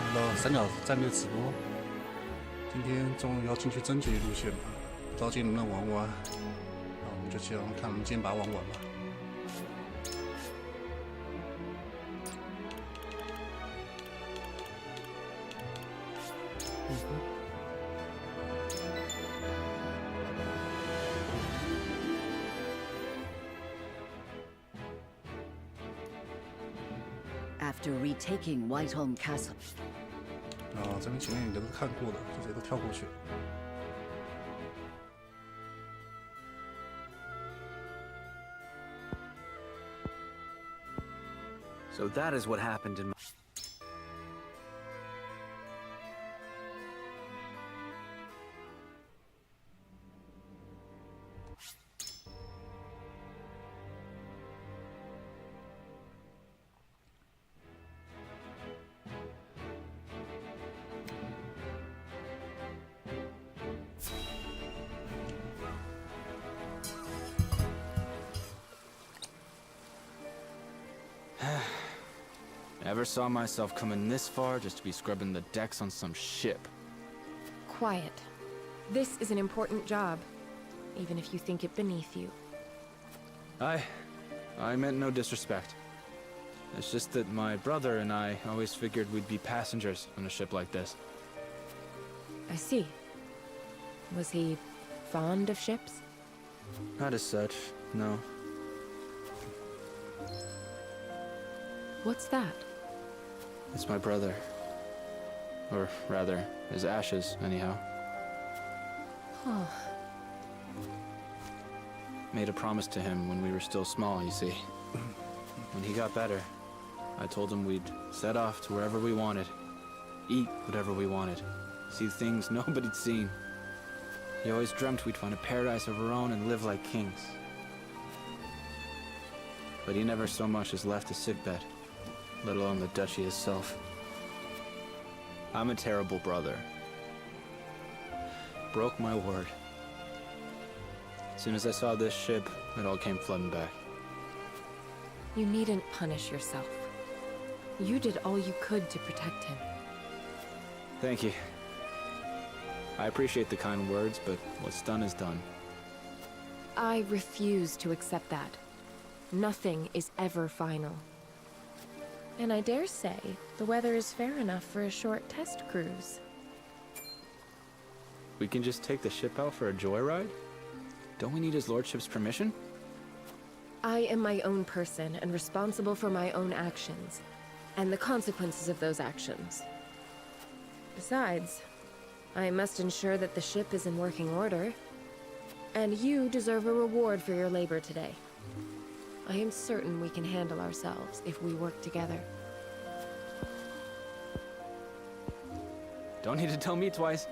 来到三角战略直播，今天终于要进去真结局路线了，不知道今天能不能玩完。那我们就这样看，我们今天把它玩完吧。After retaking Whiteholm Castle. 这边前面你都是看过的，就直接都跳过去了。So that is what happened in my... Never saw myself coming this far just to be scrubbing the decks on some ship. Quiet. This is an important job, even if you think it beneath you. I meant no disrespect. It's just that my brother and I always figured we'd be passengers on a ship like this. I see. Was he fond of ships? Not as such, no. What's that? It's my brother. Or rather, his ashes, anyhow. Oh. Made a promise to him when we were still small, you see. When he got better, I told him we'd set off to wherever we wanted, eat whatever we wanted, see things nobody'd seen. He always dreamt we'd find a paradise of our own and live like kings. But he never so much as left his sickbed, let alone the duchy itself. I'm a terrible brother. Broke my word. As soon as I saw this ship, it all came flooding back. You needn't punish yourself. You did all you could to protect him. Thank you. I appreciate the kind words, but what's done is done. I refuse to accept that. Nothing is ever final. And I dare say, the weather is fair enough for a short test cruise. We can just take the ship out for a joyride? Don't we need his lordship's permission? I am my own person and responsible for my own actions, and the consequences of those actions. Besides, I must ensure that the ship is in working order. And you deserve a reward for your labor today. I am certain we can handle ourselves if we work together. Don't need to tell me twice.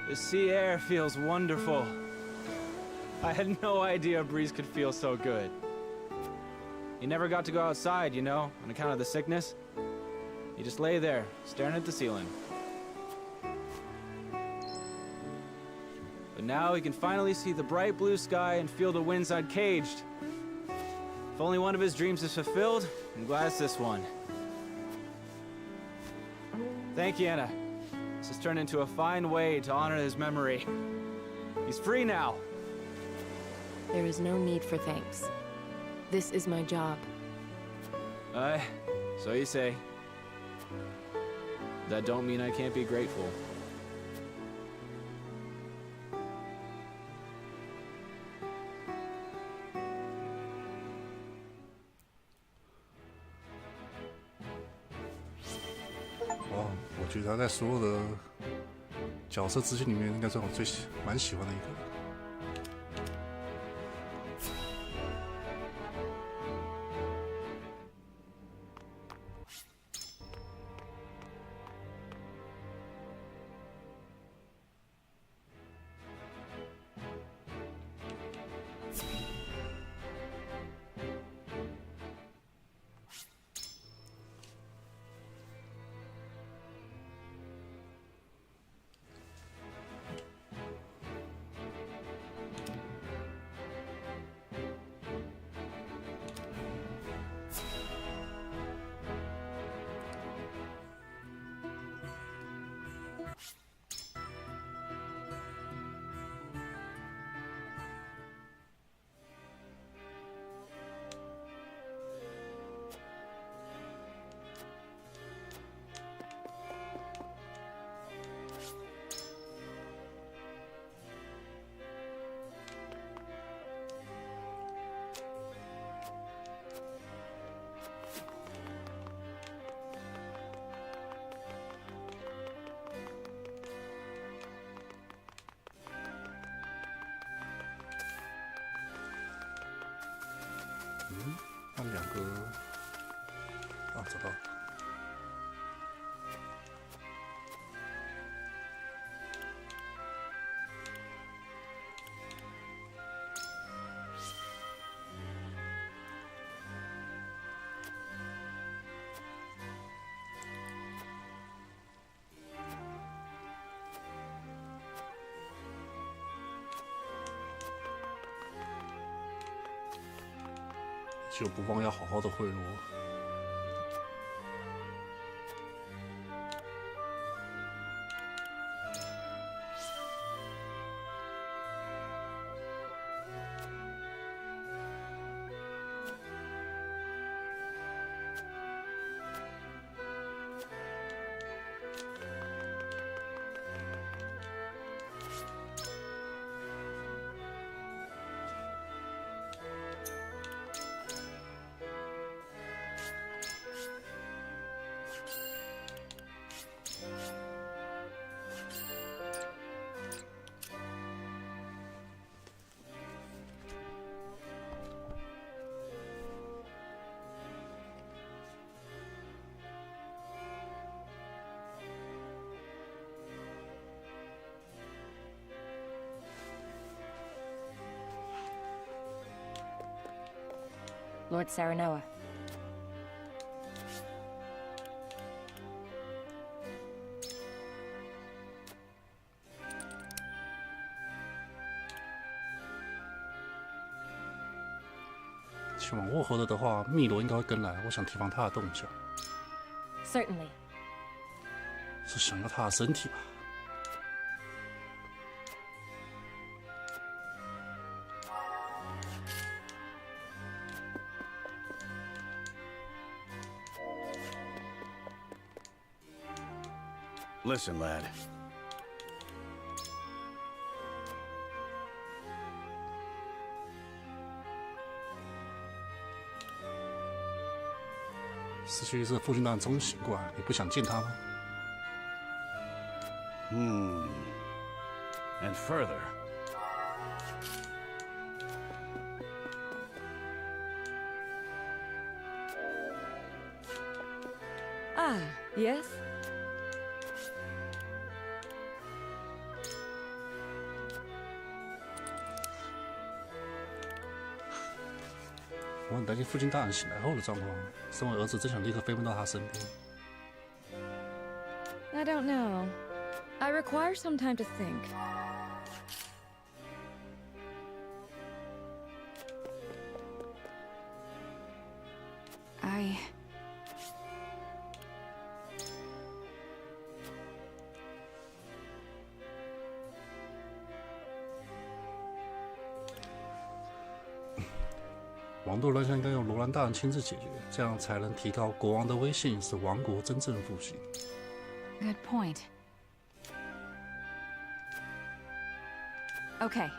The sea air feels wonderful. I had no idea a breeze could feel so good. You never got to go outside, you know, on account of the sickness. You just lay there, staring at the ceiling. But now we can finally see the bright blue sky and feel the winds uncaged. If only one of his dreams is fulfilled, I'm glad it's this one. Thank you, Anna. This has turned into a fine way to honor his memory. He's free now. There is no need for thanks. This is my job. So you say. That don't mean I can't be grateful.我觉得他在所有的角色资讯里面，应该是我蛮喜欢的一个。就不忘要好好的贿赂。Lord Saranoa. 前往沃荷德的话，密罗应该会跟来，我想提防他的动向。 Certainly. 是想要他的身体吧？ Listen, lad.《失去是父亲大人中醒过来，你不想见他吗？ And further. Ah, yes? 我很担心父亲大人醒来后的状况。身为儿子，真想立刻飞奔到他身边。 I don't know. I require some time to think. I... 王座乱象应该由罗兰大人亲自解决，这样才能提高国王的威信，使王国真正复兴。 Good point. Okay.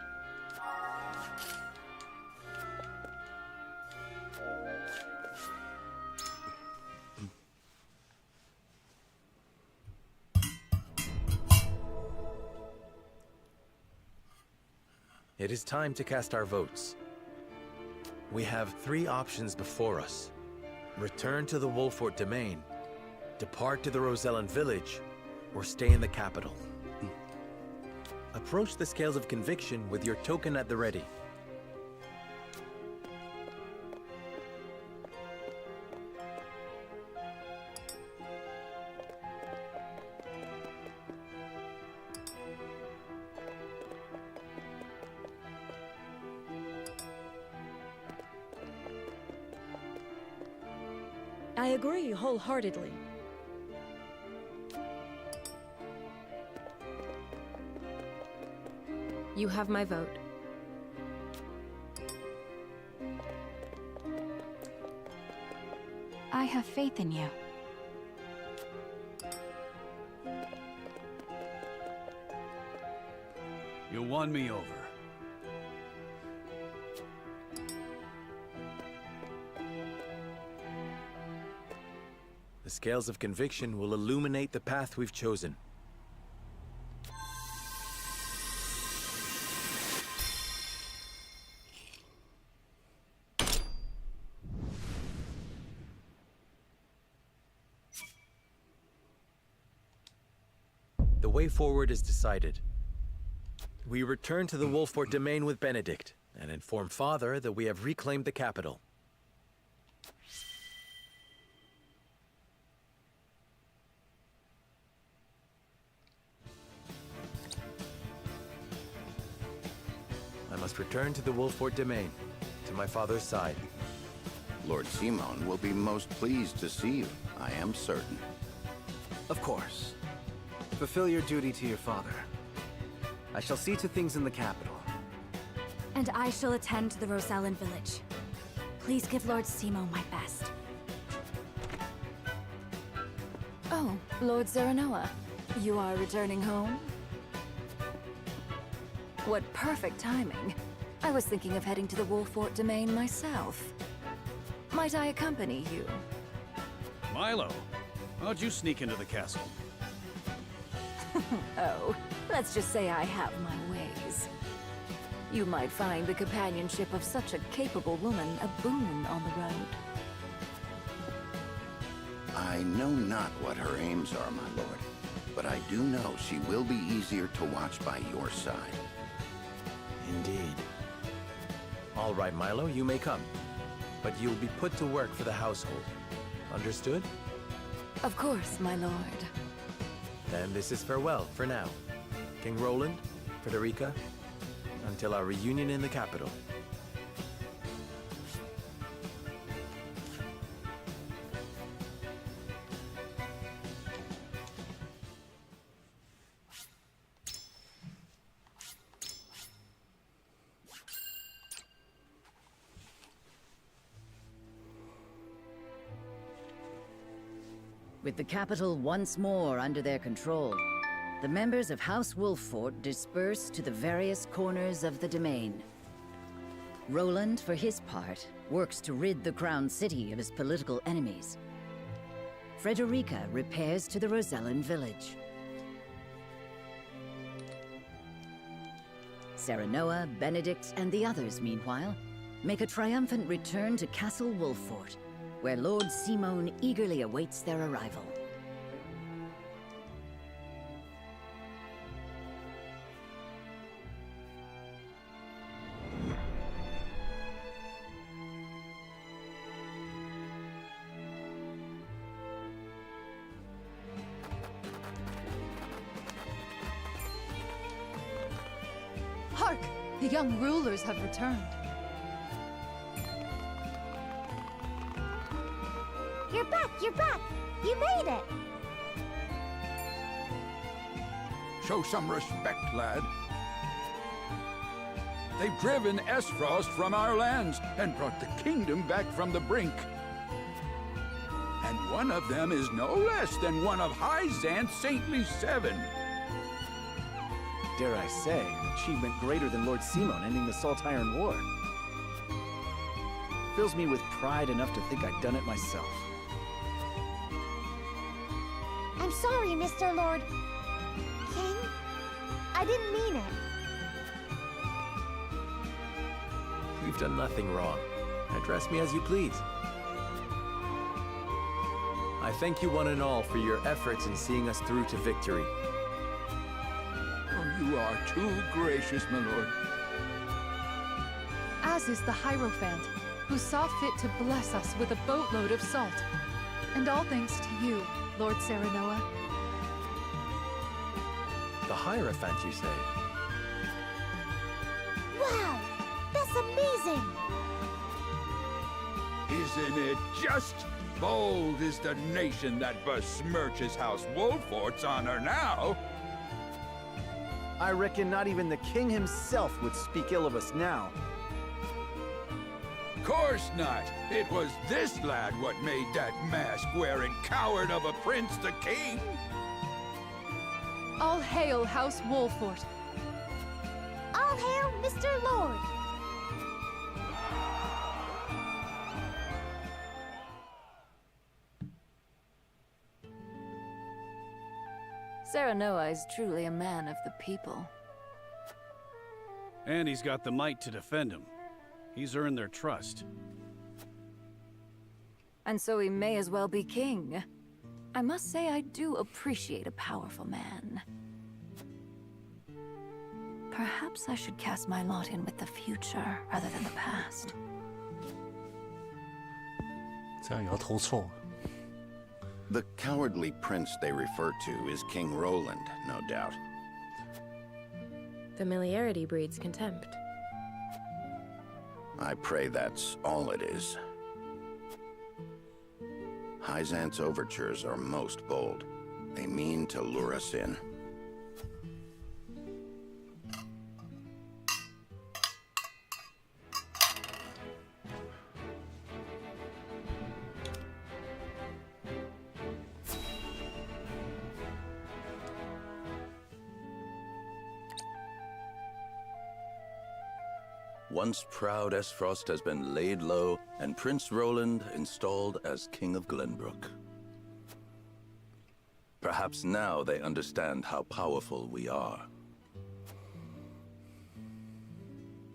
It is time to cast our votes. We have 3 options before us. Return to the Wolfort domain, depart to the Rosellan village, or stay in the capital. Approach the scales of conviction with your token at the ready. I agree wholeheartedly. You have my vote. I have faith in you. You won me over. The scales of conviction will illuminate the path we've chosen. The way forward is decided. We return to the Wolfort domain with Benedict, and inform Father that we have reclaimed the capital. I must return to the Wolfort domain, to my father's side. Lord Simon will be most pleased to see you, I am certain. Of course. Fulfill your duty to your father. I shall see to things in the capital. And I shall attend to the Rosellan village. Please give Lord Simo my best. Oh, Lord Zaranoa. You are returning home? What perfect timing. I was thinking of heading to the Wolfort domain myself. Might I accompany you? Milo, how'd you sneak into the castle? Oh, let's just say I have my ways. You might find the companionship of such a capable woman a boon on the road. I know not what her aims are, my lord, but I do know she will be easier to watch by your side. Indeed. All right, Milo, you may come. But you'll be put to work for the household. Understood? Of course, my lord. Then this is farewell for now. King Roland, Frederica, until our reunion in the capital. With the capital once more under their control, the members of House Wolffort disperse to the various corners of the domain. Roland, for his part, works to rid the Crown City of his political enemies. Frederica repairs to the Rosellan village. Serenoa, Benedict, and the others, meanwhile, make a triumphant return to Castle Wolffort, where Lord Simon eagerly awaits their arrival. Hark! The young rulers have returned. You're back! You're back! You made it! Show some respect, lad. They've driven Esfrost from our lands and brought the kingdom back from the brink. And one of them is no less than one of High Zant's saintly 7. Dare I say, an achievement greater than Lord Simon ending the Salt-Iron War. Fills me with pride enough to think I'd done it myself. I'm sorry, Mr. Lord... King? I didn't mean it. You've done nothing wrong. Address me as you please. I thank you one and all for your efforts in seeing us through to victory. Oh, you are too gracious, my lord. As is the Hierophant, who saw fit to bless us with a boatload of salt. And all thanks to you, Lord Serenoa. The Hierophant, you say? Wow! That's amazing! Isn't it just? Bold is the nation that besmirches House Wolfort's honor now. I reckon not even the king himself would speak ill of us now. Course not. It was this lad what made that mask-wearing coward of a prince the king. All hail House Wolffort. All hail Mr. Lord. Serenoa is truly a man of the people. And he's got the might to defend him. He's earned their trust. And so he may as well be king. I must say I do appreciate a powerful man. Perhaps I should cast my lot in with the future rather than the past. 这样也要投错。 The cowardly prince they refer to is King Roland, no doubt. Familiarity breeds contempt. I pray that's all it is. Hyzant's overtures are most bold. They mean to lure us in. Once proud Esfrost has been laid low, and Prince Roland installed as King of Glenbrook. Perhaps now they understand how powerful we are.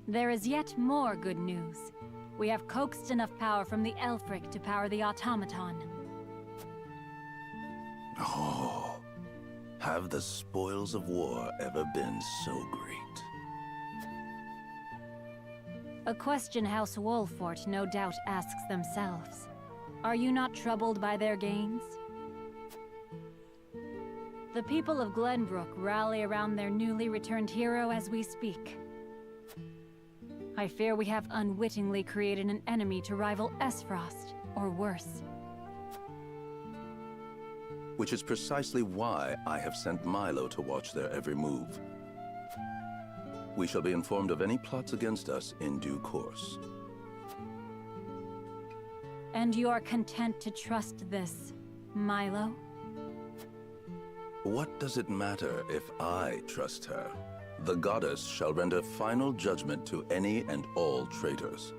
There is yet more good news. We have coaxed enough power from the Elfric to power the automaton. Oh, have the spoils of war ever been so great? A question House Wolfort no doubt asks themselves. Are you not troubled by their gains? The people of Glenbrook rally around their newly returned hero as we speak. I fear we have unwittingly created an enemy to rival Esfrost, or worse. Which is precisely why I have sent Milo to watch their every move. We shall be informed of any plots against us in due course. And you are content to trust this, Milo? What does it matter if I trust her? The goddess shall render final judgment to any and all traitors.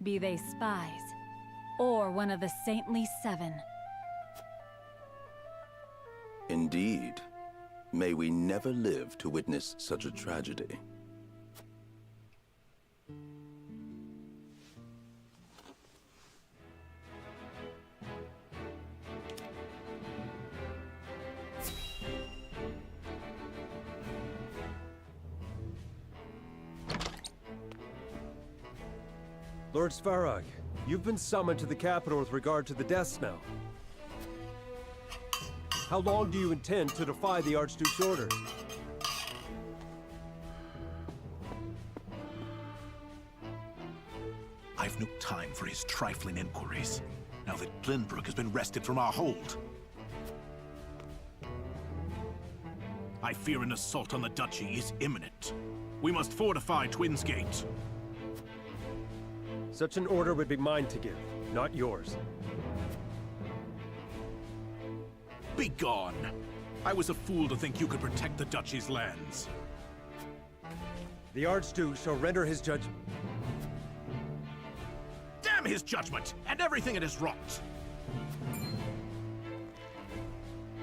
Be they spies, or one of the Saintly Seven. Indeed. May we never live to witness such a tragedy. Lord Svarog, you've been summoned to the capital with regard to the deaths now. How long do you intend to defy the Archduke's orders? I've no time for his trifling inquiries, now that Glenbrook has been wrested from our hold. I fear an assault on the Duchy is imminent. We must fortify Twins Gate. Such an order would be mine to give, not yours. Be gone! I was a fool to think you could protect the Duchy's lands. The Archduke shall render his judgment. Damn his judgment, and everything it has wrought!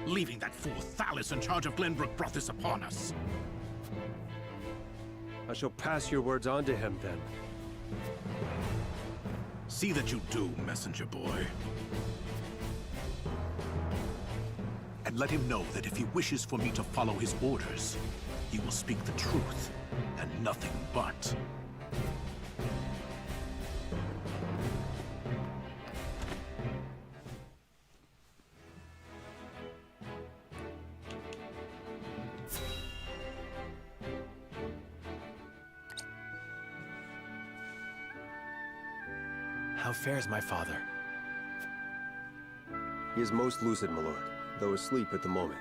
Leaving that fool Thalis in charge of Glenbrook brought this upon us. I shall pass your words on to him, then. See that you do, messenger boy. And let him know that if he wishes for me to follow his orders, he will speak the truth, and nothing but. How fares my father? He is most lucid, my lord, though asleep at the moment.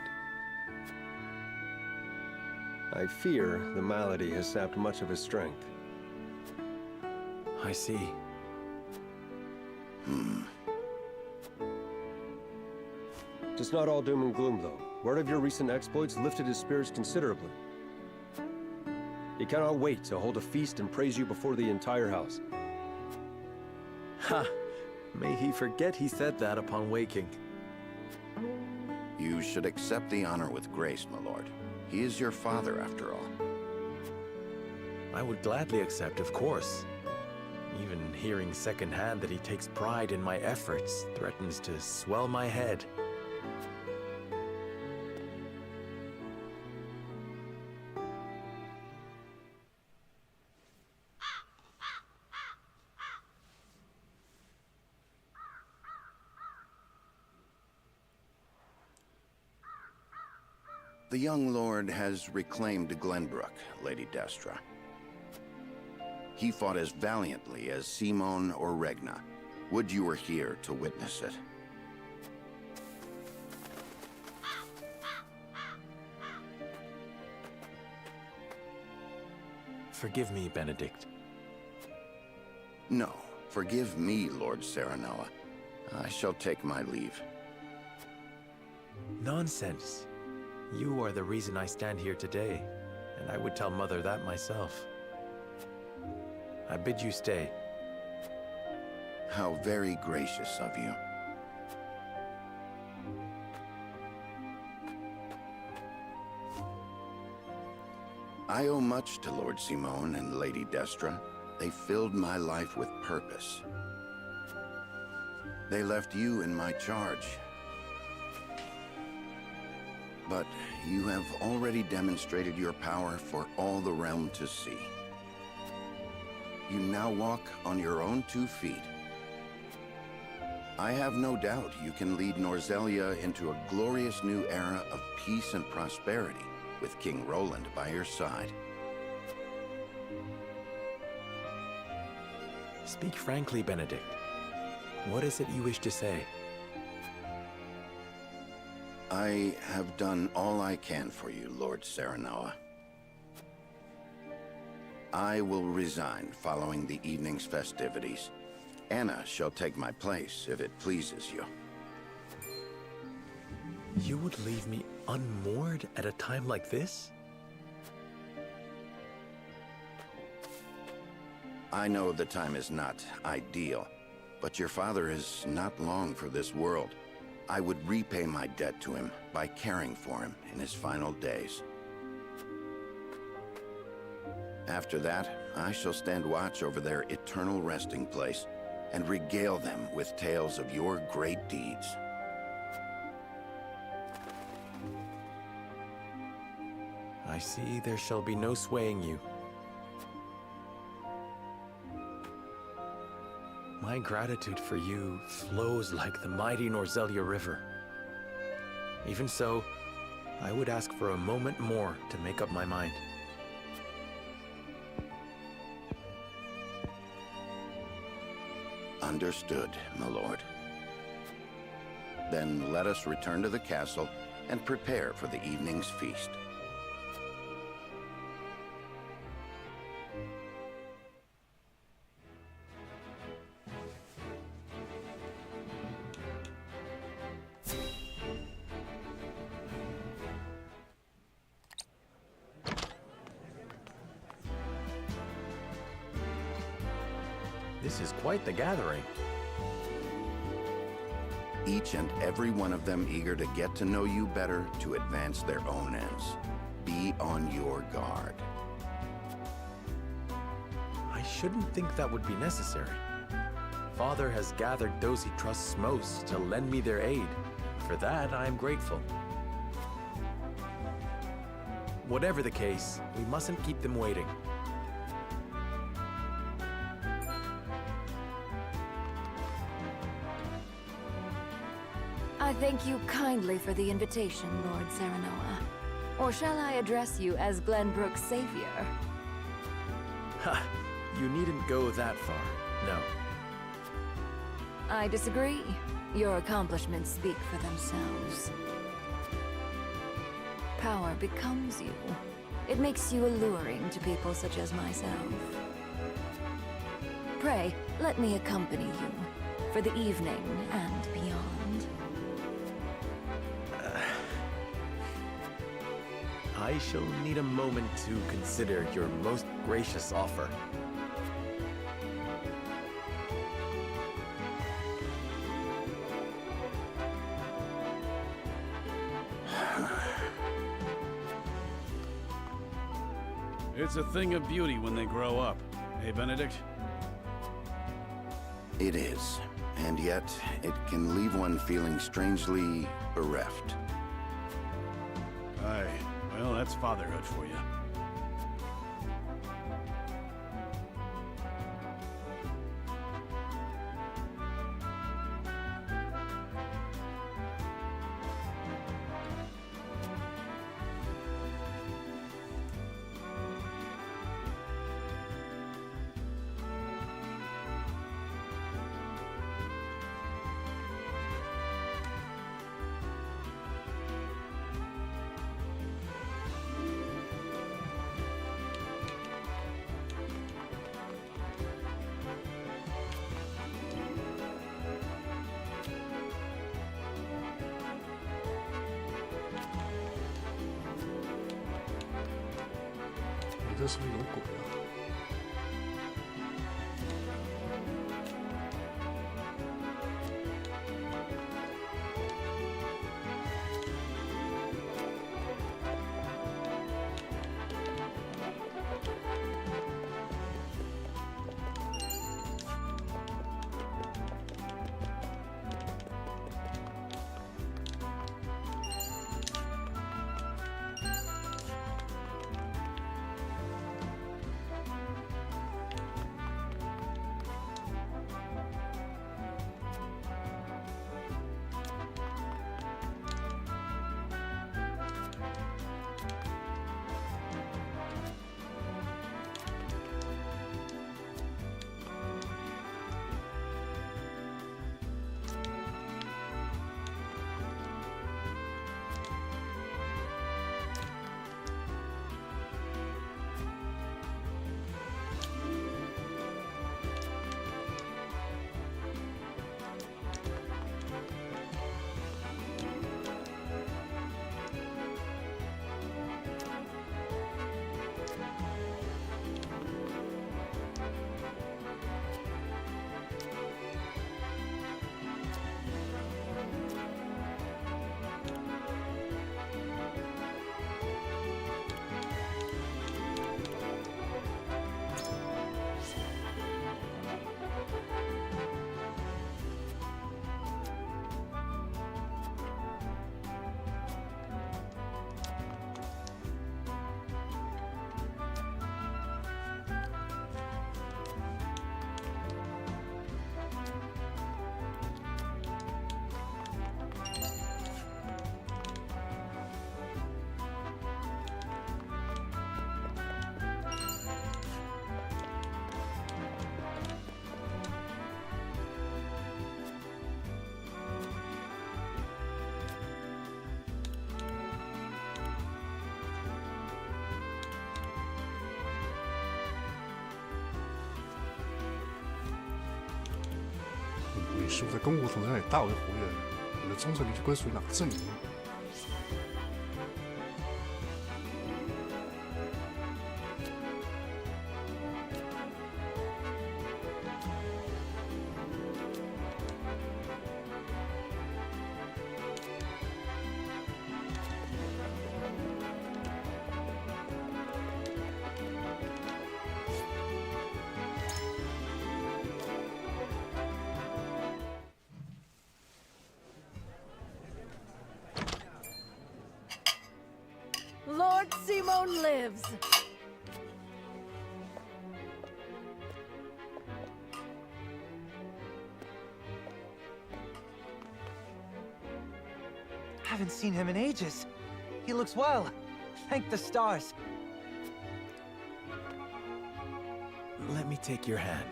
I fear the malady has sapped much of his strength. I see. It's not all doom and gloom, though. Word of your recent exploits lifted his spirits considerably. He cannot wait to hold a feast and praise you before the entire house. Ha! May he forget he said that upon waking. You should accept the honor with grace, my lord. He is your father, after all. I would gladly accept, of course. Even hearing secondhand that he takes pride in my efforts threatens to swell my head. The young lord has reclaimed Glenbrook, Lady Destra. He fought as valiantly as Simon or Regna, Would you were here to witness it. Forgive me, Benedict. No, forgive me, Lord Serenoa. I shall take my leave. Nonsense. You are the reason I stand here today, and I would tell Mother that myself. I bid you stay. How very gracious of you. I owe much to Lord Simone and Lady Destra. They filled my life with purpose. They left you in my charge. But you have already demonstrated your power for all the realm to see. You now walk on your own 2 feet. I have no doubt you can lead Norzelia into a glorious new era of peace and prosperity, with King Roland by your side. Speak frankly, Benedict. What is it you wish to say? I have done all I can for you, Lord Serenoa. I will resign following the evening's festivities. Anna shall take my place if it pleases you. You would leave me unmoored at a time like this? I know the time is not ideal, but your father is not long for this world. I would repay my debt to him by caring for him in his final days. After that, I shall stand watch over their eternal resting place and regale them with tales of your great deeds. I see there shall be no swaying you. My gratitude for you flows like the mighty Norzelia River. Even so, I would ask for a moment more to make up my mind. Understood, my lord. Then let us return to the castle and prepare for the evening's feast. This is quite the gathering. Each and every one of them eager to get to know you better to advance their own ends. Be on your guard. I shouldn't think that would be necessary. Father has gathered those he trusts most to lend me their aid. For that, I am grateful. Whatever the case, we mustn't keep them waiting. I thank you kindly for the invitation, Lord Serenoa. Or shall I address you as Glenbrook's savior? Ha! You needn't go that far, no. I disagree. Your accomplishments speak for themselves. Power becomes you. It makes you alluring to people such as myself. Pray, let me accompany you for the evening and beyond. I shall need a moment to consider your most gracious offer. It's a thing of beauty when they grow up. Hey, Benedict? It is, and yet it can leave one feeling strangely bereft. Aye. Well, that's fatherhood for you. 这是不是有鬼啊？你是否在公国同样也大为活跃？你的忠诚率归属于哪个阵营？ Lord Simon lives! Haven't seen him in ages. He looks well. Thank the stars. Let me take your hand.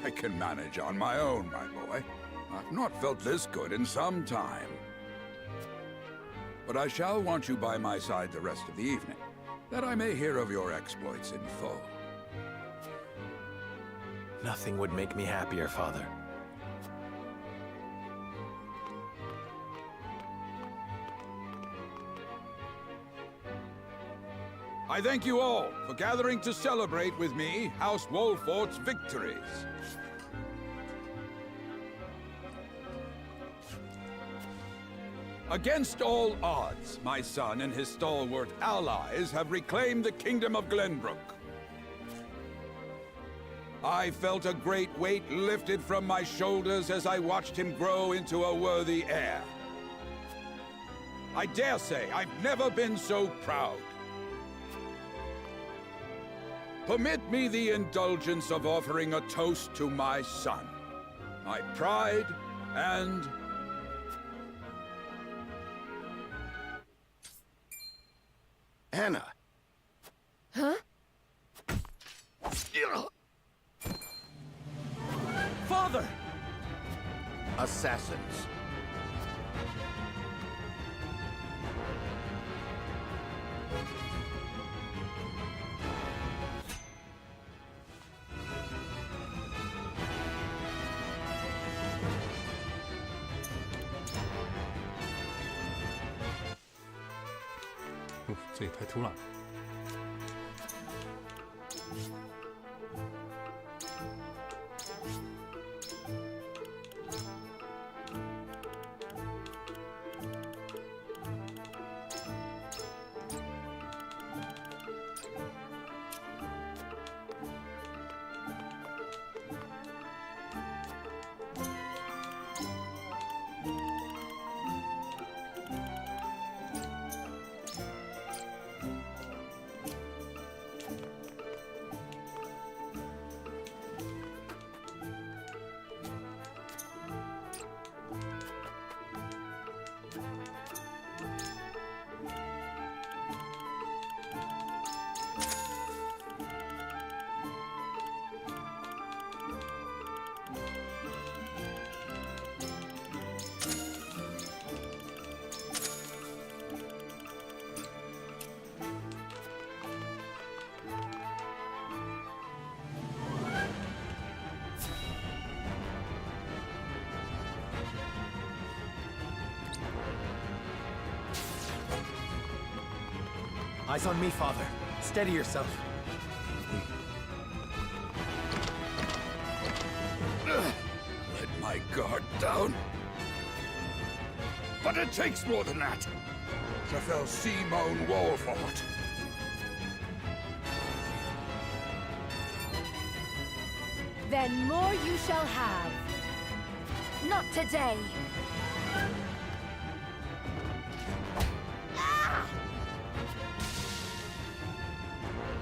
I can manage on my own, my boy. I've not felt this good in some time. But I shall want you by my side the rest of the evening, that I may hear of your exploits in full. Nothing would make me happier, Father. I thank you all for gathering to celebrate with me House Wolfort's victories. Against all odds, my son and his stalwart allies have reclaimed the kingdom of Glenbrook. I felt a great weight lifted from my shoulders as I watched him grow into a worthy heir. I dare say I've never been so proud. Permit me the indulgence of offering a toast to my son, my pride and... Anna! Huh? Father! Assassins. 这也太突然了。Eyes on me, father. Steady yourself. Let my guard down. But it takes more than that. To fill Simone Wolford. Then more you shall have. Not today.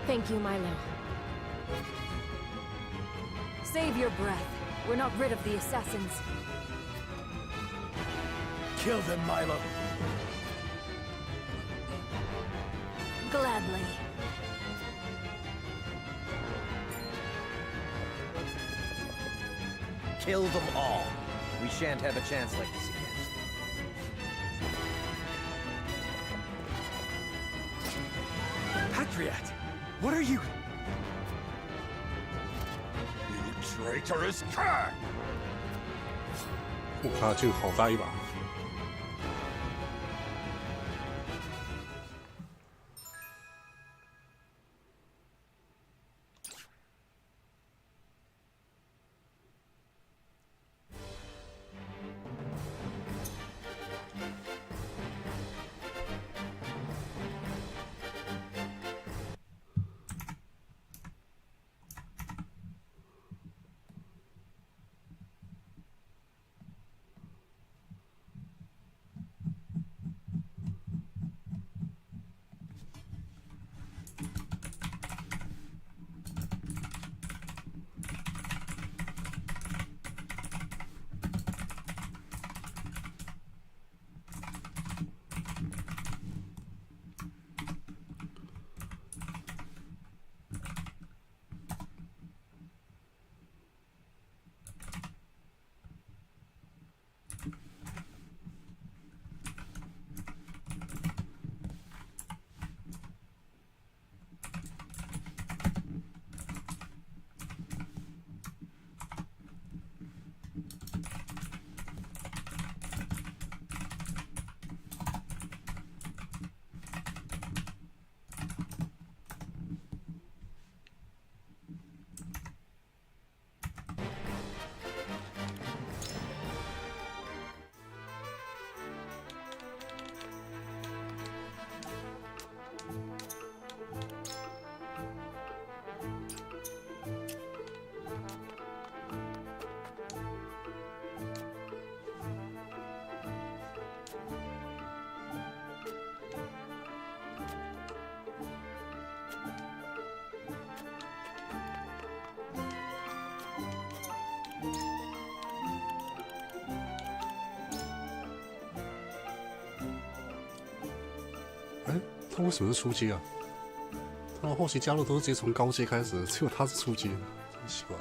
Thank you, Milo. Save your breath. We're not rid of the assassins. Kill them, Milo. Gladly. Kill them all. We shan't have a chance like this again. Patriot! What are you? You traitorous cur! 他就好大一把。他为什么是初阶啊？他们后期加入都是直接从高阶开始，只有他是初阶，真奇怪。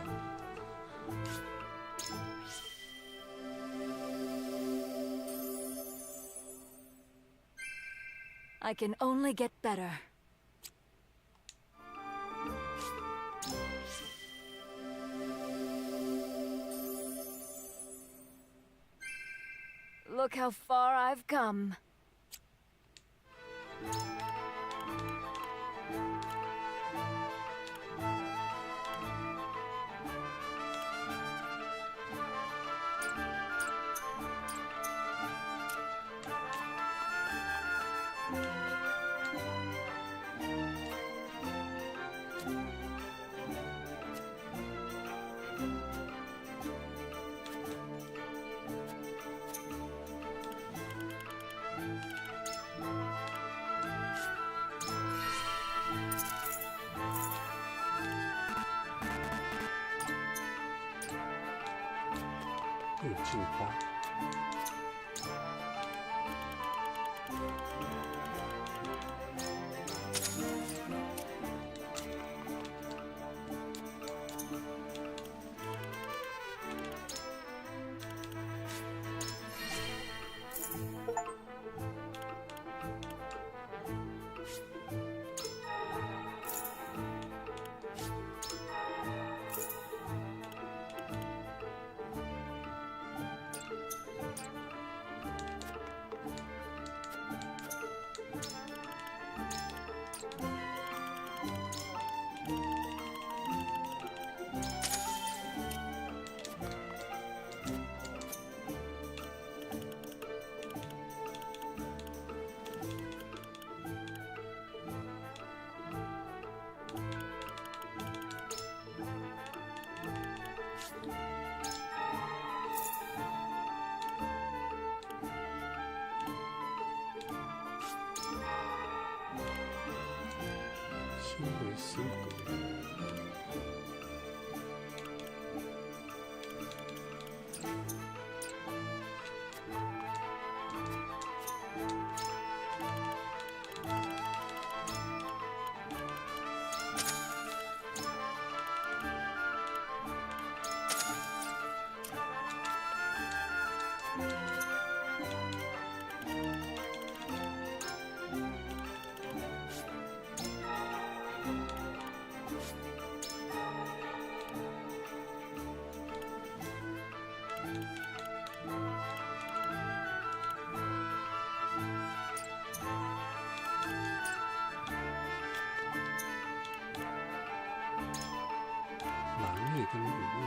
I can only get better. Look how far I've come. 特进花。新维斯格。蓝叶跟雨雾。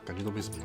感觉都没什么用。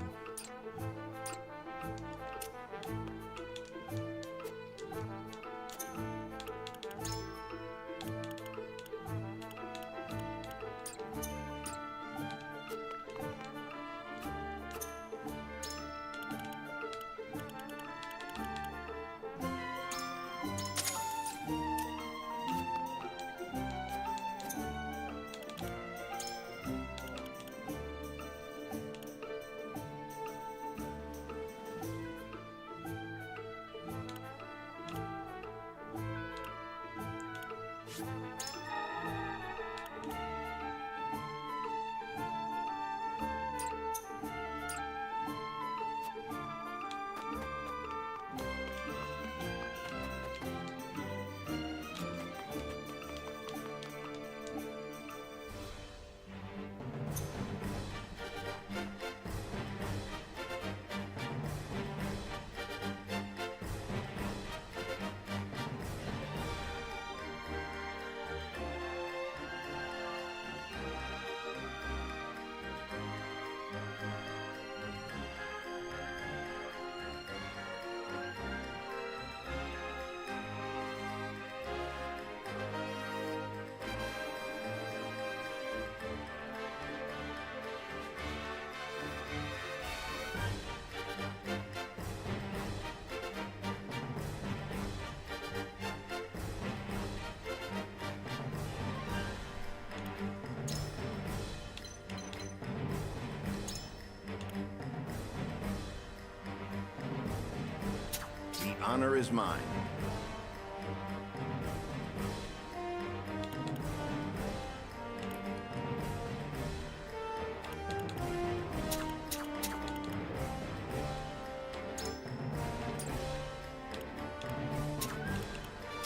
Honor is mine.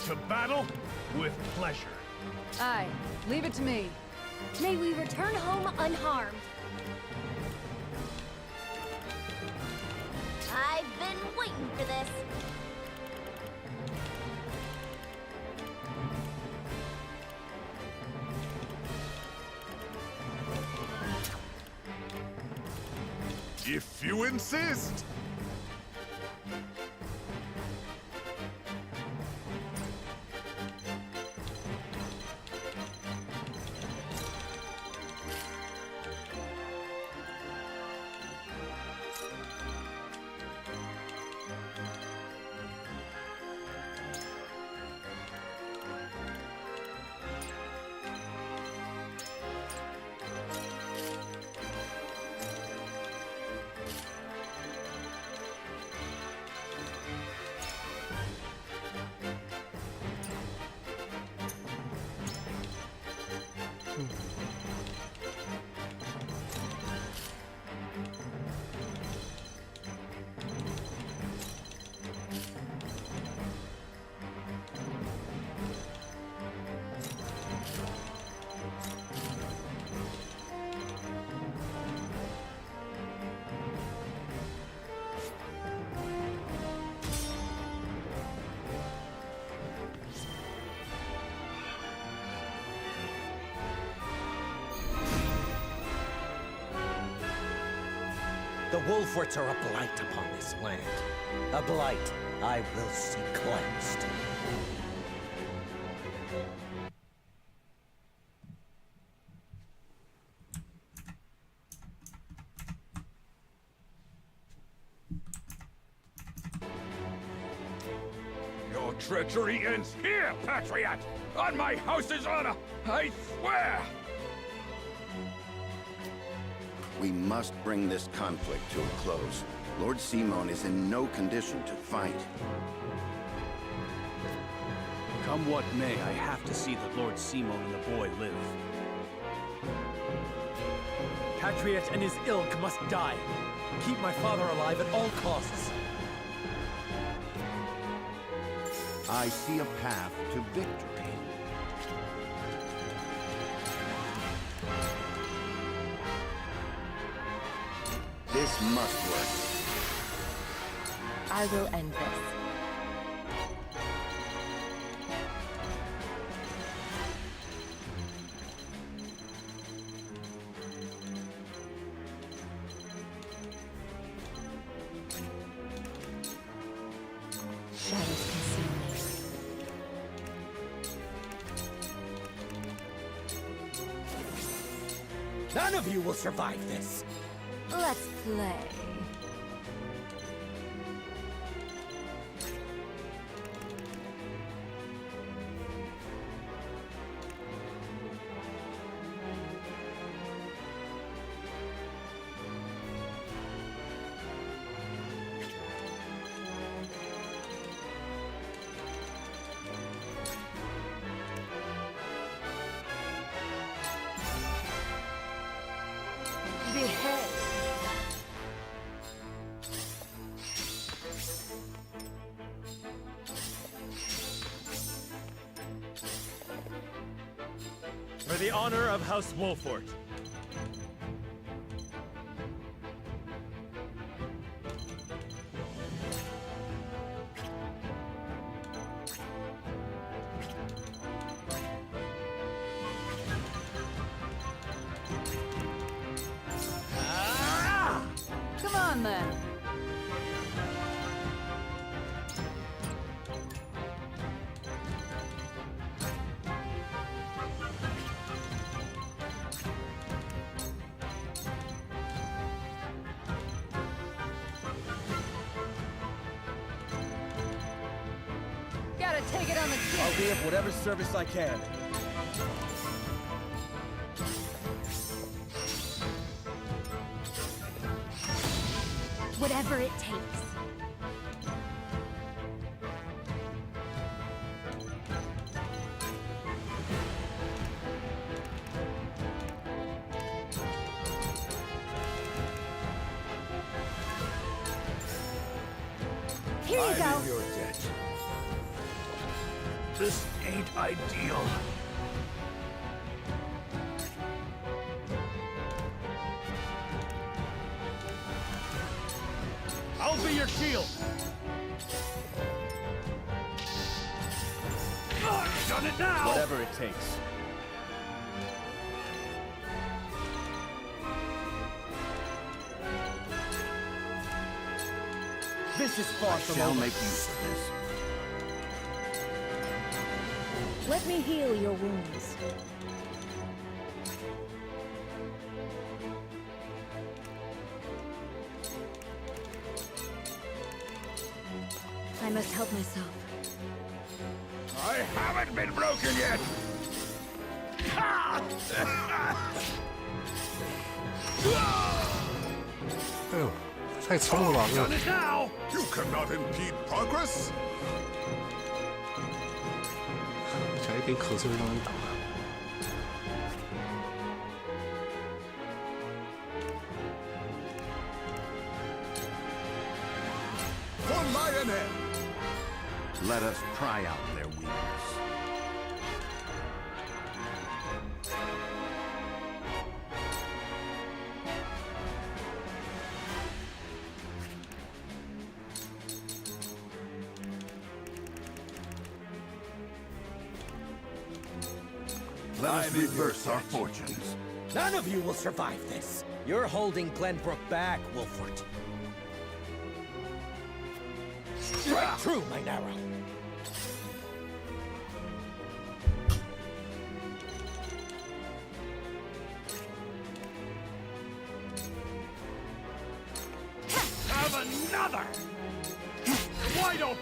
To battle with pleasure. Aye, leave it to me. May we return home unharmed. I've been waiting for this. If you insist. The Wolforts are a blight upon this land. A blight I will see cleansed. Your treachery ends here, Patriot! On my house's honor, I swear! We must bring this conflict to a close. Lord Simon is in no condition to fight. Come what may, I have to see that Lord Simon and the boy live. Patriot and his ilk must die. Keep my father alive at all costs. I see a path to victory. This must work. I will end this. Shadows consume me. None of you will survive this! Let's play. Behave. For the honor of House Wolfort. Come on, then. Gotta take it on the chin. I'll be of whatever service I can. Whatever it takes. Here you go. I'm in your debt. This ain't ideal. I'll be your shield! Done it now! Whatever it takes. This is far from Shall over. make use of this. Let me heal your wounds. I must help myself. I haven't been broken yet! Ha! 哎呦，太冲了吧！ Done it now! You cannot impede progress! 想一点可是会让人打。For Lionhead! Let us pry out their weakness. Let us reverse our fortunes. None of you will survive this. You're holding Glenbrook back, Wolfort. Straight through my narrow. Have another! Wide open!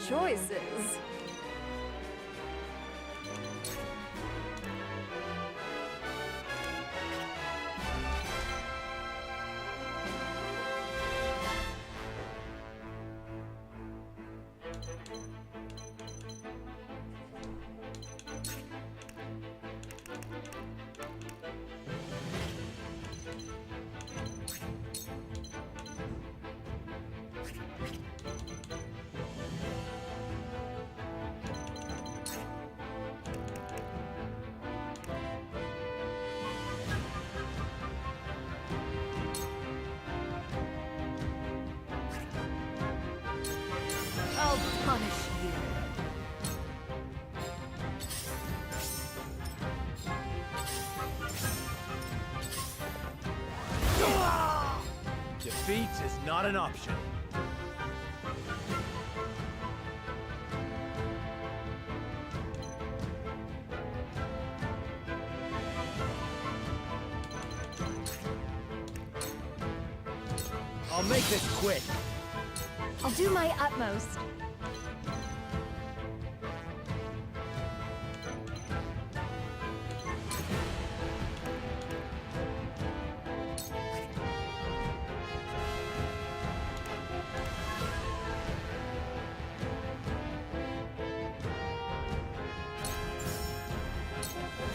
Choices. I'll punish you. Defeat is not an option. I'll make this quick. I'll do my utmost.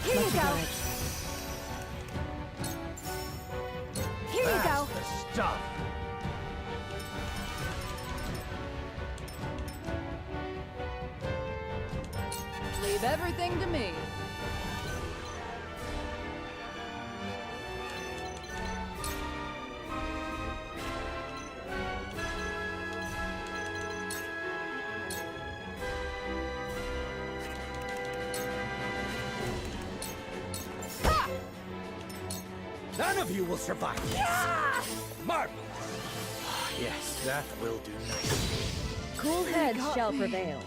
Here you go. Here you go. That's the stuff. Leave everything to me. None of you will survive this. Yeah! Marvelous. Yes, that will do nicely. Cool heads shall prevail.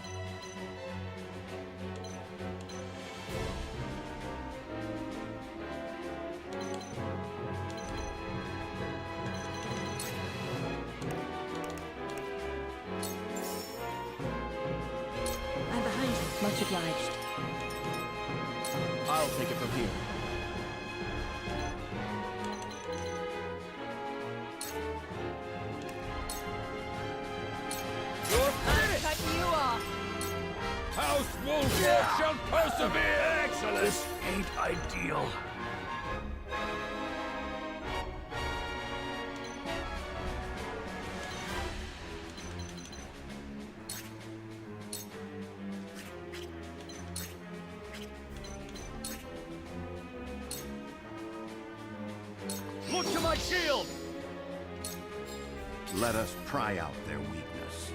I'm behind you. Much obliged. I'll take it from here. Cutting you off. House Wolford shall persevere! Excellent! This ain't ideal. Look to my shield! Let us pry out their weakness.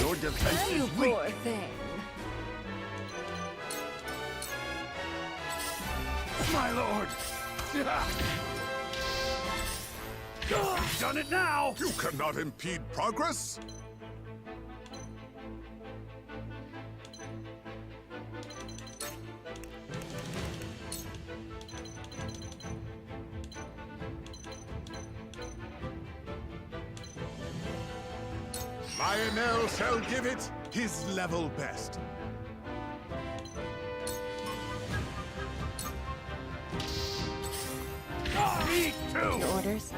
Your defense You is weak. poor thing. My lord! You've done it now! You cannot impede progress! Lionel shall give it his level best. Me too! Your orders?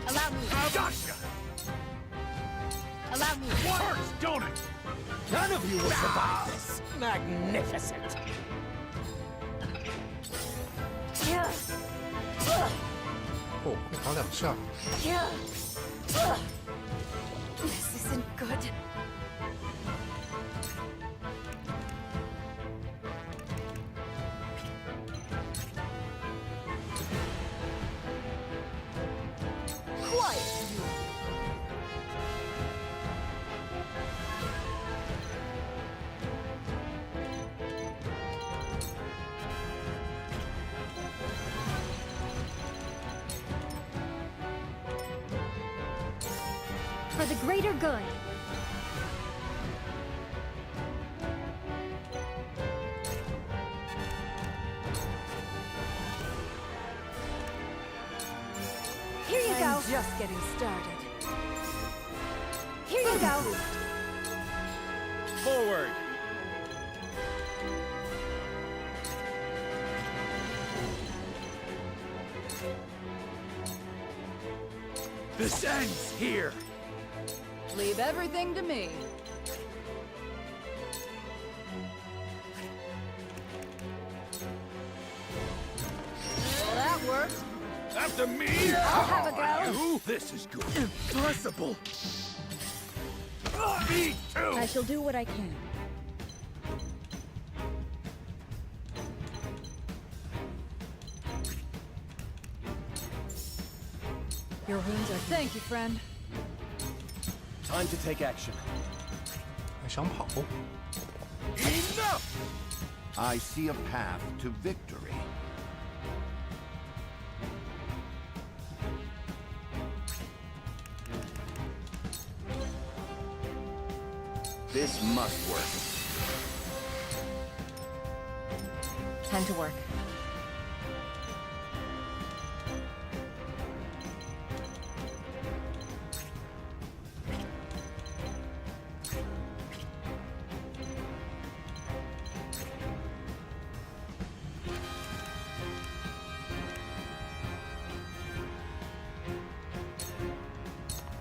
Allow me. Gotcha! Allow me. Works, don't it? None of you will survive this. Magnificent. 哦，会打2下。This isn't good. Quiet, you. For the greater good. Here you go. I'm just getting started. Here you go. Forward. This ends here. Leave everything to me. Well, that worked. After me? I'll have a go. You? This is good. Impossible. Me too. I shall do what I can. Your wounds are... Thank you, friend. Time to take action. 还想跑？ Enough! I see a path to victory. This must work. Time to work.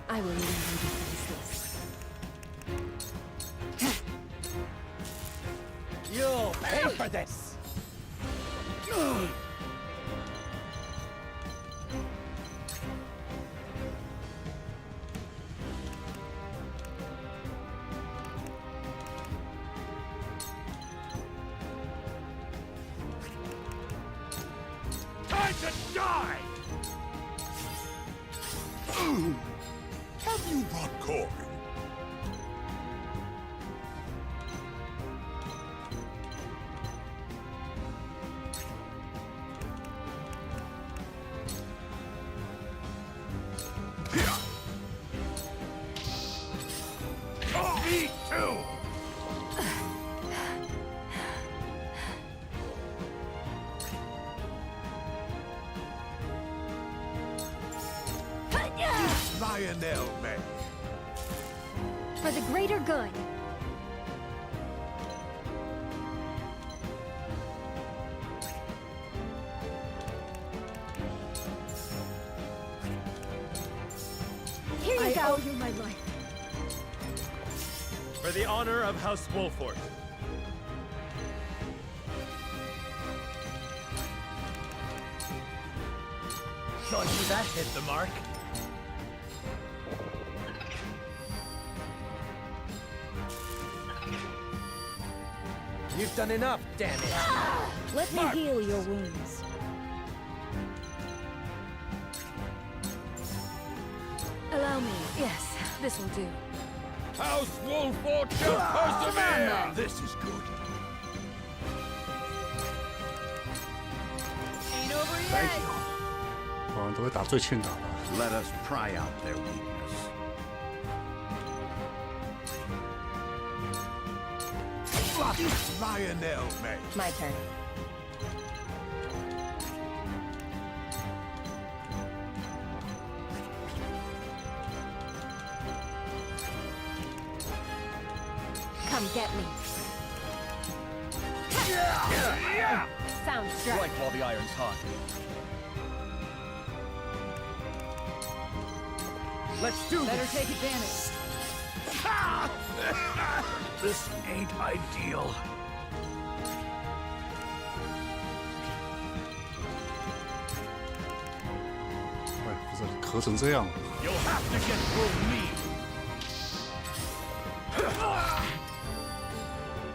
I will leave you defenseless. You'll pay for this! Time to die! Have you brought Corey? Oh, me too! Lionel, man. For the greater good. Here you go. I owe you my life. For the honor of House Wolford. Thought you that hit the mark. You've done enough, damn it! Let me heal your wounds. Allow me. Yes, this will do. House Wolford shall persevere! This is good. Ain't over Thank yet. you. 我们都会打最欠打的。 Let us pry out their weakness. Lionel, man. My turn. Come get me. Sound strike. Strike while the iron's hot. Let's do Better this. take advantage. This ain't ideal. 喂，不是咳成这样。 You'll have to get through me.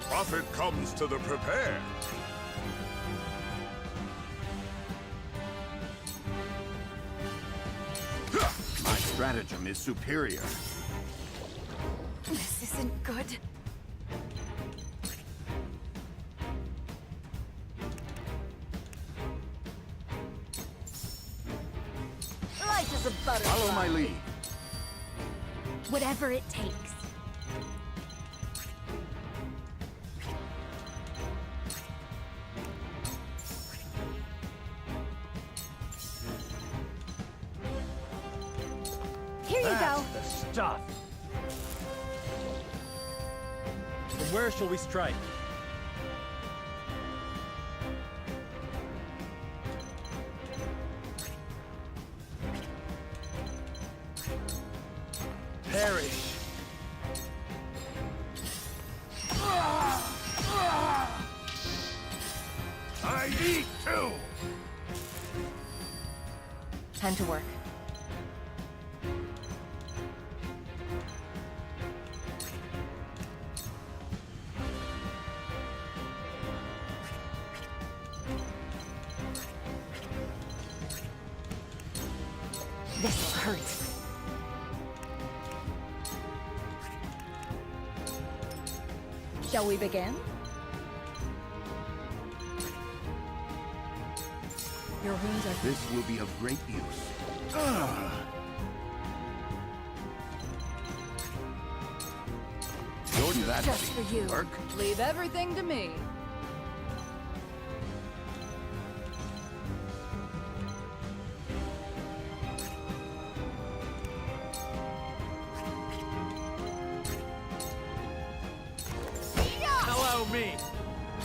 Profit comes to the prepared. My stratagem is superior. This isn't good. Light as a butterfly. Follow my lead. Whatever it takes. Here you go. The stuff. From where shall we strike? Perish. I need to. Time to work. This'll hurt. Shall we begin? Your wounds are... This will be of great use. Don't that Just for you. work? Leave everything to me. Allow me.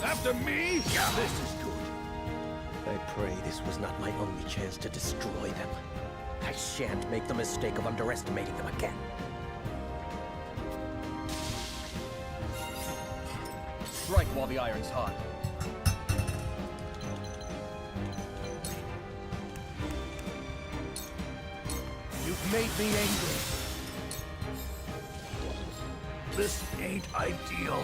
After me? This is good. I pray this was not my only chance to destroy them. I shan't make the mistake of underestimating them again. Strike while the iron's hot. You've made me angry. This ain't ideal.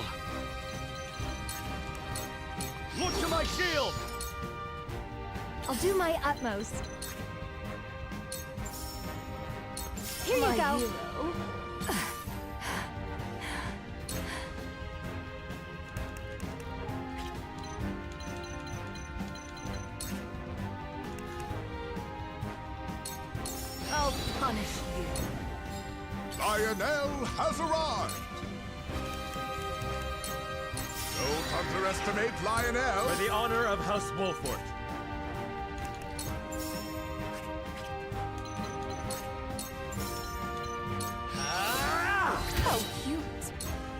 Look to my shield! I'll do my utmost. Here you My go. hero. I'll punish you. Lionel has arrived! Don't underestimate Lionel! For the honor of House Wolfort. How cute.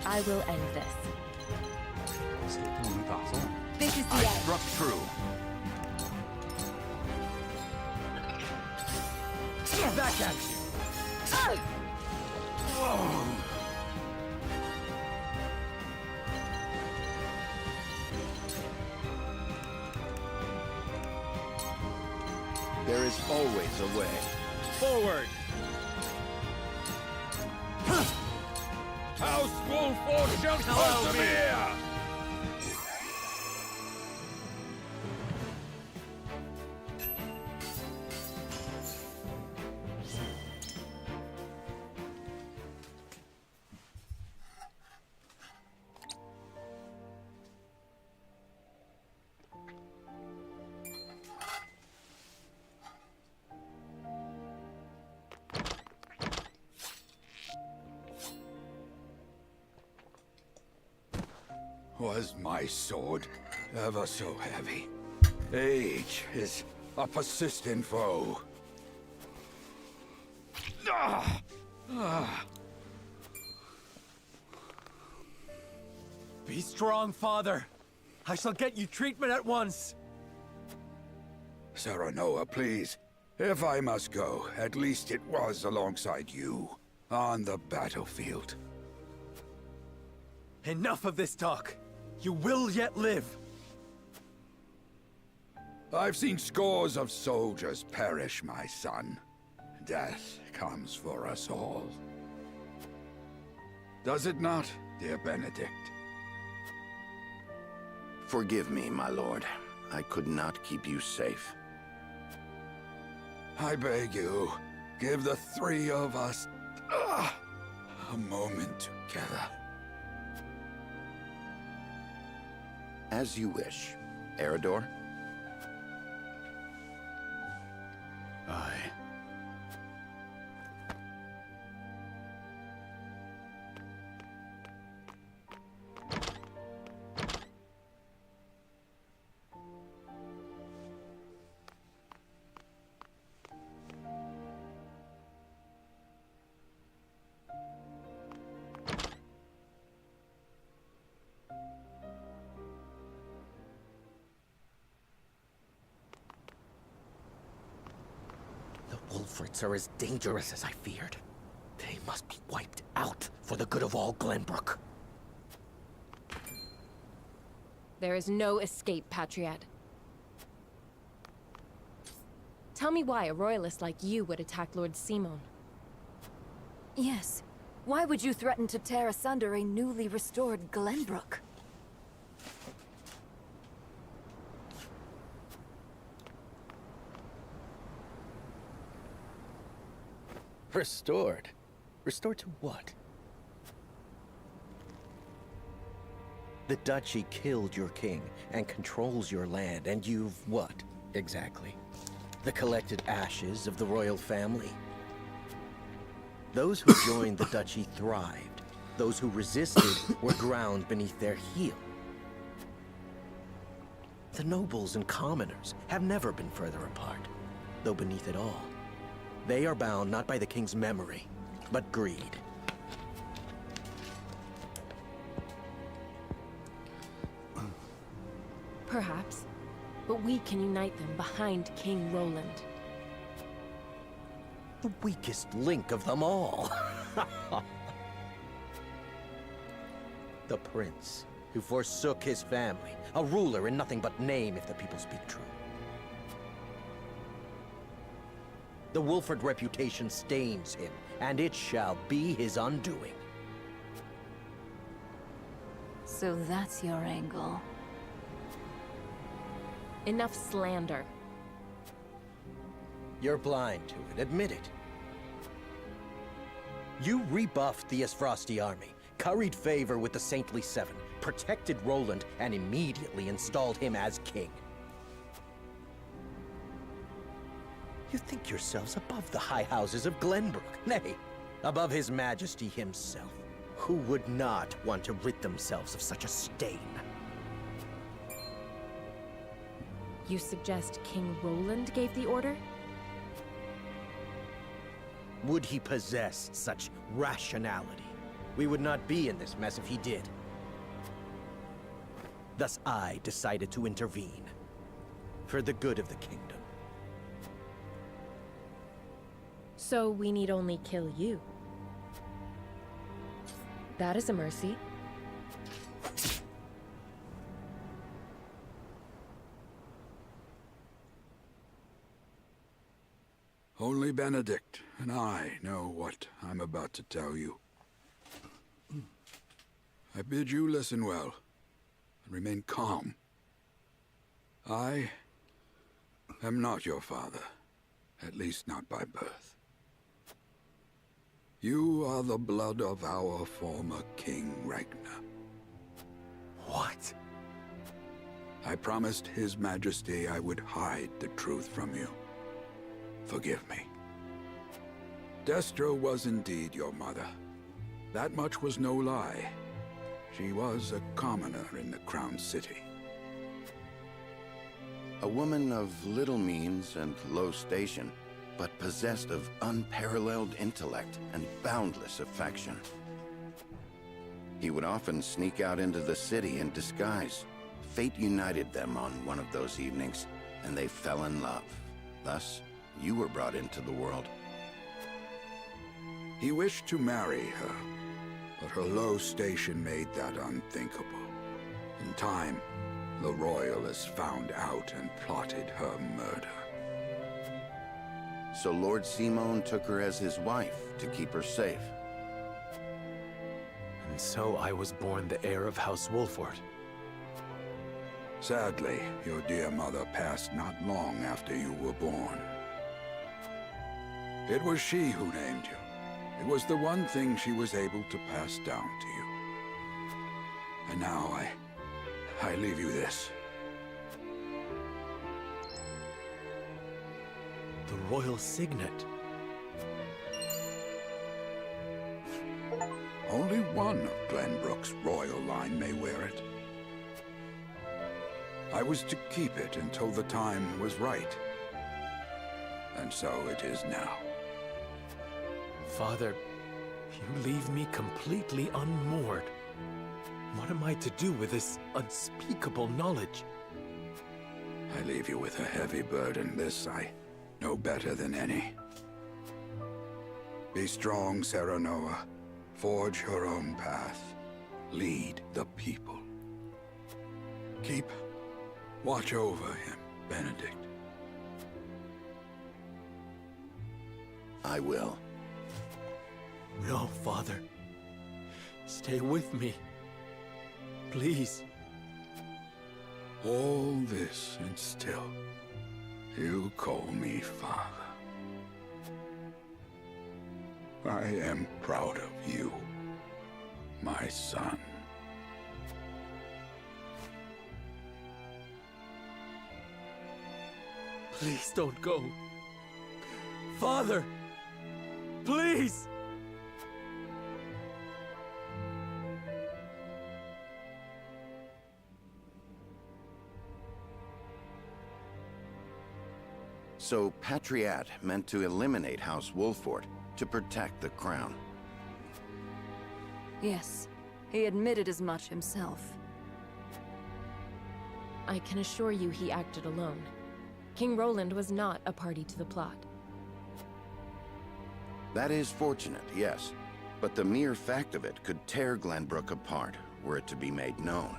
I will end this. 谁都没打中。 This is the I end. struck true. Back at you. There is always a way. Forward. House Wolford shall persevere! Was my sword ever so heavy? Age is a persistent foe. Be strong, father. I shall get you treatment at once. Serenoa, please. If I must go, at least it was alongside you, on the battlefield. Enough of this talk. You will yet live. I've seen scores of soldiers perish, my son. Death comes for us all. Does it not, dear Benedict? Forgive me, my lord. I could not keep you safe. I beg you, give the three of us a moment together. As you wish. Eridor? Aye. Wolforts are as dangerous as I feared. They must be wiped out for the good of all Glenbrook. There is no escape, Patriot. Tell me why a royalist like you would attack Lord Simon. Yes. Why would you threaten to tear asunder a newly restored Glenbrook? Restored? Restored to what? The Duchy killed your king and controls your land, and you've what, exactly? The collected ashes of the royal family? Those who joined the Duchy thrived. Those who resisted were ground beneath their heel. The nobles and commoners have never been further apart, though beneath it all, they are bound not by the king's memory, but greed. Perhaps, but we can unite them behind King Roland. The weakest link of them all. The prince, who forsook his family, a ruler in nothing but name if the people speak true. The Wolford reputation stains him, and it shall be his undoing. So that's your angle. Enough slander. You're blind to it, admit it. You rebuffed the Esfrosti army, curried favor with the Saintly Seven, protected Roland, and immediately installed him as king. You think yourselves above the high houses of Glenbrook, nay, above his majesty himself. Who would not want to rid themselves of such a stain? You suggest King Roland gave the order? Would he possess such rationality? We would not be in this mess if he did. Thus I decided to intervene, for the good of the kingdom. So we need only kill you. That is a mercy. Only Benedict and I know what I'm about to tell you. I bid you listen well and remain calm. I am not your father, at least not by birth. You are the blood of our former King Ragnar. What? I promised His Majesty I would hide the truth from you. Forgive me. Destra was indeed your mother. That much was no lie. She was a commoner in the Crown City. A woman of little means and low station, but possessed of unparalleled intellect and boundless affection. He would often sneak out into the city in disguise. Fate united them on one of those evenings, and they fell in love. Thus, you were brought into the world. He wished to marry her, But her low station made that unthinkable. In time, the Royalists found out and plotted her murder. So Lord Simon took her as his wife to keep her safe. And so I was born the heir of House Wolford. Sadly, your dear mother passed not long after you were born. It was she who named you. It was the one thing she was able to pass down to you. And now I leave you this. The royal signet. Only one of Glenbrook's royal line may wear it. I was to keep it until the time was right. And so it is now. Father, you leave me completely unmoored. What am I to do with this unspeakable knowledge? I leave you with a heavy burden. This I know better than any. Be strong, Serenoa. Forge your own path. Lead the people. Keep watch over him, Benedict. I will. No, Father. Stay with me. Please. All this and still, you call me Father. I am proud of you, my son. Please don't go. Father! Please! So Patriat meant to eliminate House Wolford to protect the crown. Yes, he admitted as much himself. I can assure you he acted alone. King Roland was not a party to the plot. That is fortunate, yes. But the mere fact of it could tear Glenbrook apart, were it to be made known.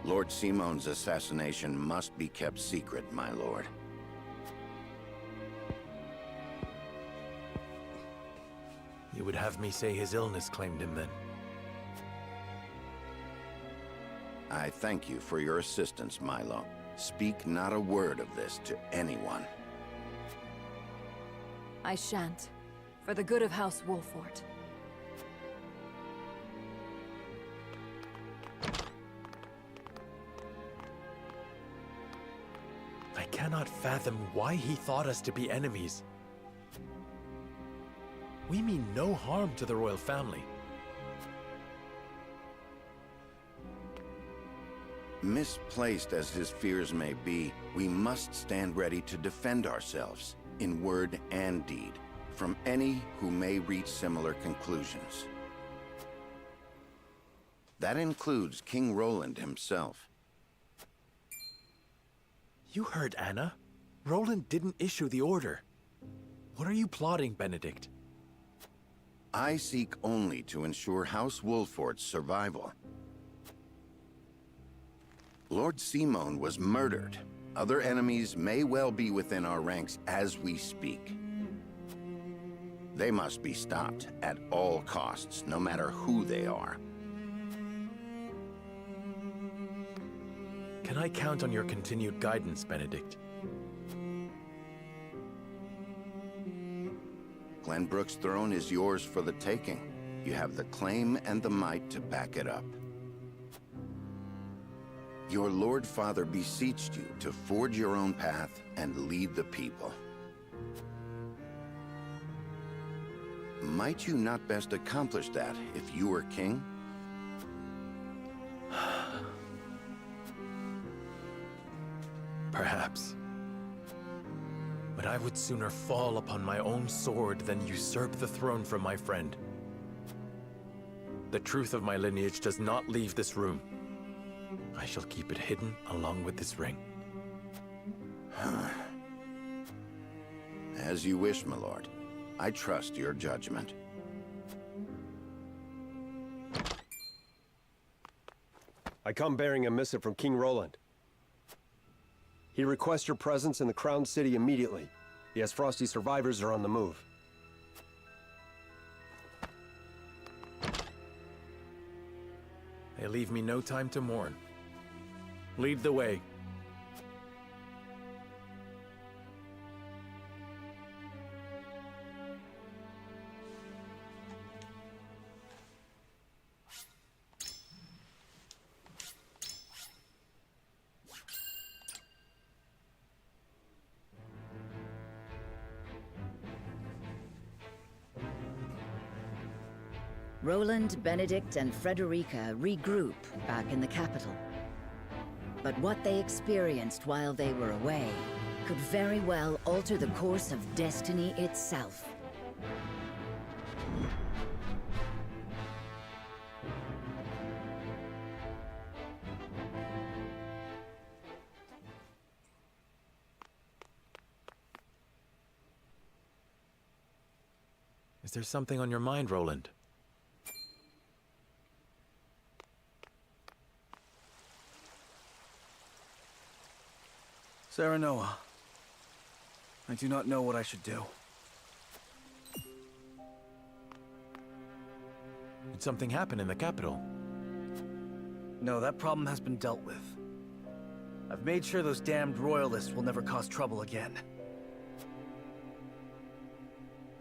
Lord Simon's assassination must be kept secret, my lord. You would have me say his illness claimed him, then? I thank you for your assistance, Milo. Speak not a word of this to anyone. I shan't. For the good of House Wolford. I cannot fathom why he thought us to be enemies. We mean no harm to the royal family. Misplaced as his fears may be, we must stand ready to defend ourselves, in word and deed, from any who may reach similar conclusions. That includes King Roland himself. You heard Anna. Roland didn't issue the order. What are you plotting, Benedict? I seek only to ensure House Wolford's survival. Lord Simon was murdered. Other enemies may well be within our ranks as we speak. They must be stopped at all costs, no matter who they are. Can I count on your continued guidance, Benedict? Glenbrook's throne is yours for the taking. You have the claim and the might to back it up. Your Lord Father beseeched you to forge your own path and lead the people. Might you not best accomplish that if you were king? Perhaps. But I would sooner fall upon my own sword than usurp the throne from my friend. The truth of my lineage does not leave this room. I shall keep it hidden along with this ring. As you wish, my lord. I trust your judgment. I come bearing a missive from King Roland. He requests your presence in the Crown City immediately. The Frosty survivors are on the move. They leave me no time to mourn. Lead the way. Roland, Benedict, and Frederica regroup back in the capital. But what they experienced while they were away could very well alter the course of destiny itself. Is there something on your mind, Roland? Serenoa, I do not know what I should do. Did something happen in the capital? No, that problem has been dealt with. I've made sure those damned royalists will never cause trouble again.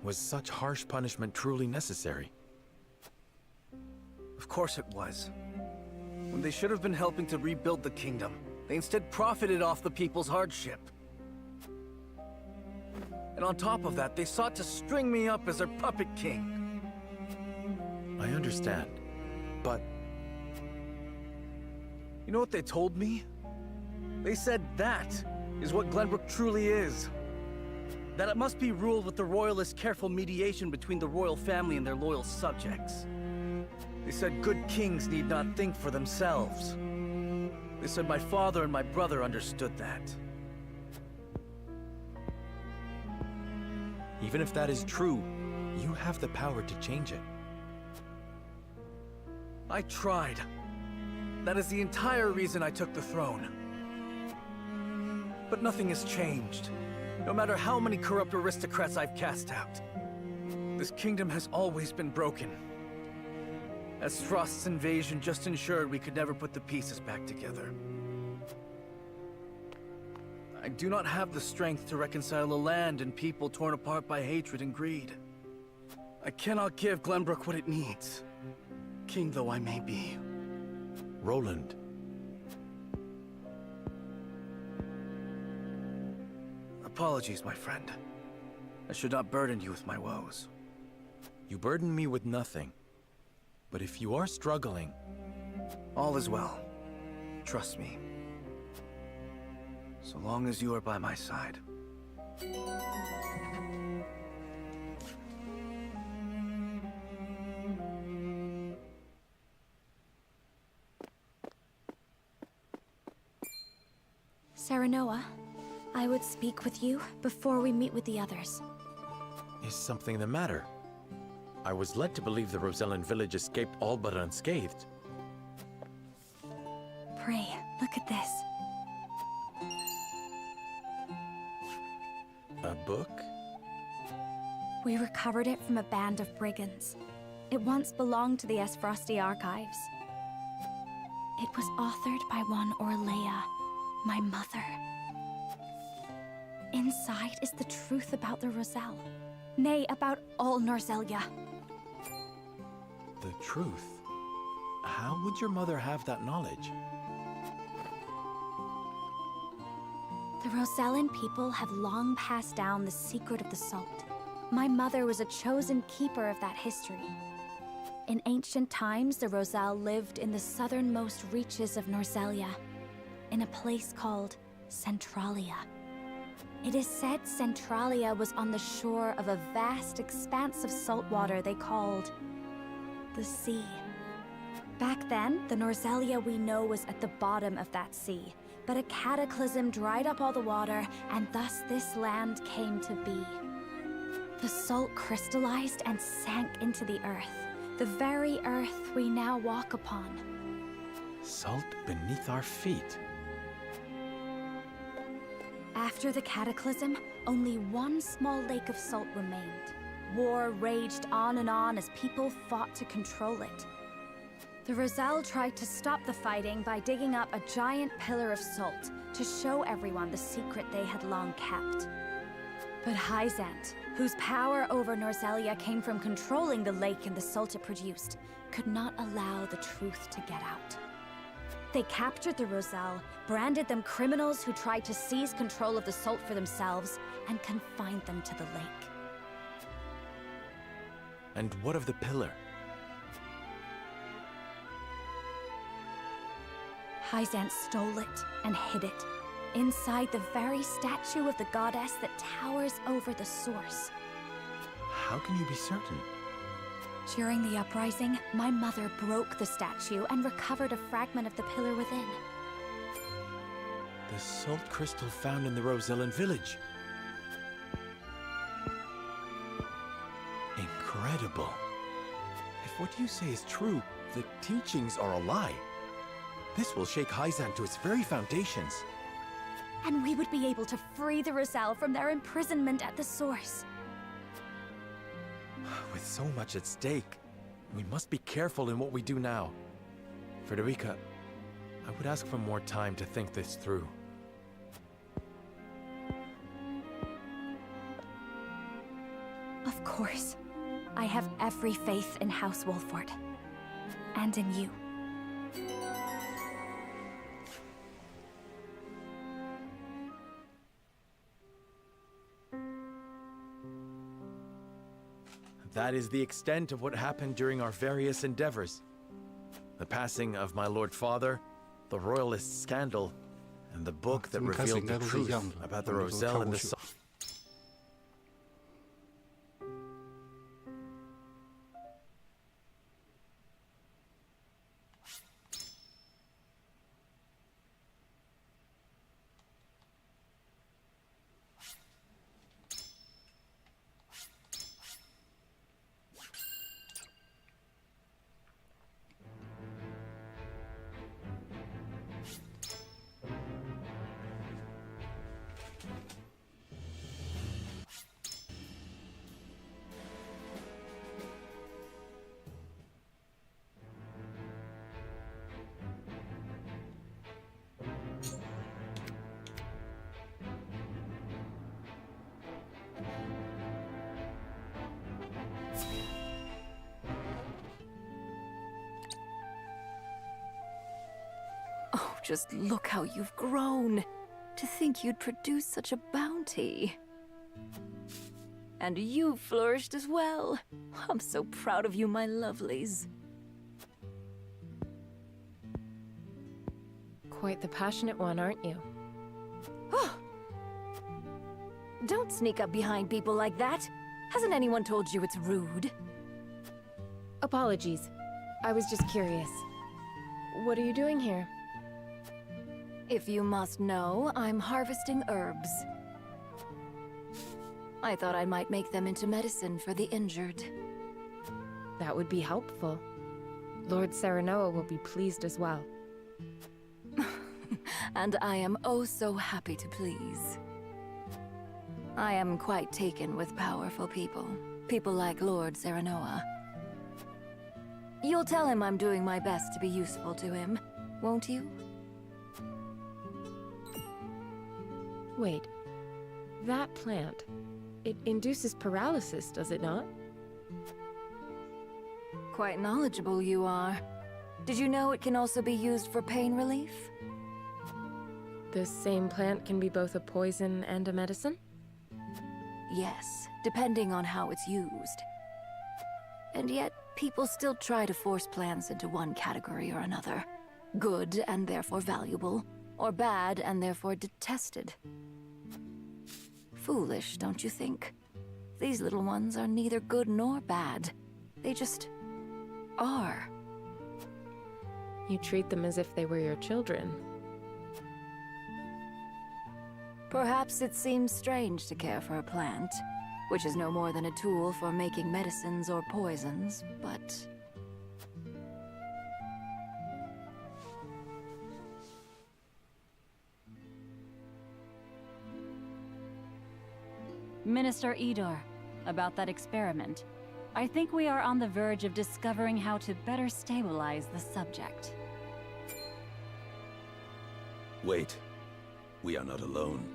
Was such harsh punishment truly necessary? Of course it was. When they should have been helping to rebuild the kingdom, they instead profited off the people's hardship. And on top of that, they sought to string me up as their puppet king. I understand, but... You know what they told me? They said that is what Glenbrook truly is. That it must be ruled with the royalists' careful mediation between the royal family and their loyal subjects. They said good kings need not think for themselves. They said my father and my brother understood that. Even if that is true, you have the power to change it. I tried. That is the entire reason I took the throne. But nothing has changed. No matter how many corrupt aristocrats I've cast out. This kingdom has always been broken. As Frost's invasion just ensured we could never put the pieces back together. I do not have the strength to reconcile a land and people torn apart by hatred and greed. I cannot give Glenbrook what it needs, king though I may be. Roland. Apologies, my friend. I should not burden you with my woes. You burden me with nothing. But if you are struggling... All is well. Trust me. So long as you are by my side. Serenoa, I would speak with you before we meet with the others. Is something the matter? I was led to believe the Rosellan village escaped all but unscathed. Pray, look at this. A book? We recovered it from a band of brigands. It once belonged to the Frosty archives. It was authored by one Orlea, my mother. Inside is the truth about the Roselle. Nay, about all Norzelia. The truth? How would your mother have that knowledge? The Rosellan people have long passed down the secret of the salt. My mother was a chosen keeper of that history. In ancient times, the Roselle lived in the southernmost reaches of Norzelia, in a place called Centralia. It is said Centralia was on the shore of a vast expanse of salt water they called the sea. Back then, the Norzelia we know was at the bottom of that sea, but a cataclysm dried up all the water, and thus this land came to be. The salt crystallized and sank into the earth, the very earth we now walk upon. Salt beneath our feet. After the cataclysm, only one small lake of salt remained. War raged on and on as people fought to control it. The Rosal tried to stop the fighting by digging up a giant pillar of salt to show everyone the secret they had long kept. But Hyzant, whose power over Norzelia came from controlling the lake and the salt it produced, could not allow the truth to get out. They captured the Rosal, branded them criminals who tried to seize control of the salt for themselves, and confined them to the lake. And what of the pillar? Hyzant stole it and hid it, inside the very statue of the goddess that towers over the source. How can you be certain? During the uprising, my mother broke the statue and recovered a fragment of the pillar within. The salt crystal found in the Rosellan village. Incredible. If what you say is true, the teachings are a lie. This will shake Hyzant to its very foundations. And we would be able to free the Rosal from their imprisonment at the source. With so much at stake, we must be careful in what we do now. Frederica, I would ask for more time to think this through. Of course. I have every faith in House Wolford. And in you. That is the extent of what happened during our various endeavors. The passing of my Lord Father, the Royalist scandal, and the book that revealed the truth about the Roselle and the salt. Just look how you've grown. To think you'd produce such a bounty. And you've flourished as well. I'm so proud of you, my lovelies. Quite the passionate one, aren't you? Don't sneak up behind people like that. Hasn't anyone told you it's rude? Apologies. I was just curious. What are you doing here? If you must know, I'm harvesting herbs. I thought I might make them into medicine for the injured. That would be helpful. Lord Serenoa will be pleased as well. And I am oh so happy to please. I am quite taken with powerful people. People like Lord Serenoa. You'll tell him I'm doing my best to be useful to him, won't you? Wait. That plant. It induces paralysis, does it not? Quite knowledgeable you are. Did you know it can also be used for pain relief? The same plant can be both a poison and a medicine? Yes, depending on how it's used. And yet, people still try to force plants into one category or another. Good and therefore valuable, or bad and therefore detested. Foolish, don't you think? These little ones are neither good nor bad. They just are. You treat them as if they were your children. Perhaps it seems strange to care for a plant, which is no more than a tool for making medicines or poisons, but... Minister Idor, about that experiment. I think we are on the verge of discovering how to better stabilize the subject. Wait. We are not alone.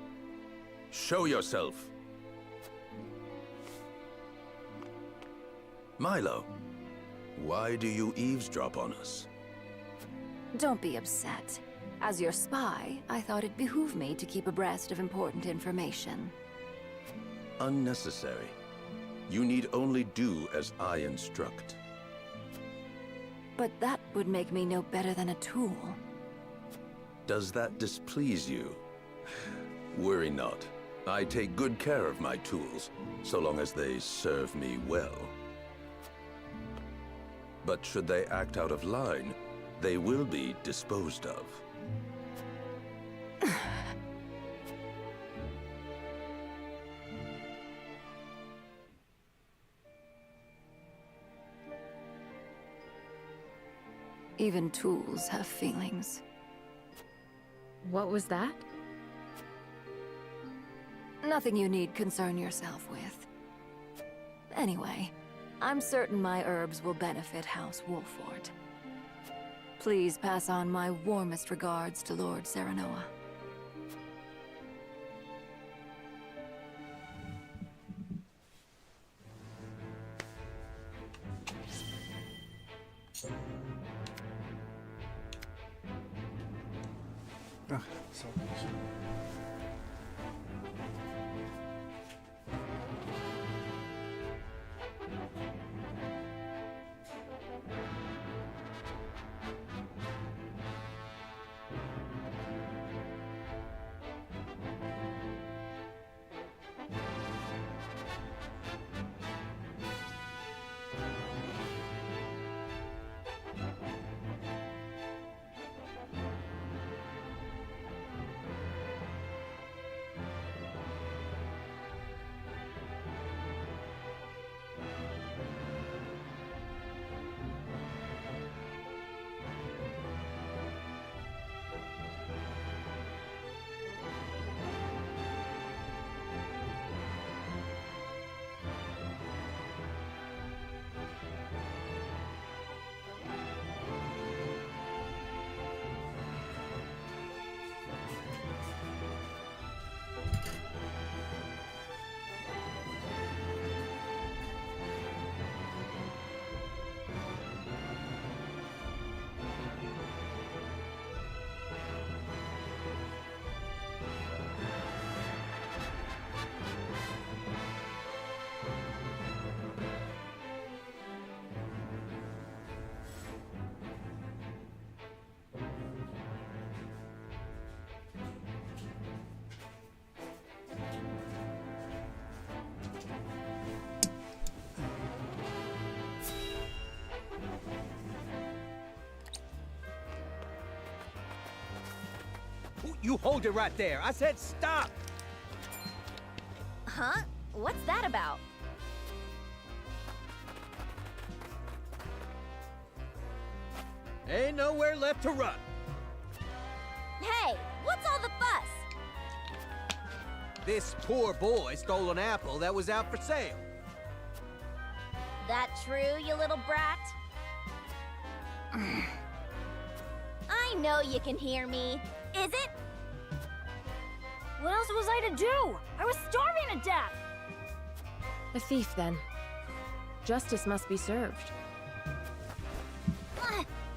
Show yourself! Milo, why do you eavesdrop on us? Don't be upset. As your spy, I thought it behooved me to keep abreast of important information. Unnecessary. You need only do as I instruct. But that would make me no better than a tool. Does that displease you? Worry not. I take good care of my tools, so long as they serve me well. But should they act out of line, they will be disposed of. Even tools have feelings. What was that? Nothing you need concern yourself with. Anyway, I'm certain my herbs will benefit House Wolford. Please pass on my warmest regards to Lord Serenoa. You hold it right there. I said stop! Huh? What's that about? Ain't nowhere left to run. Hey, what's all the fuss? This poor boy stole an apple that was out for sale. That true, you little brat? I know you can hear me. Is it? What else was I to do? I was starving to death! A thief, then. Justice must be served.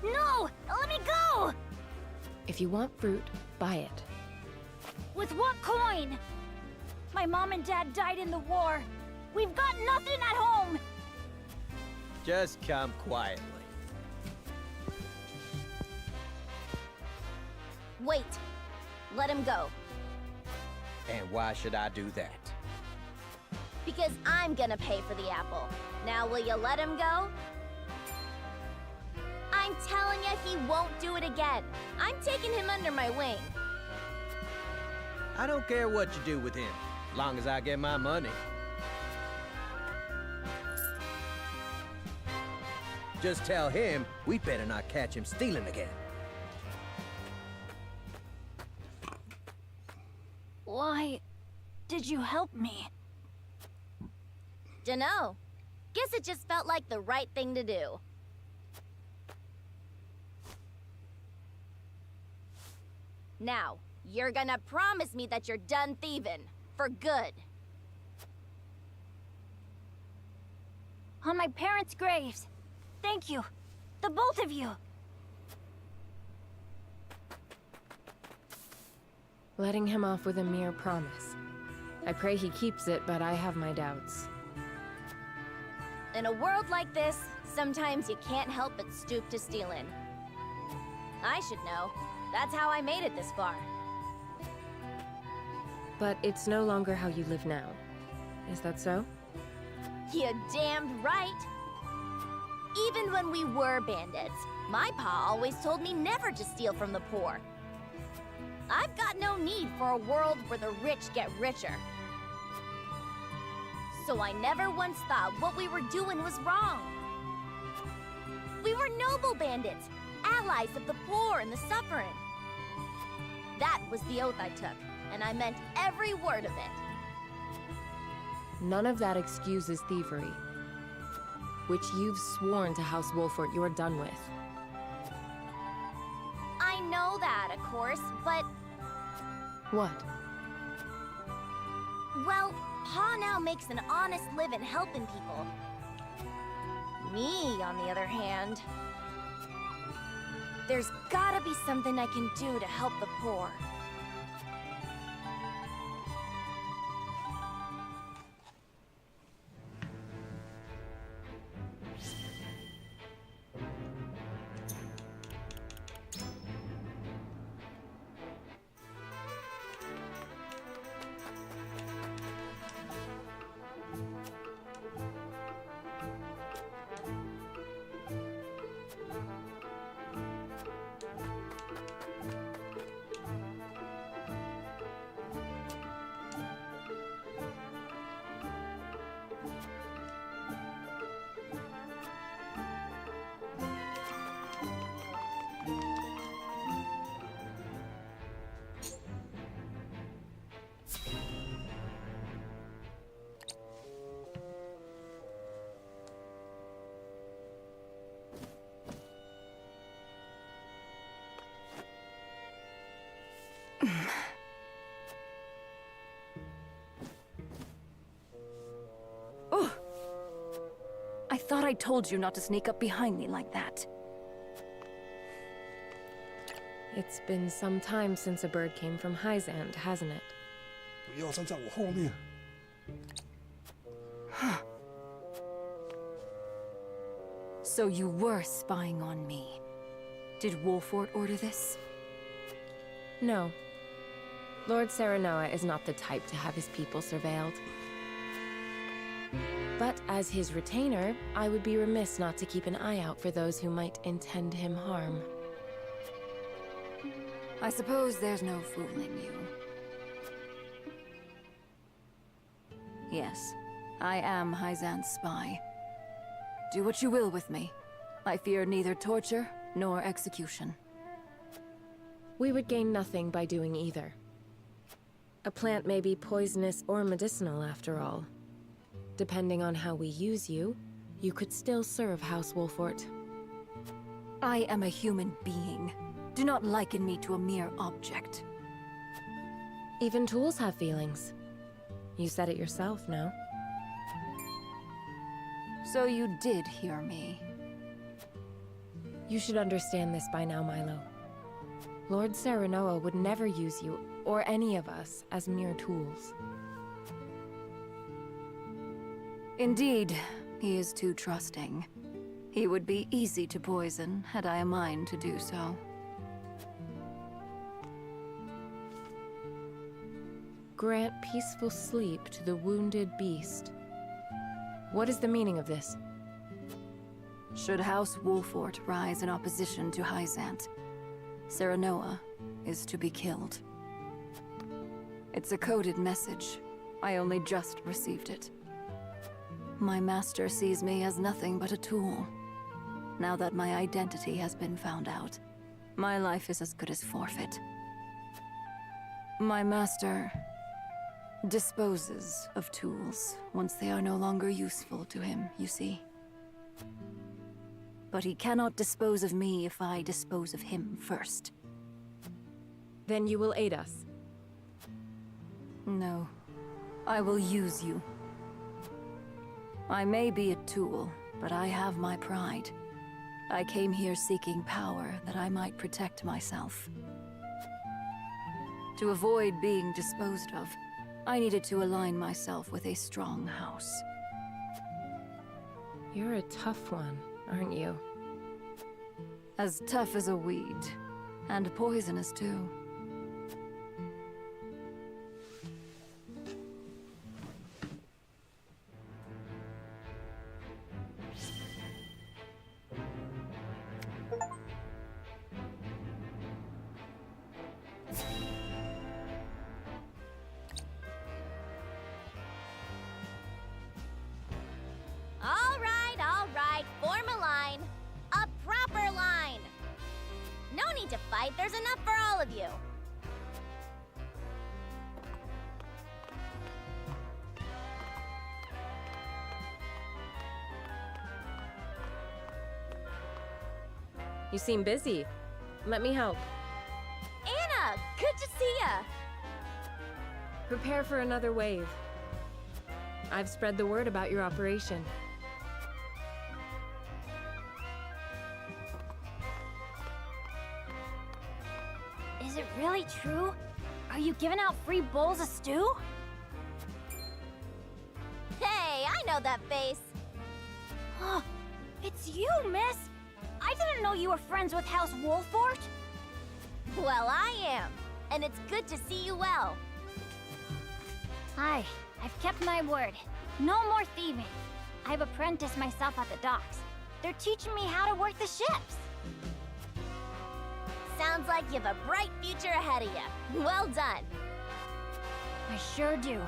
No! Let me go! If you want fruit, buy it. With what coin? My mom and dad died in the war. We've got nothing at home! Just come quietly. Wait. Let him go. And why should I do that? Because I'm gonna pay for the apple. Now will you let him go? I'm telling you, he won't do it again. I'm taking him under my wing. I don't care what you do with him, as long as I get my money. Just tell him we better not catch him stealing again. Why did you help me? Dunno. Guess it just felt like the right thing to do. Now, you're gonna promise me that you're done thieving. For good. On my parents' graves. Thank you. The both of you. Letting him off with a mere promise. I pray he keeps it, but I have my doubts. In a world like this, sometimes you can't help but stoop to stealing. I should know. That's how I made it this far. But it's no longer how you live now. Is that so? You damned right. Even when we were bandits, my pa always told me never to steal from the poor. I've got no need for a world where the rich get richer. So I never once thought what we were doing was wrong. We were noble bandits, allies of the poor and the suffering. That was the oath I took, and I meant every word of it. None of that excuses thievery, which you've sworn to House Wolfort you are done with. I know that, of course, but... What? Well, Pa now makes an honest living helping people. Me, on the other hand... There's gotta be something I can do to help the poor. I thought I told you not to sneak up behind me like that. It's been some time since a bird came from Hyzand, hasn't it? 不要站在我后面。 So you were spying on me. Did Wolfort order this? No. Lord Serenoa is not the type to have his people surveilled. But as his retainer, I would be remiss not to keep an eye out for those who might intend him harm. I suppose there's no fooling you. Yes, I am Hyzand's spy. Do what you will with me. I fear neither torture nor execution. We would gain nothing by doing either. A plant may be poisonous or medicinal after all. Depending on how we use you, you could still serve House Wolfort. I am a human being. Do not liken me to a mere object. Even tools have feelings. You said it yourself, no? So you did hear me. You should understand this by now, Milo. Lord Serenoa would never use you, or any of us, as mere tools. Indeed, he is too trusting. He would be easy to poison, had I a mind to do so. Grant peaceful sleep to the wounded beast. What is the meaning of this? Should House Wolfort rise in opposition to Hyzand, Serenoa is to be killed. It's a coded message. I only just received it. My master sees me as nothing but a tool. Now that my identity has been found out, my life is as good as forfeit. My master disposes of tools once they are no longer useful to him, you see. But he cannot dispose of me if I dispose of him first. Then you will aid us? No. I will use you. I may be a tool, but I have my pride. I came here seeking power that I might protect myself. To avoid being disposed of, I needed to align myself with a strong house. You're a tough one, aren't you? As tough as a weed, and poisonous too. All right, form a line. A proper line. No need to fight, there's enough for all of you. You seem busy. Let me help. Anna, good to see ya. Prepare for another wave. I've spread the word about your operation. Is it really true? Are you giving out free bowls of stew? Hey, I know that face. Huh, it's you, miss! I didn't know you were friends with House Wolfort. Well, I am. And it's good to see you well. Aye, I've kept my word. No more thieving. I've apprenticed myself at the docks. They're teaching me how to work the ships. Sounds like you have a bright future ahead of you. Well done. I sure do.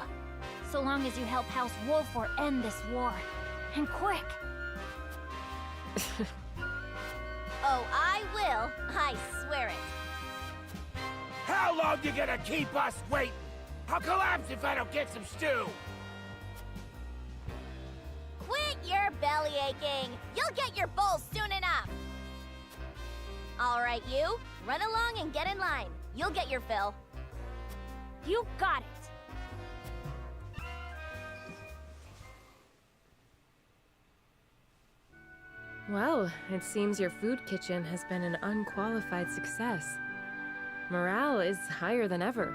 So long as you help House Wolfort end this war. And quick. Oh, I will. I swear it. How long you gonna keep us waiting? I'll collapse if I don't get some stew! Quit your belly aching. You'll get your bowl soon enough. All right, you. Run along and get in line. You'll get your fill. You got it. Well, it seems your food kitchen has been an unqualified success. Morale is higher than ever.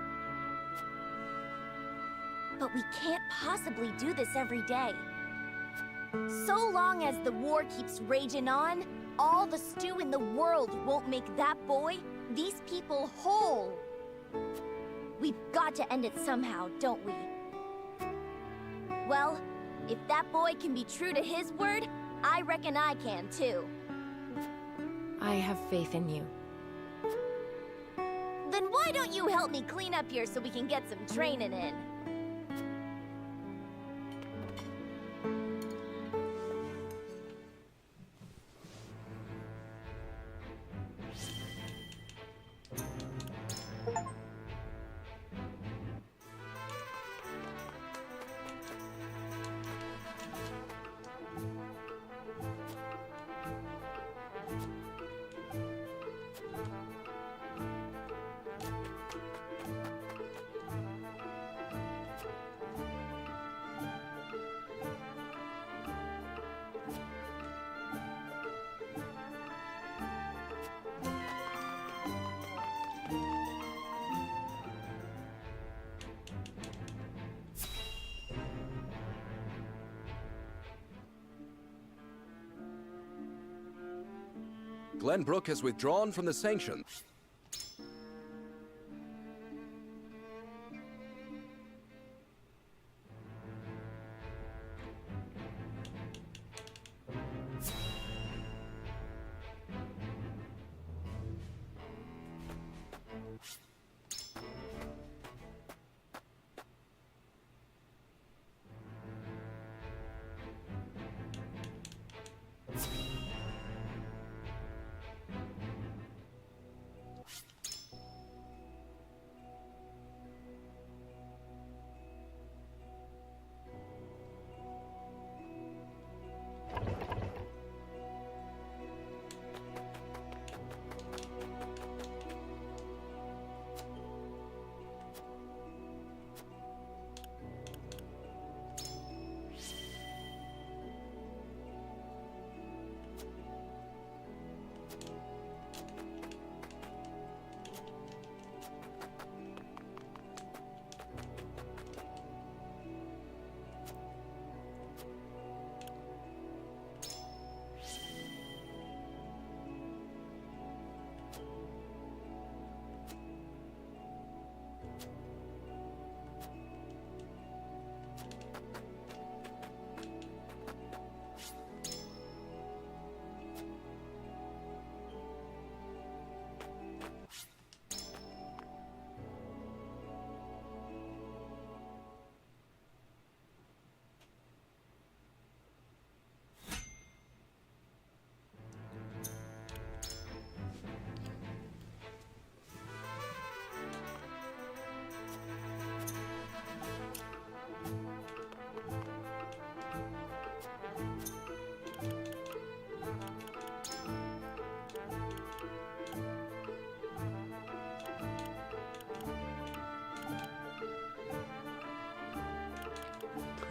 But we can't possibly do this every day. So long as the war keeps raging on, all the stew in the world won't make that boy, these people, whole. We've got to end it somehow, don't we? Well, if that boy can be true to his word, I reckon I can too. I have faith in you. Then why don't you help me clean up here so we can get some training in? Glenbrook has withdrawn from the sanctions.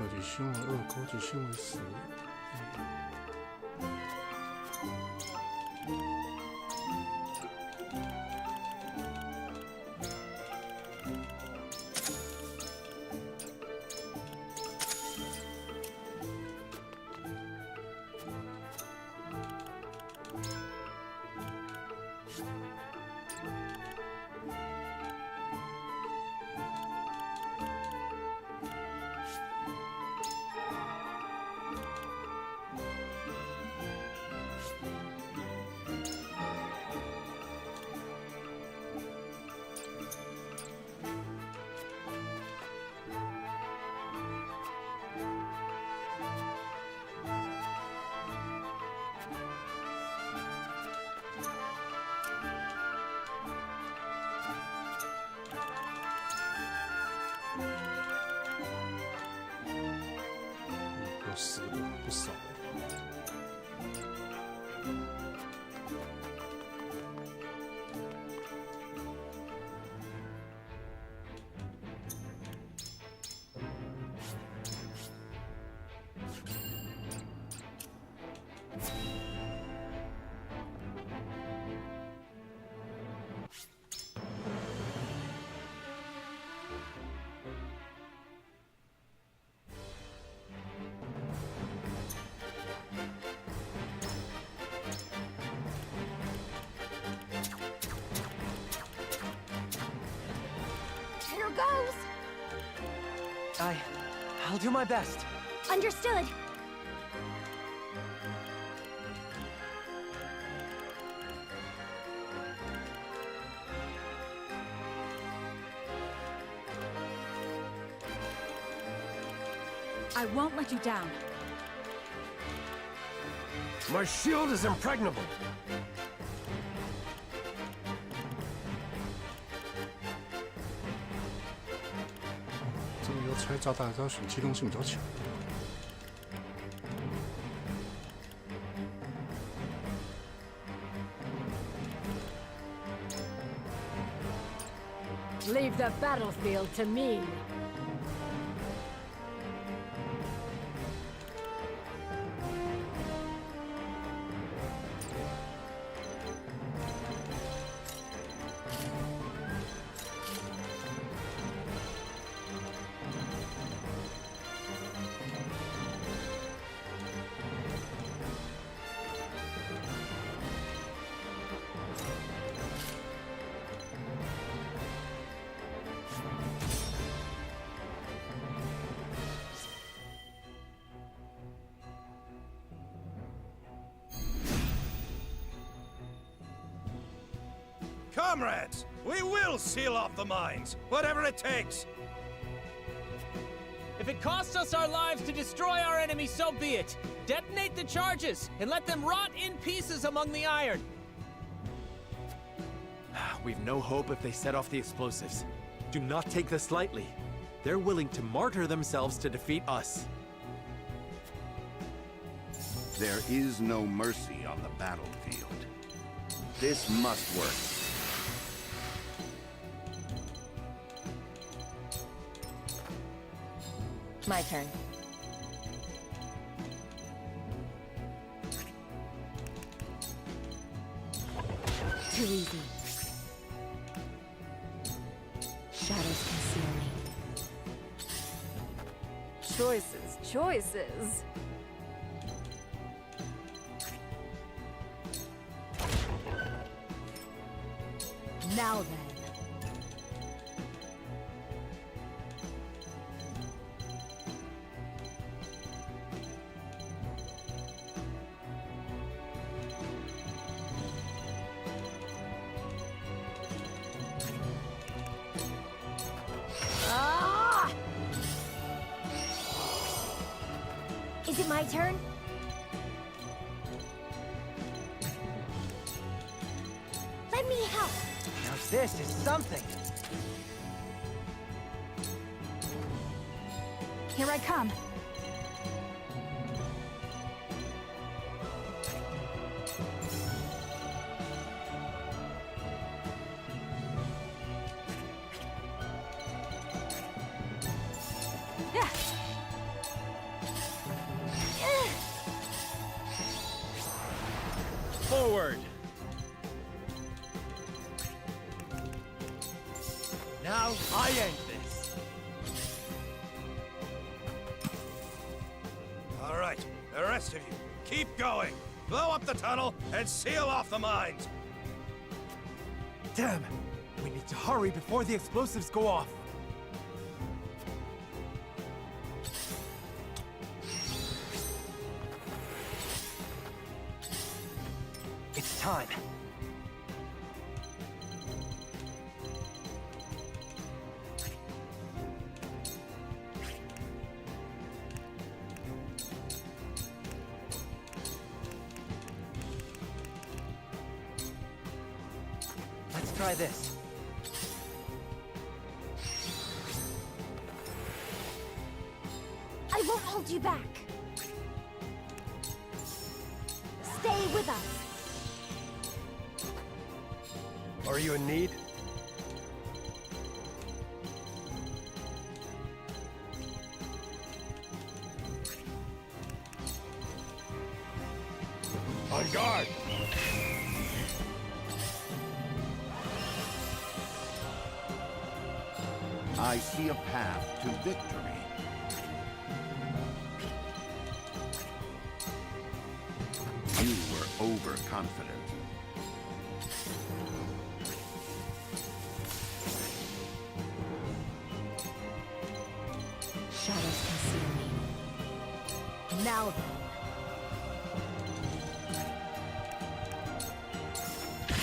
科技新闻2，高级新闻10。有10个，不少。I'll do my best. Understood. I won't let you down. My shield is impregnable. 这个要拆炸弹，还是要选机动性比较强。Leave the battlefield to me. Comrades, we will seal off the mines, whatever it takes. If it costs us our lives to destroy our enemy, so be it. Detonate the charges and let them rot in pieces among the iron. We've no hope if they set off the explosives. Do not take this lightly. They're willing to martyr themselves to defeat us. There is no mercy on the battlefield. This must work. My turn. Too easy. Shadows conceal me. Choices. Now then. Is it my turn? Let me help. Now this is something. Here I come. Forward! Now I end this. All right, the rest of you, keep going. Blow up the tunnel and seal off the mines. Damn! We need to hurry before the explosives go off. It's time. Let's try this. I won't hold you back. Stay with us. Are you in need? On guard! I see a path to victory. You were overconfident. Shadows conceal me. Now then.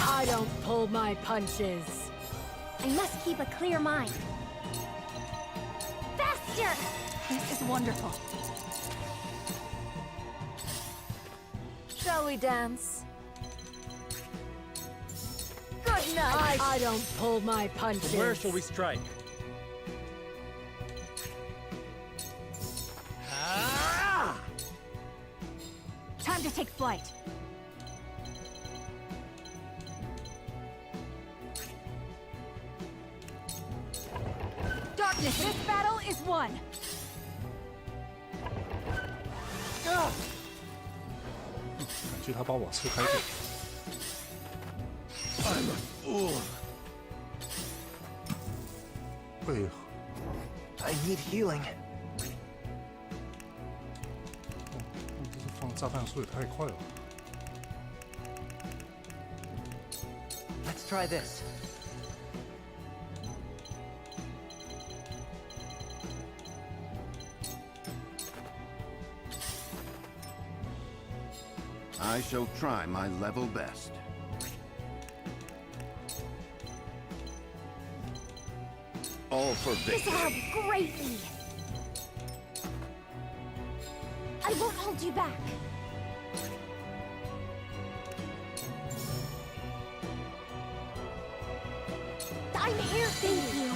I don't pull my punches. I must keep a clear mind. Faster! This is wonderful. Shall we dance? Good night! I don't pull my punches. Where shall we strike? Time to take flight. Darkness, this battle is won. 感觉他把我吃开掉。I'm a fool. 为何？ I need healing. 这放炸弹速度也太快了。 Let's try this. I shall try my level best. All for victory. This'll help greatly. I won't hold you back. I'm here. Thank you.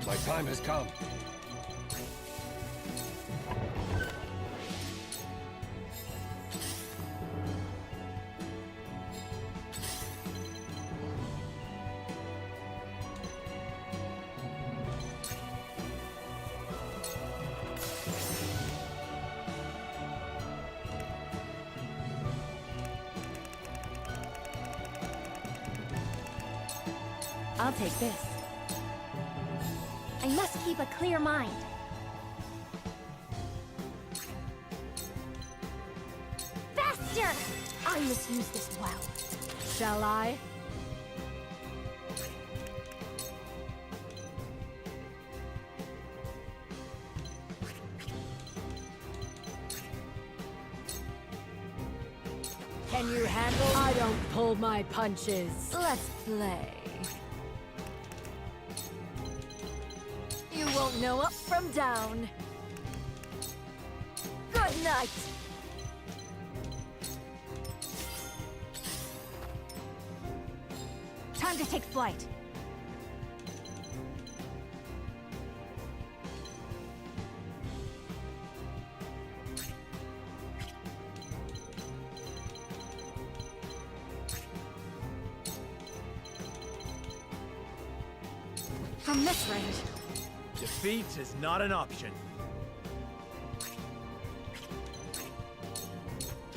My time has come. I'll take this. I must keep a clear mind. Faster! I must use this well. Shall I? Can you handle? I don't pull my punches. Let's play. You won't know up from down. Good night. Time to take flight. From this range. Defeat is not an option.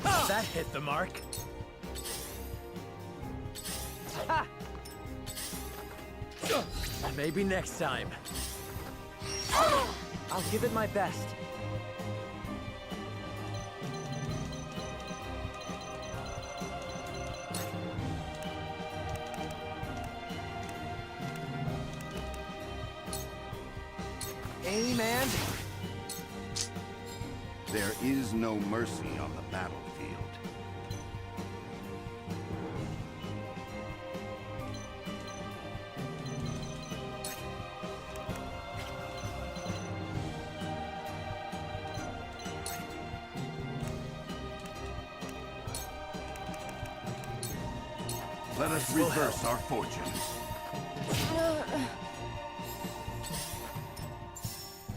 That hit the mark. Ha! Maybe next time. I'll give it my best. Amen. There is no mercy on the battlefield. Let us reverse our fortunes.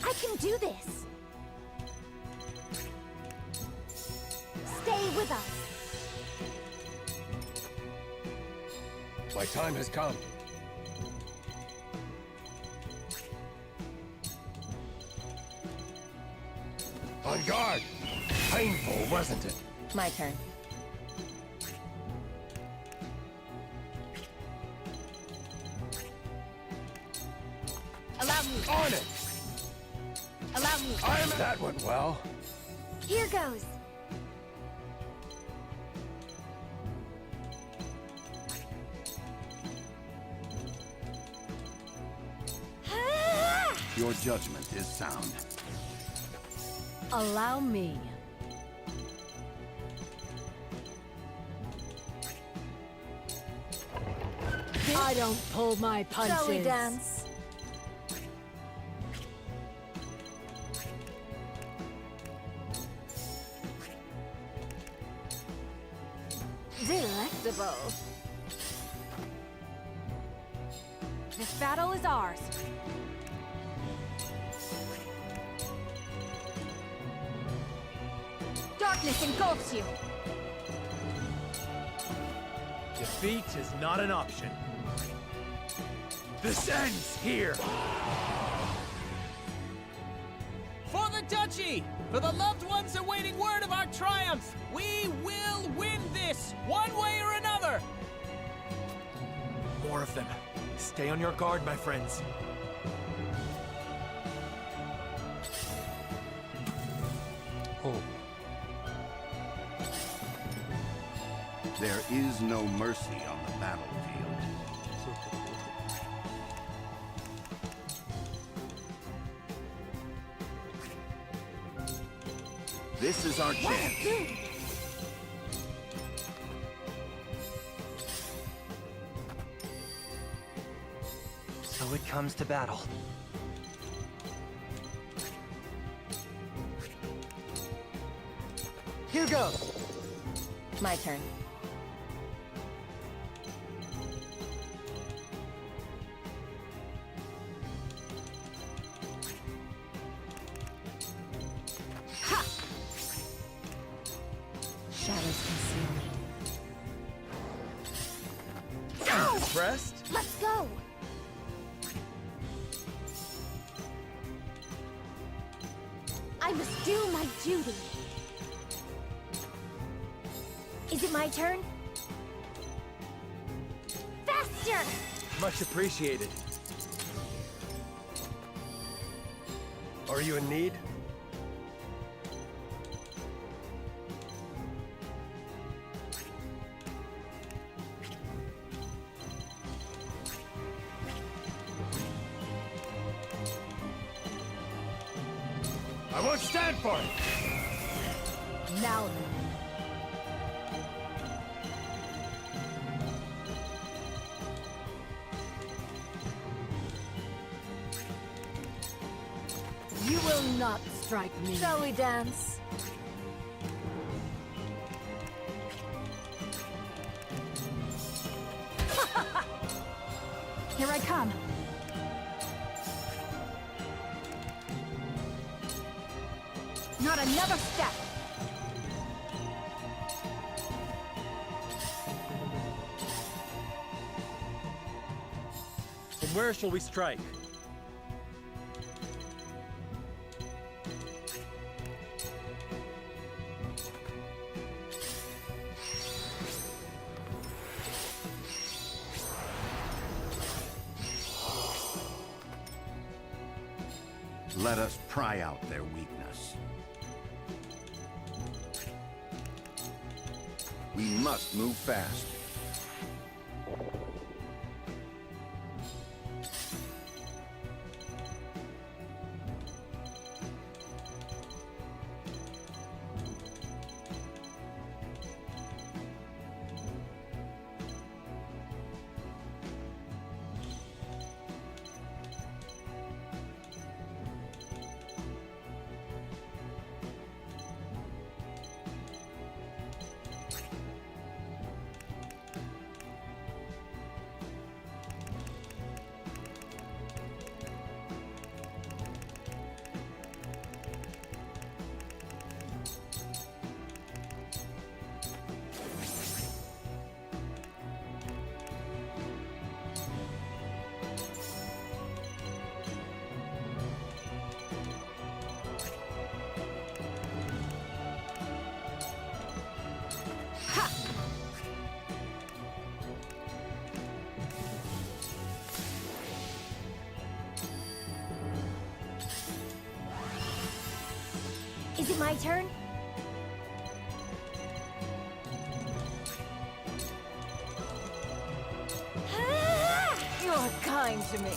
I can do this! Stay with us! My time has come. On guard! Painful, wasn't it? My turn. Allow me! On it! Allow me! That went well. Here goes! Your judgment is sound. Allow me. I don't pull my punches. Shall we dance? Delectable. This battle is ours. Darkness engulfs you. Defeat is not an option. This ends here! For the Duchy! For the loved ones awaiting word of our triumph! We will win this, one way or another! More of them. Stay on your guard, my friends. Oh. There is no mercy on the battlefield. This is our chance. So it comes to battle. Here goes! My turn. Shadows conceal me. Impressed? Let's go! I must do my duty. Is it my turn? Faster! Much appreciated. Are you in need? I won't stand for it! Now then. You will not strike me. Shall we dance? Here I come. Not another step. From where shall we strike? Let us pry out their weakness. We must move fast. Is it my turn? You're kind to me.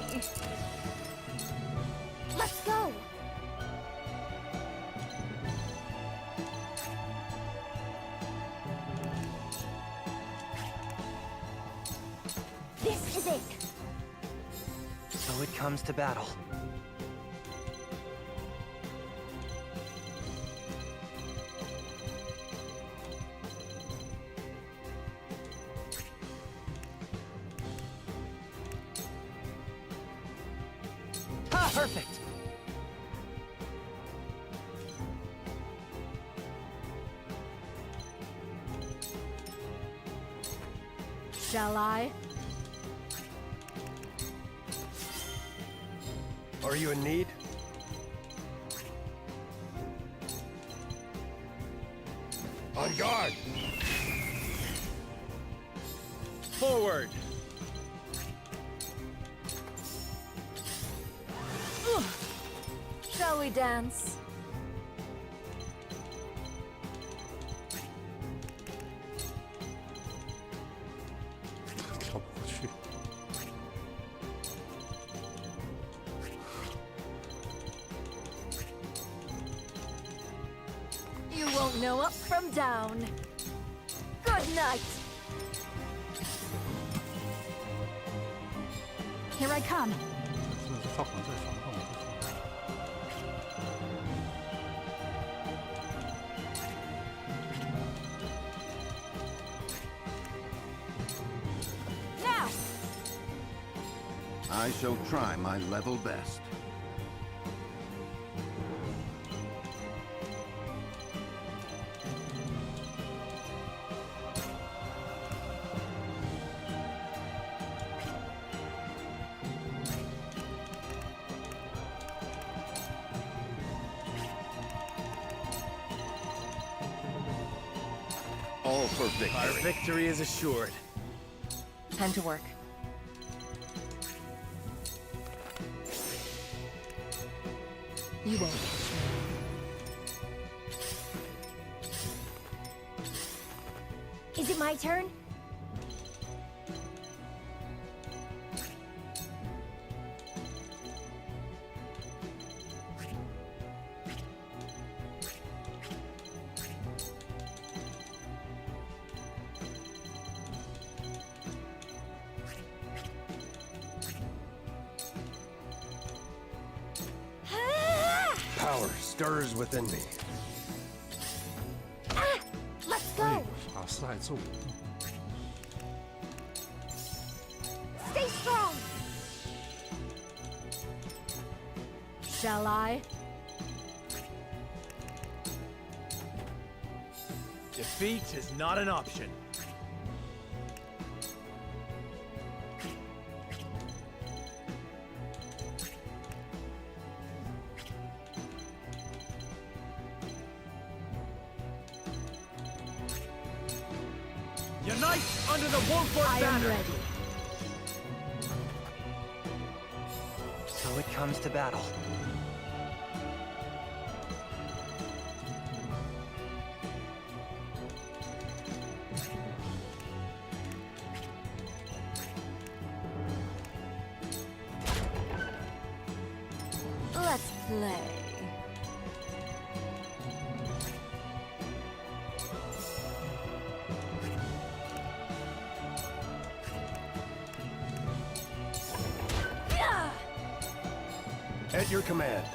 Let's go! This is it! So it comes to battle. Perfect! Shall I? Are you in need? On guard! Forward! Shall we dance? You won't know up from down. Good night. Here I come. 真的是放缓在防控。 I shall try my level best. All for victory. Our victory is assured. Time to work. You won't catch me. Is it my turn? Power stirs within me. Let's go! 法师还揍我。 Stay strong! Shall I? Defeat is not an option. Unite under the Wolford I am banner! ready. So it comes to battle. Let's play. At your command.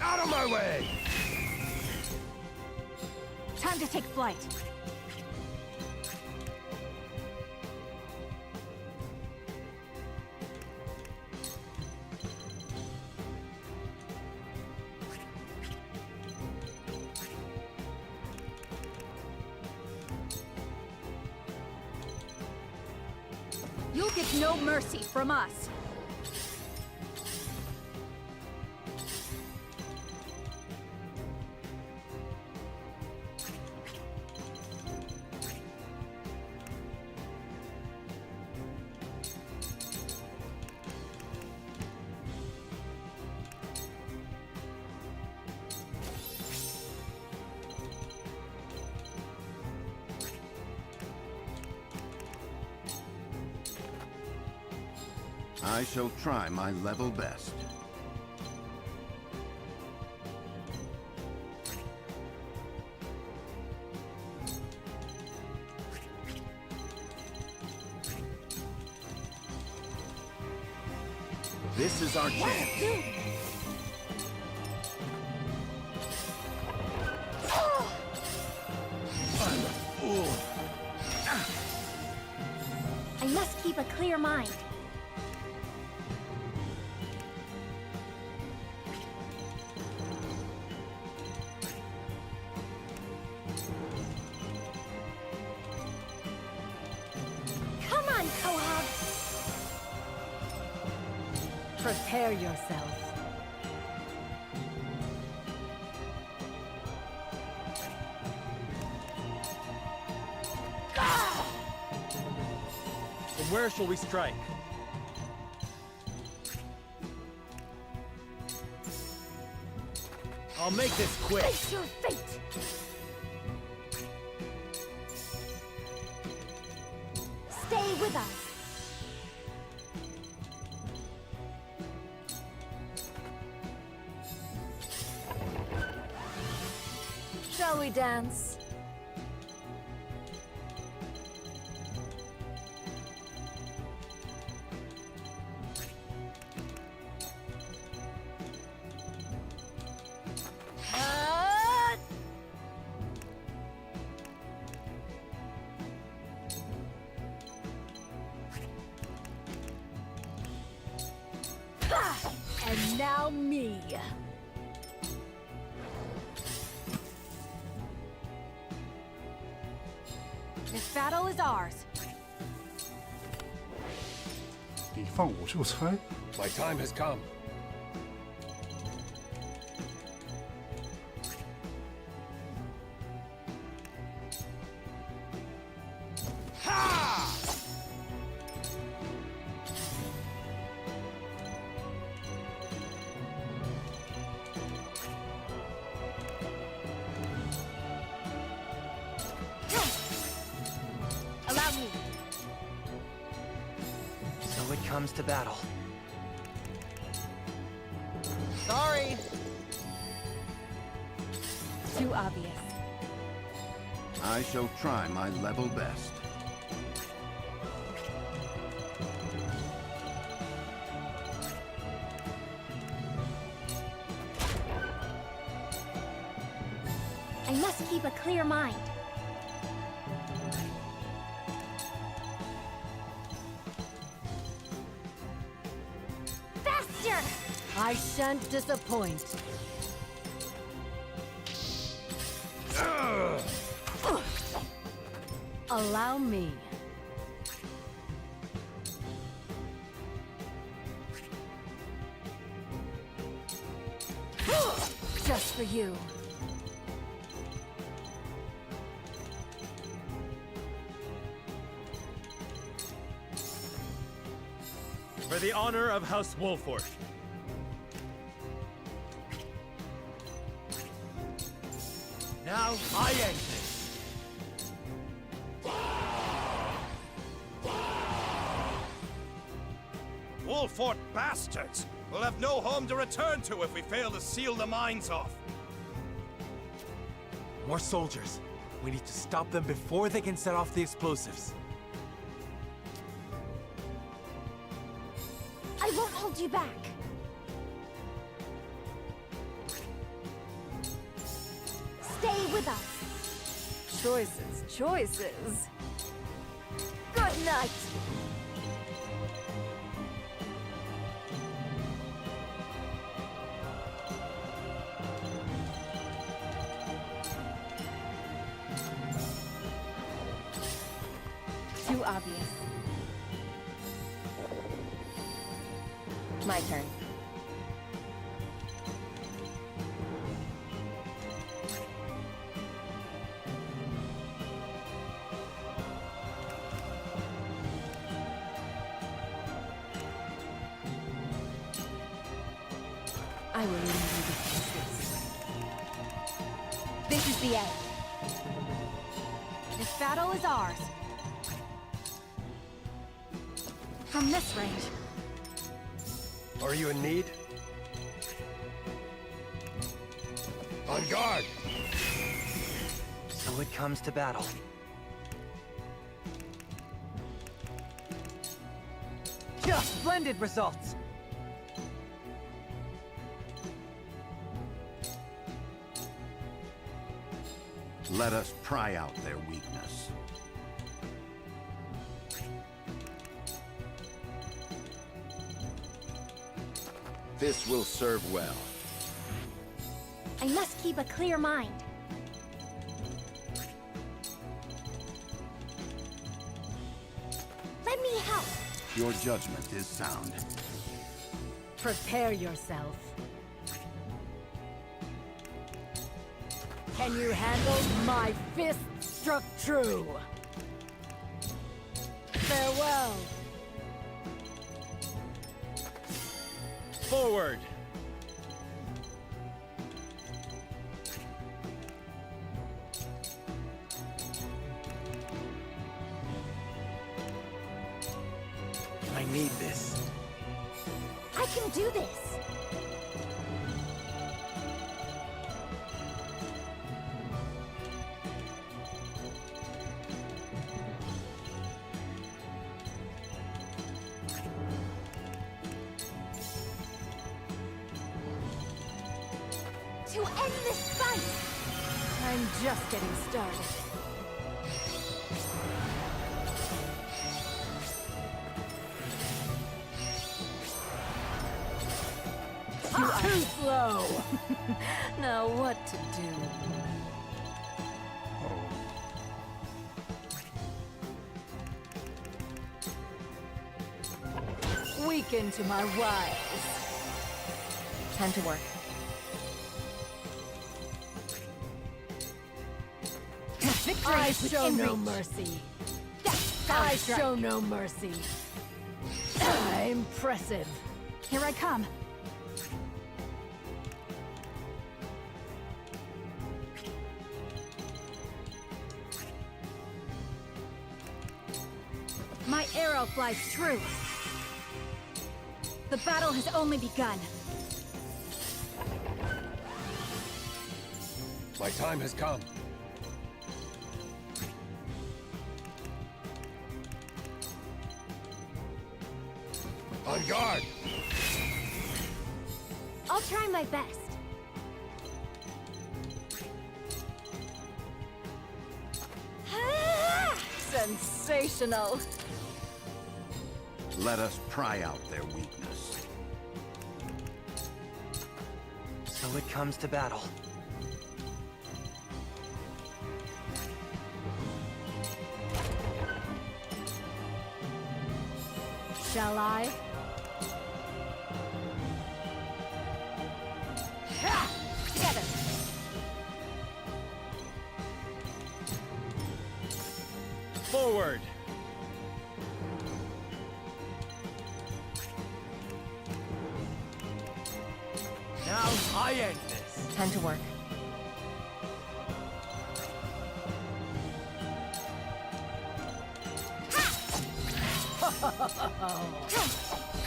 Out of my way! Time to take flight. You'll get no mercy from us. I shall try my level best. This is our chance. I'm a fool. I must keep a clear mind. Prepare yourself. From where shall we strike? I'll make this quick. Face your fate! Stay with us. Shall we dance? And now me. This battle is ours. 你放我就猜。 My time has come. Allow me. So it comes to battle. Sorry. Too obvious. I shall try my level best. I must keep a clear mind. Faster! I shan't disappoint. Allow me. Just for you. For the honor of House Wolford. Now I end this. Wolfort bastards will have no home to return to if we fail to seal the mines off. More soldiers. We need to stop them before they can set off the explosives. I won't hold you back. Stay with us. Choices, choices. Good night. Too obvious. My turn. I will leave you with pieces. This is the end. This battle is ours. From this range. Are you in need? On guard! So it comes to battle. Just splendid results! Let us pry out their weakness. This will serve well. I must keep a clear mind. Let me help. Your judgment is sound. Prepare yourself. Can you handle my fist struck true? Farewell. Forward! I need this. I can do this. To end this fight! I'm just getting started. Too slow! Now what to do? Weaken to my wiles. Time to work. I show no mercy. I show no mercy. Impressive. Here I come. My arrow flies true. The battle has only begun. My time has come. On guard! I'll try my best. Sensational. Let us pry out their weakness. So it comes to battle. Shall I? Together. Forward! Now I end this. Time to work.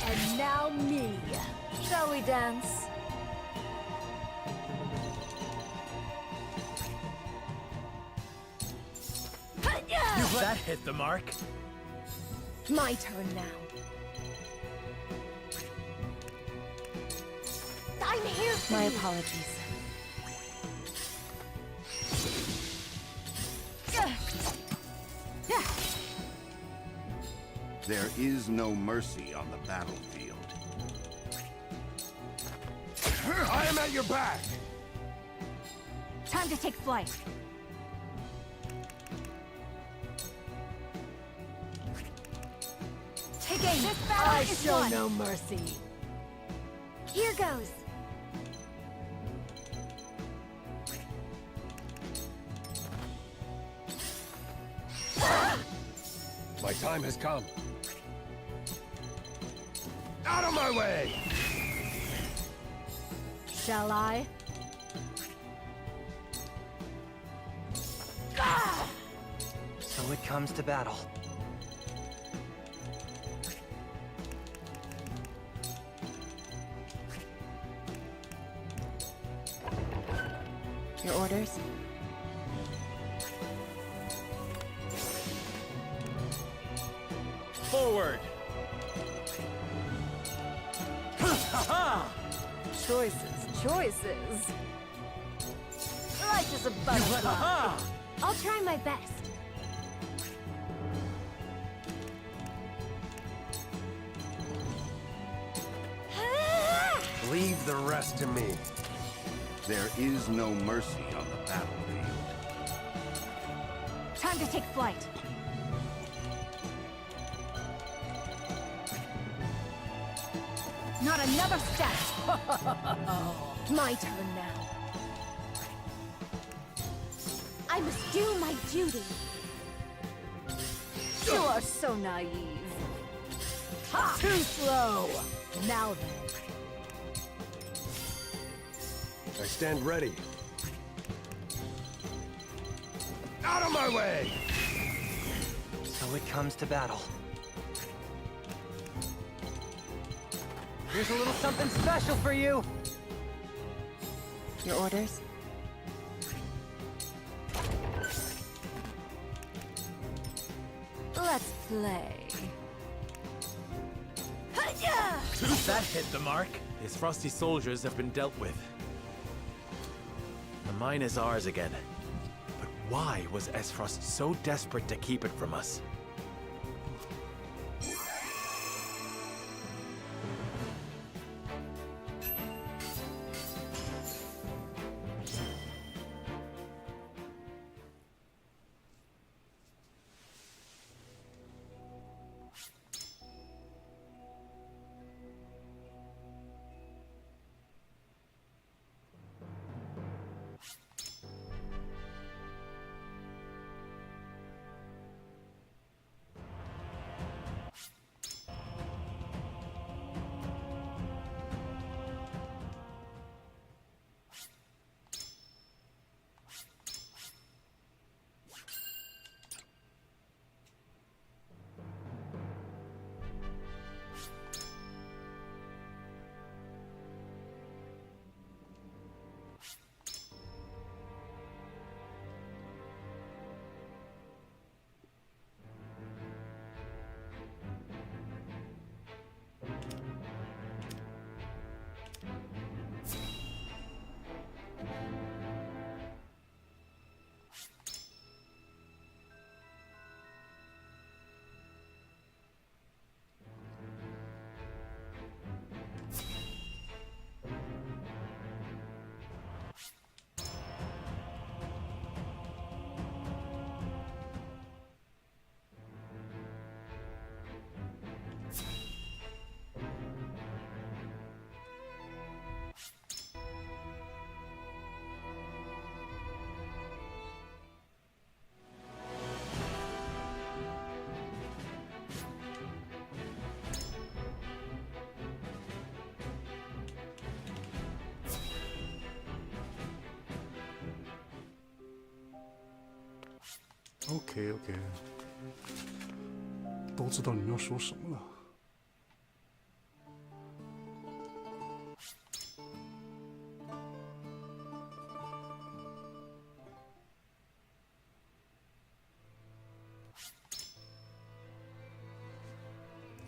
And now me. Shall we dance? That hit the mark. My turn now. I'm here for My you. apologies. There is no mercy on the battlefield. I am at your back! Time to take flight. Take aim. This battle I is show won. no mercy. Here goes. My time has come. Out of my way! Shall I? So it comes to battle. Your orders? Forward! Choices. Life is a butterfly. I'll try my best. Leave the rest to me. There is no mercy on the battlefield. Time to take flight. Not another step. My turn now. I must do my duty. You are so naive. Ha! Too slow. Now then. I stand ready. Out of my way! So it comes to battle. Here's a little something special for you. Your orders? Let's play. That hit the mark. His frosty soldiers have been dealt with. The mine is ours again. But why was Esfrost so desperate to keep it from us? OK， 都知道你们要说什么了。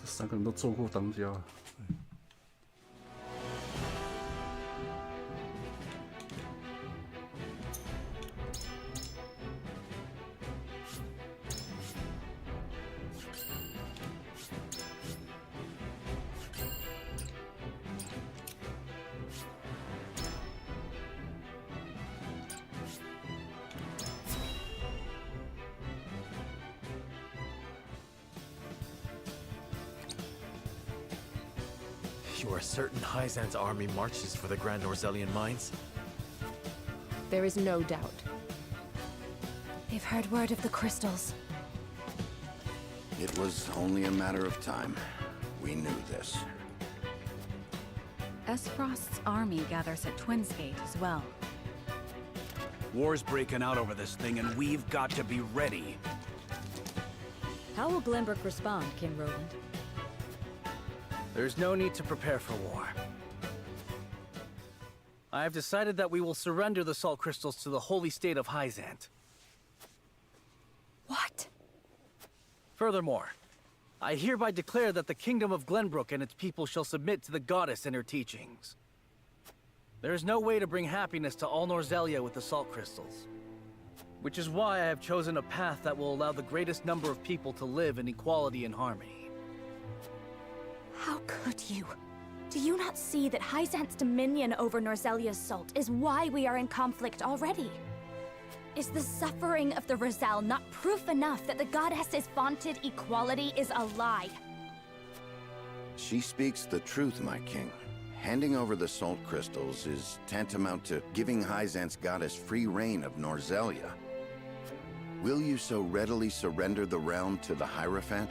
这3个人都做过当家。You are certain Hyzan's army marches for the Grand Orzelian mines? There is no doubt. They've heard word of the crystals. It was only a matter of time. We knew this. Esfrost's army gathers at Twinsgate as well. War's breaking out over this thing, and we've got to be ready. How will Glenbrook respond, King Roland? There's no need to prepare for war. I have decided that we will surrender the salt crystals to the holy state of Hyzant. What? Furthermore, I hereby declare that the kingdom of Glenbrook and its people shall submit to the goddess and her teachings. There is no way to bring happiness to all Norzelia with the salt crystals. Which is why I have chosen a path that will allow the greatest number of people to live in equality and harmony. How could you? Do you not see that Hyzant's dominion over Norzelia's salt is why we are in conflict already? Is the suffering of the Rosal not proof enough that the goddess's vaunted equality is a lie? She speaks the truth, my king. Handing over the salt crystals is tantamount to giving Hyzant's goddess free reign of Norzelia. Will you so readily surrender the realm to the Hierophant?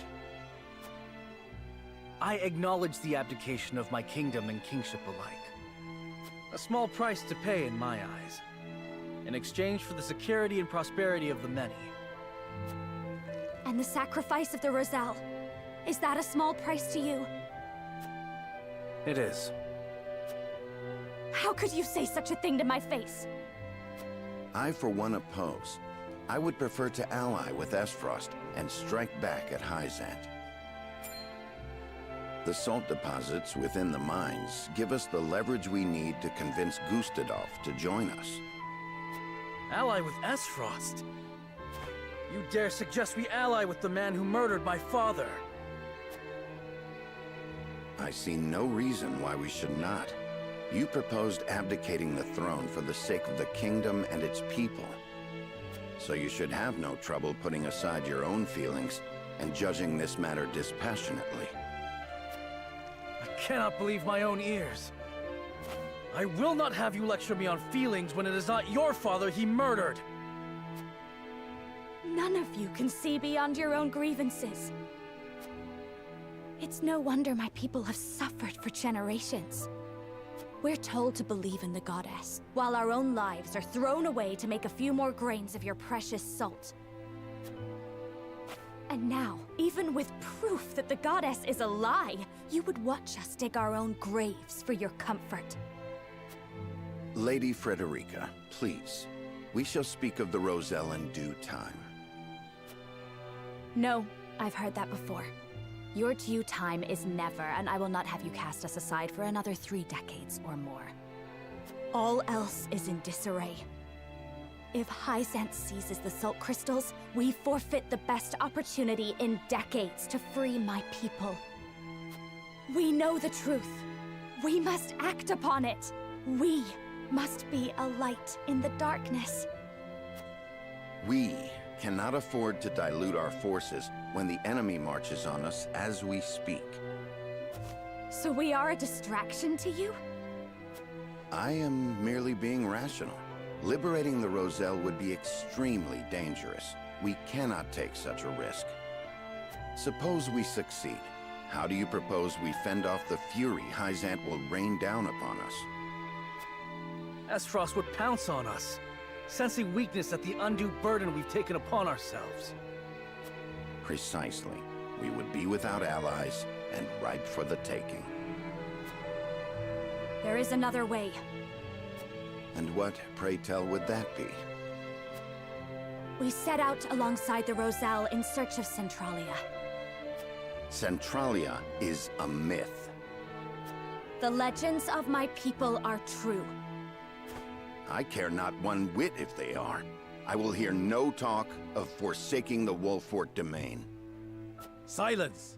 I acknowledge the abdication of my kingdom and kingship alike. A small price to pay in my eyes, in exchange for the security and prosperity of the many. And the sacrifice of the Rosal, is that a small price to you? It is. How could you say such a thing to my face? I, for one, oppose. I would prefer to ally with Esfrost and strike back at Hyzant. The salt deposits within the mines give us the leverage we need to convince Gustadolf to join us. Ally with Esfrost? You dare suggest we ally with the man who murdered my father? I see no reason why we should not. You proposed abdicating the throne for the sake of the kingdom and its people. So you should have no trouble putting aside your own feelings and judging this matter dispassionately. I cannot believe my own ears. I will not have you lecture me on feelings when it is not your father he murdered! None of you can see beyond your own grievances. It's no wonder my people have suffered for generations. We're told to believe in the goddess, while our own lives are thrown away to make a few more grains of your precious salt. And now, even with proof that the goddess is a lie, you would watch us dig our own graves for your comfort. Lady Frederica, please. We shall speak of the Rosal in due time. No, I've heard that before. Your due time is never, and I will not have you cast us aside for another 3 decades or more. All else is in disarray. If Hyzant seizes the salt crystals, we forfeit the best opportunity in decades to free my people. We know the truth. We must act upon it. We must be a light in the darkness. We cannot afford to dilute our forces when the enemy marches on us as we speak. So we are a distraction to you? I am merely being rational. Liberating the Rosal would be extremely dangerous. We cannot take such a risk. Suppose we succeed. How do you propose we fend off the fury Hyzant will rain down upon us? Esfrost would pounce on us, sensing weakness at the undue burden we've taken upon ourselves. Precisely. We would be without allies and ripe for the taking. There is another way. And what, pray tell, would that be? We set out alongside the Rosal in search of Centralia. Centralia is a myth. The legends of my people are true. I care not one whit if they are. I will hear no talk of forsaking the Wolfort domain. Silence!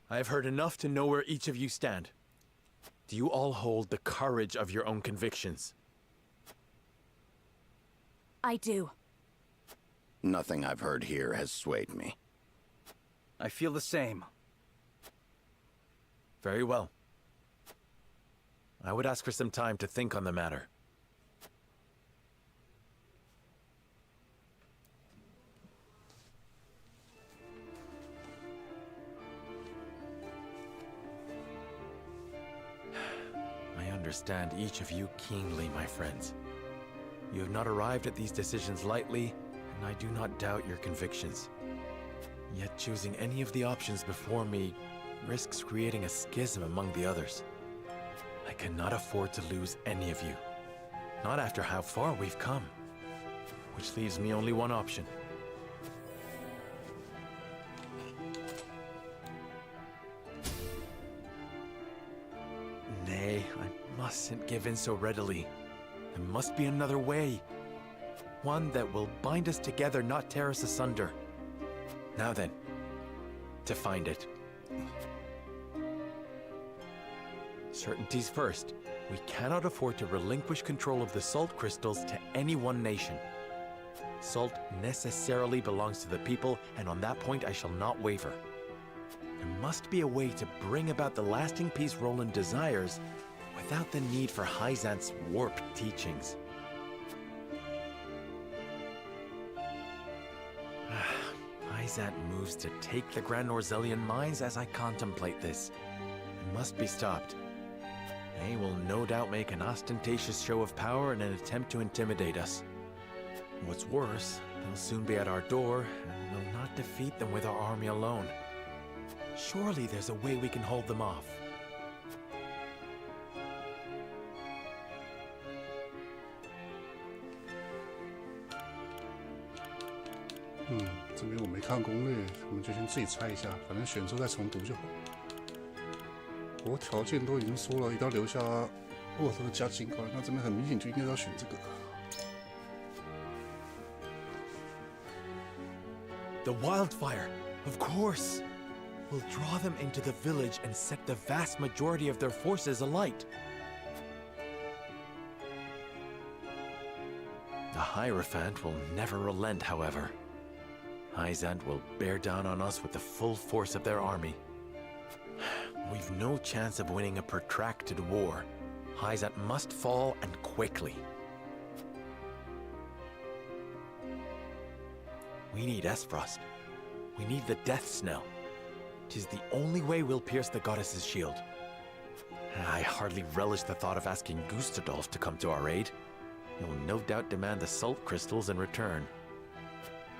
I have heard enough to know where each of you stand. Do you all hold the courage of your own convictions? I do. Nothing I've heard here has swayed me. I feel the same. Very well. I would ask for some time to think on the matter. I understand each of you keenly, my friends. You have not arrived at these decisions lightly, and I do not doubt your convictions. Yet choosing any of the options before me risks creating a schism among the others. I cannot afford to lose any of you. Not after how far we've come. Which leaves me only one option. Nay, I mustn't give in so readily. There must be another way. One that will bind us together, not tear us asunder. Now then, to find it. Certainties first. We cannot afford to relinquish control of the salt crystals to any one nation. Salt necessarily belongs to the people, and on that point I shall not waver. There must be a way to bring about the lasting peace Roland desires without the need for Hyzant's warped teachings. Hyzant moves to take the Grand Norzelian mines as I contemplate this. It must be stopped. They will no doubt make an ostentatious show of power in an attempt to intimidate us. What's worse, they'll soon be at our door, and we'll not defeat them with our army alone. Surely there's a way we can hold them off. 这边我没看攻略，我们就先自己猜一下，反正选之后再重读就好。我条件都已经说了，一定要留下沃特加金冠，那这边很明显就应该要选这个。The wildfire, of course, will draw them into the village and set the vast majority of their forces alight. The Hierophant will never relent, however. Hyzant will bear down on us with the full force of their army. We've no chance of winning a protracted war. Hyzant must fall, and quickly. We need Esfrost. We need the Death's Knell. 'Tis the only way we'll pierce the goddess's shield. I hardly relish the thought of asking Gustadolf to come to our aid. He'll no doubt demand the salt crystals in return.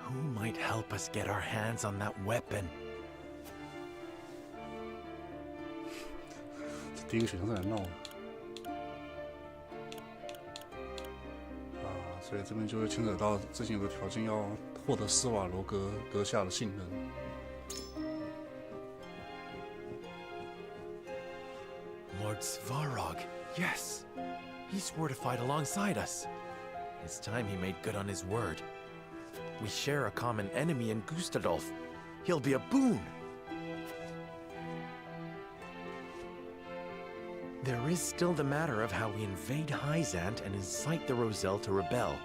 Who might help us get our hands on that weapon? 第一个选项在哪闹了？所以这边就会牵扯到之前有个条件，要获得斯瓦罗阁下的信任。Lord Svarog, yes. He swore to fight alongside us. It's time he made good on his word. We share a common enemy in Gustadolf. He'll be a boon. There is still the matter of how we invade Hyzant and incite the Roselle to rebel.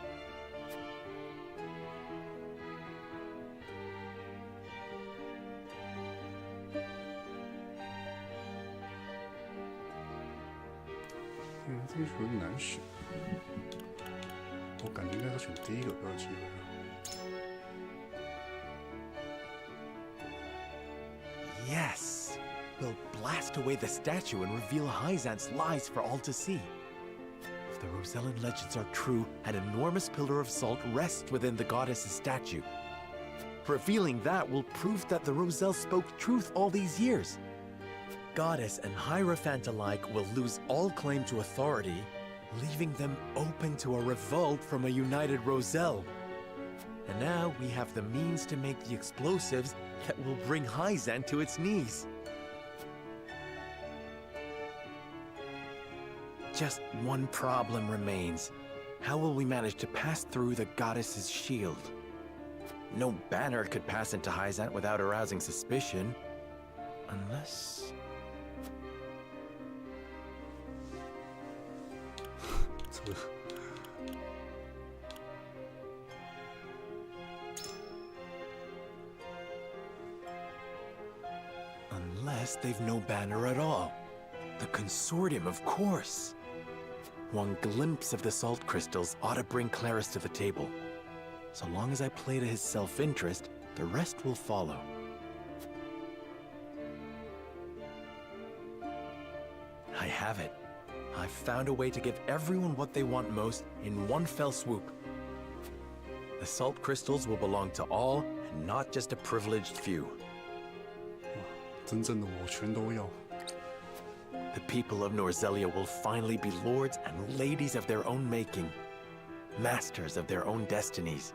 这个有点难选，我感觉应该是选第一个比较有机会。Yes! We'll blast away the statue and reveal Hyzant's lies for all to see. If the Rosellan legends are true, an enormous pillar of salt rests within the goddess's statue. Revealing that will prove that the Roselle spoke truth all these years. Goddess and Hierophant alike will lose all claim to authority, leaving them open to a revolt from a united Roselle. And now we have the means to make the explosives that will bring Hyzan to its knees. Just one problem remains. How will we manage to pass through the goddess's shield? No banner could pass into Hyzan without arousing suspicion. Unless... Unless they've no banner at all. The consortium, of course. One glimpse of the salt crystals ought to bring Claris to the table. So long as I play to his self-interest, the rest will follow. I have it. I've found a way to give everyone what they want most in one fell swoop. The salt crystals will belong to all, and not just a privileged few. 真正的我全都要。 The people of Norzelia will finally be lords and ladies of their own making, masters of their own destinies.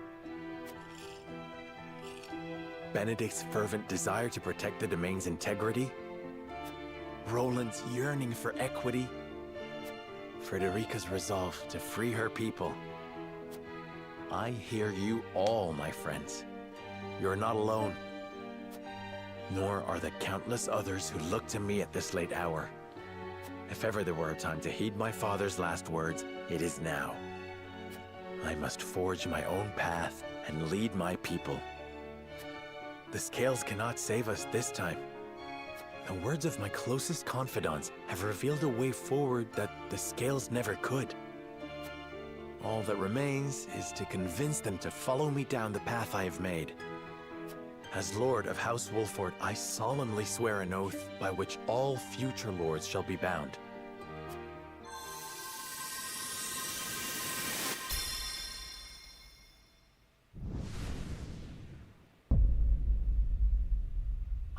Benedict's fervent desire to protect the domain's integrity, Roland's yearning for equity, Frederica's resolve to free her people. I hear you all, my friends. You're not alone. Nor are the countless others who look to me at this late hour. If ever there were a time to heed my father's last words, it is now. I must forge my own path and lead my people. The scales cannot save us this time. The words of my closest confidants have revealed a way forward that the scales never could. All that remains is to convince them to follow me down the path I have made. As Lord of House Wolford, I solemnly swear an oath by which all future lords shall be bound.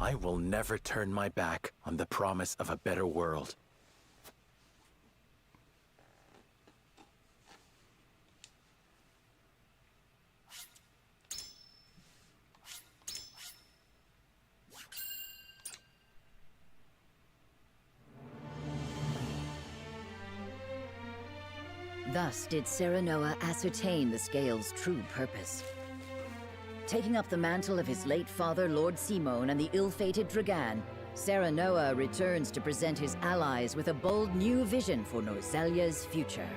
I will never turn my back on the promise of a better world. Thus did Serenoa ascertain the Scale's true purpose. Taking up the mantle of his late father, Lord Simon, and the ill-fated Dragan, Serenoa returns to present his allies with a bold new vision for Norzelia's future.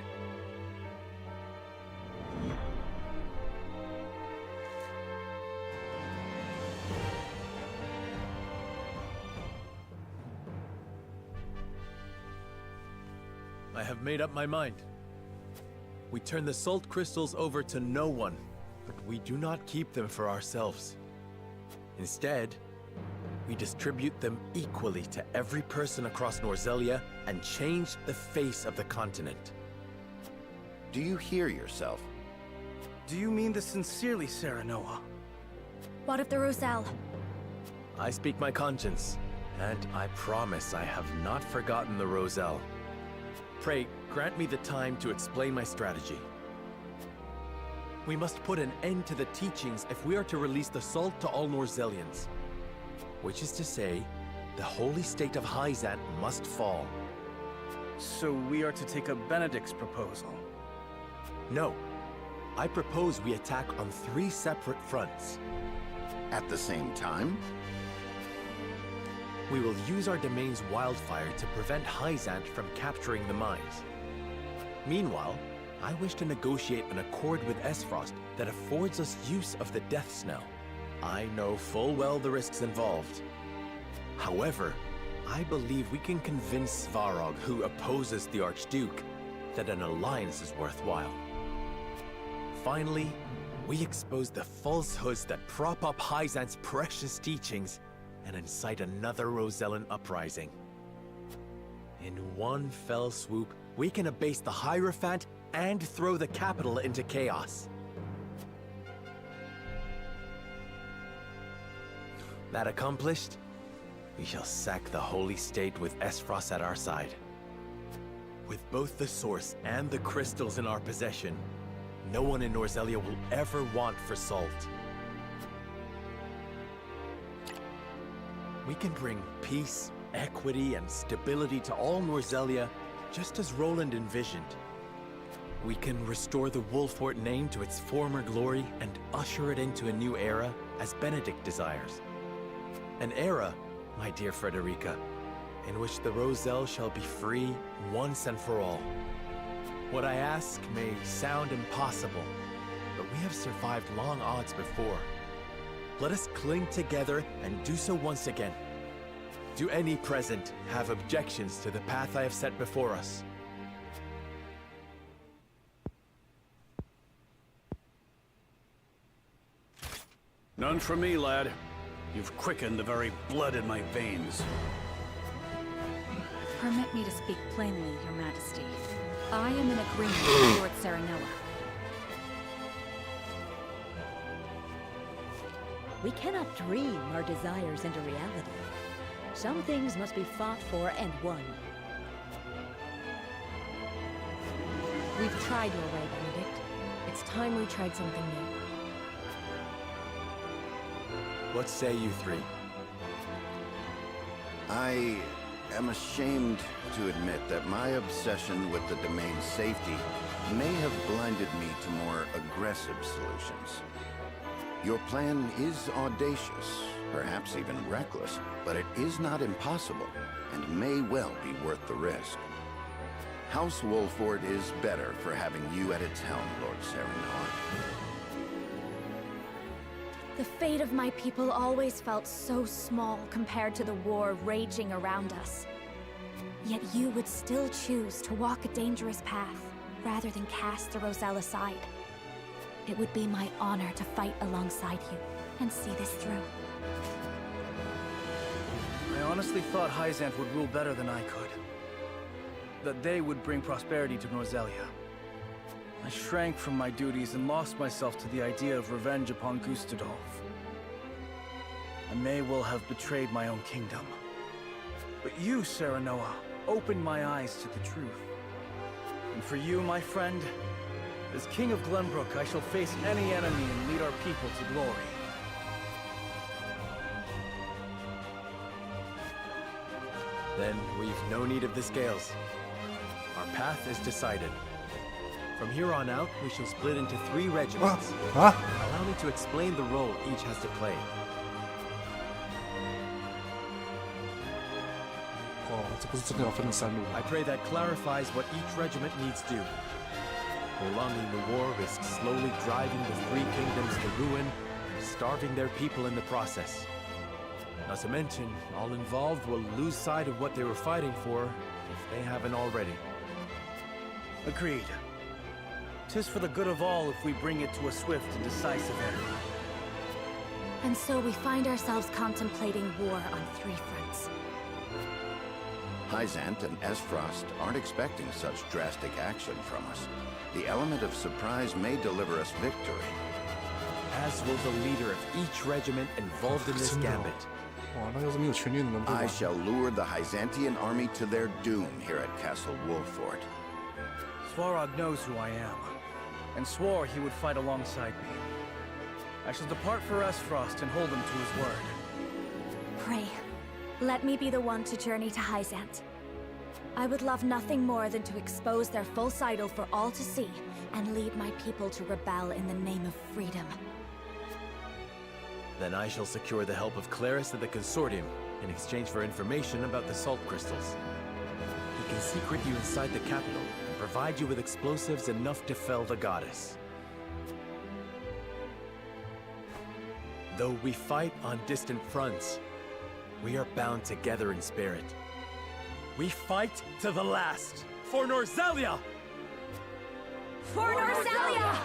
I have made up my mind. We turn the salt crystals over to no one, but we do not keep them for ourselves. Instead, we distribute them equally to every person across Norzelia and change the face of the continent. Do you hear yourself? Do you mean this sincerely, Serenoa? What of the Roselle? I speak my conscience, and I promise I have not forgotten the Roselle. Pray, grant me the time to explain my strategy. We must put an end to the teachings if we are to release the salt to all Norzelians. Which is to say, the holy state of Hyzan must fall. So we are to take up Benedict's proposal? No. I propose we attack on 3 separate fronts. At the same time? We will use our domain's wildfire to prevent Hyzan from capturing the mines. Meanwhile, I wish to negotiate an accord with Esfrost that affords us use of the Death Snell. I know full well the risks involved. However, I believe we can convince Svarog, who opposes the Archduke, that an alliance is worthwhile. Finally, we expose the falsehoods that prop up Hyzan's precious teachings and incite another Rosellan uprising. In one fell swoop, we can abase the Hierophant and throw the capital into chaos. That accomplished, we shall sack the Holy State with Esfrost at our side. With both the source and the crystals in our possession, no one in Norzelia will ever want for salt. We can bring peace, equity, and stability to all Norzelia, just as Roland envisioned. We can restore the Wolfort name to its former glory and usher it into a new era, as Benedict desires. An era, my dear Frederica, in which the Roselle shall be free once and for all. What I ask may sound impossible, but we have survived long odds before. Let us cling together and do so once again. Do any present have objections to the path I have set before us? None from me, lad. You've quickened the very blood in my veins. Permit me to speak plainly, Your Majesty. I am in agreement with Lord Serenoa. We cannot dream our desires into reality. Some things must be fought for and won. We've tried your way, Benedict. It's time we tried something new. What say you three? I am ashamed to admit that my obsession with the domain's safety may have blinded me to more aggressive solutions. Your plan is audacious, perhaps even reckless, but it is not impossible, and may well be worth the risk. House Wolford is better for having you at its helm, Lord Serenoa. The fate of my people always felt so small compared to the war raging around us. Yet you would still choose to walk a dangerous path, rather than cast the Roselle aside. It would be my honor to fight alongside you, and see this through. I honestly thought Hyzanth would rule better than I could. That they would bring prosperity to Norzelia. I shrank from my duties and lost myself to the idea of revenge upon Gustadolf. I may well have betrayed my own kingdom. But you, Serenoa, opened my eyes to the truth. And for you, my friend, as King of Glenbrook, I shall face any enemy and lead our people to glory. Then we've no need of the scales. Our path is decided. From here on out, we shall split into 3 regiments. Allow me to explain the role each has to play. I pray that clarifies what each regiment needs do. Prolonging the war risks slowly driving the 3 kingdoms to ruin and starving their people in the process. Not to mention, all involved will lose sight of what they were fighting for, if they haven't already. Agreed. 'Tis for the good of all if we bring it to a swift and decisive end. And so we find ourselves contemplating war on 3 fronts. Hyzanth and Esfrost aren't expecting such drastic action from us. The element of surprise may deliver us victory. As will the leader of each regiment involved in this gambit. I shall lure the Hyzantian army to their doom here at Castle Wolfort. Svarog knows who I am, and swore he would fight alongside me. I shall depart for Esfrost and hold him to his word. Pray, let me be the one to journey to Hyzanth. I would love nothing more than to expose their false idol for all to see, and lead my people to rebel in the name of freedom. Then I shall secure the help of Claris and the Consortium in exchange for information about the salt crystals. He can secret you inside the capital and provide you with explosives enough to fell the goddess. Though we fight on distant fronts, we are bound together in spirit. We fight to the last for Norzelia! For Norzelia!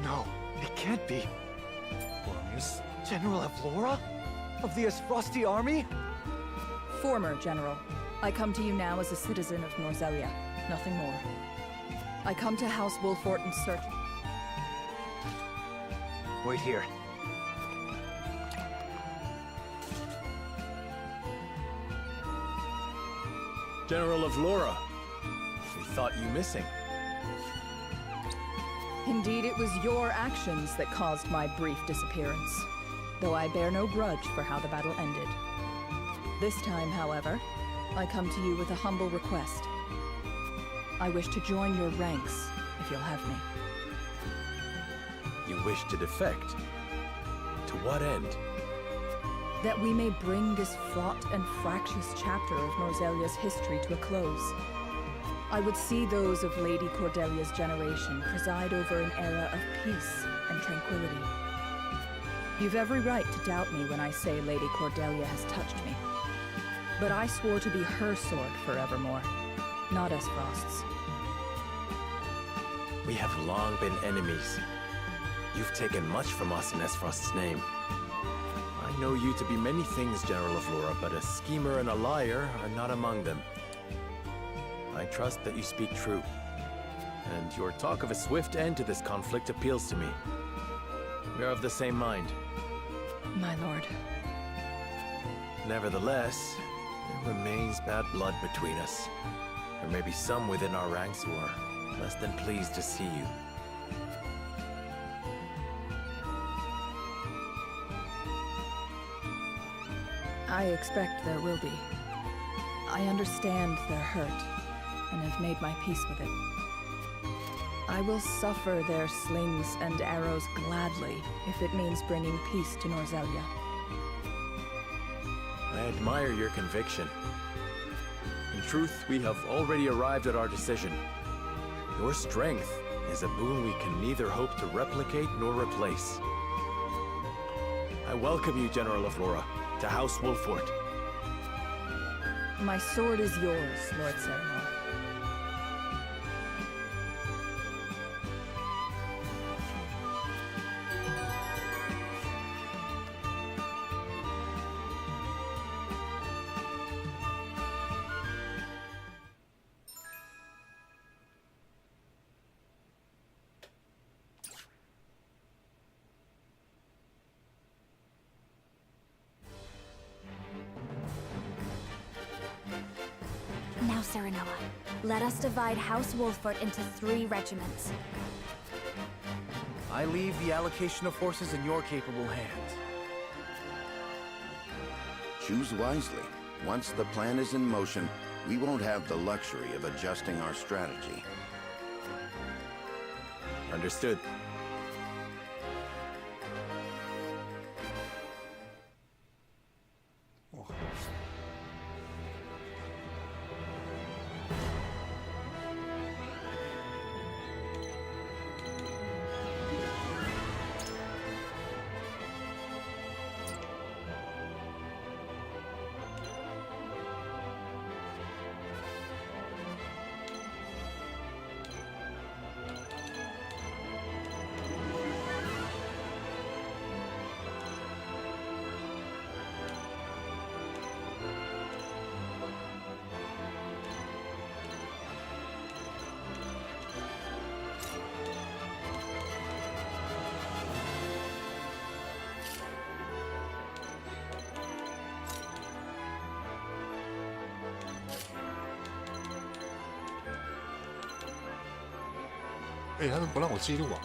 No, it can't be. General Avlora? Of the Esfrosti army? Former General. I come to you now as a citizen of Norzelia. nothing more. I come to House Wolfort in search... Wait here. General of Laura, we thought you missing. Indeed, it was your actions that caused my brief disappearance, though I bear no grudge for how the battle ended. This time, however, I come to you with a humble request. I wish to join your ranks, if you'll have me. You wish to defect? To what end? That we may bring this fraught and fractious chapter of Norzelia's history to a close. I would see those of Lady Cordelia's generation preside over an era of peace and tranquility. You've every right to doubt me when I say Lady Cordelia has touched me. But I swore to be her sword forevermore, not Esfrost's. We have long been enemies. You've taken much from us in Esfrost's name. I know you to be many things, General of Laura, but a schemer and a liar are not among them. I trust that you speak true, and your talk of a swift end to this conflict appeals to me. We are of the same mind. My lord. Nevertheless, there remains bad blood between us. There may be some within our ranks who are less than pleased to see you. I expect there will be. I understand their hurt, and have made my peace with it. I will suffer their slings and arrows gladly, if it means bringing peace to Norzelia. I admire your conviction. In truth, we have already arrived at our decision. Your strength is a boon we can neither hope to replicate nor replace. I welcome you, General of Laura, to House Wolfort. My sword is yours, Lord Serenor. Now, Serenoa, let us divide House Wolfort into 3 regiments. I leave the allocation of forces in your capable hands. Choose wisely. Once the plan is in motion, we won't have the luxury of adjusting our strategy. Understood.他怎么不让我记录啊？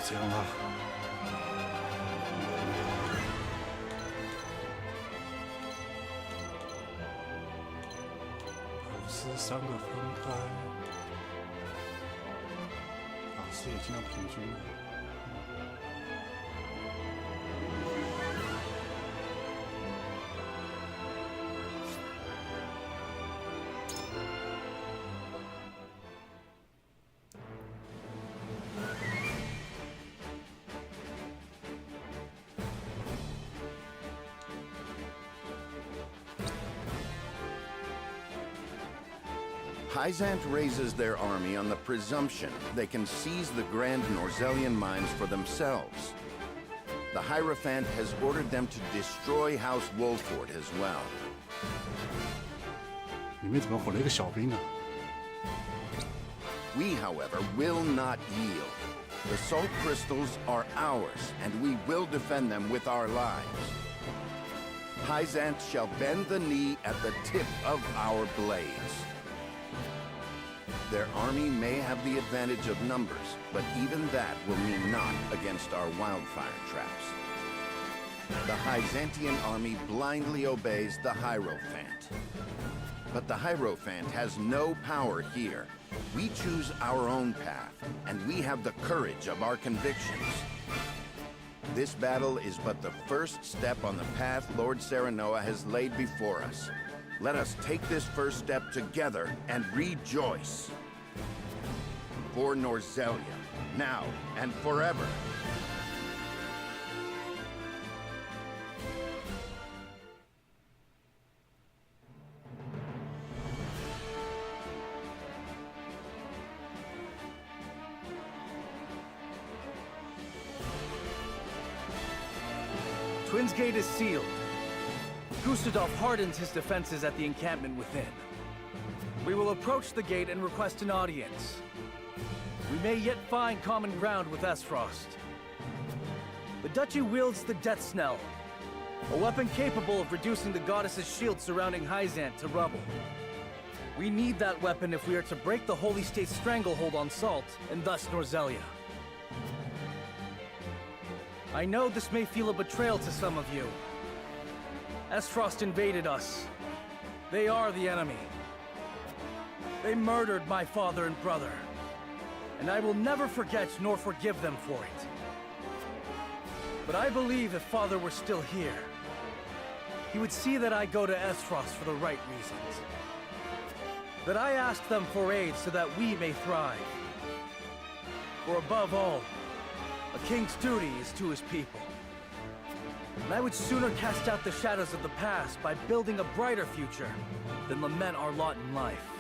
这样啊。不是3个分开，法师也尽量平均了。Hyzant raises their army on the presumption they can seize the Grand Norzellian mines for themselves. The Hierophant has ordered them to destroy House Wolford as well. 里面怎么混了一个小兵啊？ We, however, will not yield. The salt crystals are ours, and we will defend them with our lives. Hyzant shall bend the knee at the tip of our blades. Their army may have the advantage of numbers, but even that will mean naught against our wildfire traps. The Hyzantian army blindly obeys the Hierophant. But the Hierophant has no power here. We choose our own path, and we have the courage of our convictions. This battle is but the first step on the path Lord Serenoa has laid before us. Let us take this first step together and rejoice. For Norzellia, now and forever. Twins Gate is sealed. Gustadolf hardens his defenses at the encampment within. We will approach the gate and request an audience. We may yet find common ground with Esfrost. The Duchy wields the Death Snell, a weapon capable of reducing the goddess's shield surrounding Hyzant to rubble. We need that weapon if we are to break the Holy State's stranglehold on Salt, and thus Norzellia. I know this may feel a betrayal to some of you. Esfrost invaded us. They are the enemy. They murdered my father and brother. And I will never forget nor forgive them for it. But I believe if Father were still here, he would see that I go to Esfrost for the right reasons. That I ask them for aid so that we may thrive. For above all, a king's duty is to his people. And I would sooner cast out the shadows of the past by building a brighter future than lament our lot in life.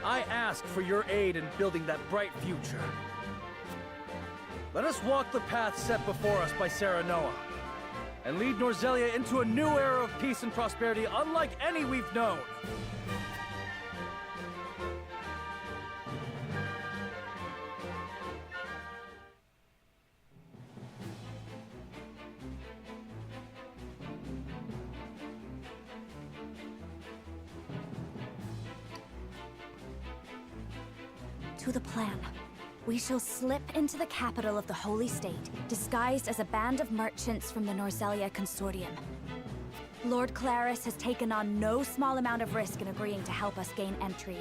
I ask for your aid in building that bright future. Let us walk the path set before us by Serenoa, and lead Norzellia into a new era of peace and prosperity unlike any we've known. To the plan. We shall slip into the capital of the Holy State, disguised as a band of merchants from the Norzellia Consortium. Lord Claris has taken on no small amount of risk in agreeing to help us gain entry.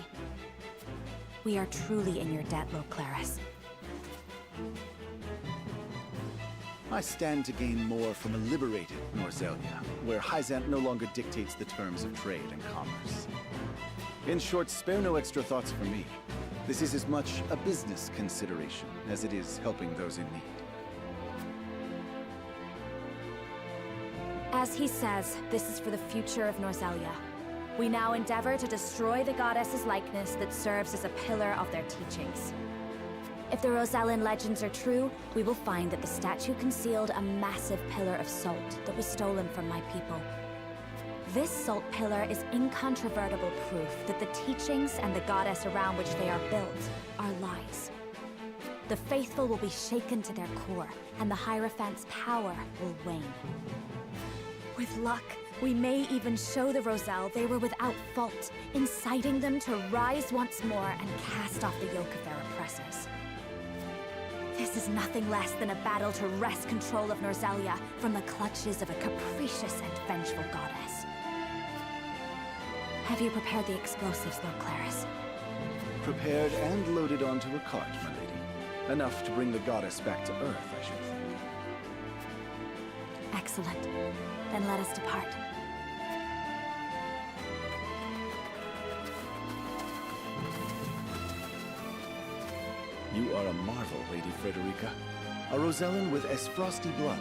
We are truly in your debt, Lord Claris. I stand to gain more from a liberated Norzellia, where Hyzant no longer dictates the terms of trade and commerce. In short, spare no extra thoughts for me. This is as much a business consideration as it is helping those in need. As he says, this is for the future of Norzellia. We now endeavor to destroy the goddess's likeness that serves as a pillar of their teachings. If the Rosellan legends are true, we will find that the statue concealed a massive pillar of salt that was stolen from my people. This salt pillar is incontrovertible proof that the teachings and the goddess around which they are built are lies. The faithful will be shaken to their core, and the Hierophant's power will wane. With luck, we may even show the Roselle they were without fault, inciting them to rise once more and cast off the yoke of their oppressors. This is nothing less than a battle to wrest control of Norzelia from the clutches of a capricious and vengeful goddess. Have you prepared the explosives, Lord Claris? Prepared and loaded onto a cart, my lady. Enough to bring the goddess back to Earth, I should think. Excellent. Then let us depart. You are a marvel, Lady Frederica. A Rosellan with as frosty blood,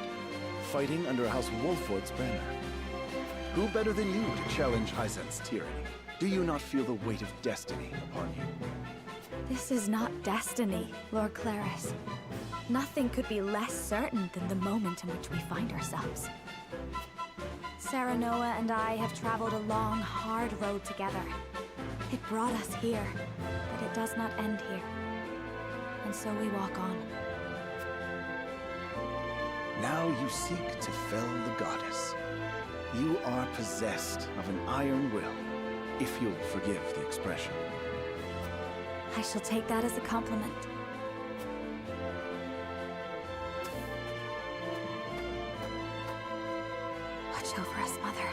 fighting under House Wolfort's banner. Who better than you to challenge Hyzant's tyranny? Do you not feel the weight of destiny upon you? This is not destiny, Lord Claris. Nothing could be less certain than the moment in which we find ourselves. Serenoa and I have traveled a long, hard road together. It brought us here, but it does not end here. And so we walk on. Now you seek to fell the goddess. You are possessed of an iron will, if you'll forgive the expression. I shall take that as a compliment. Watch over us, Mother.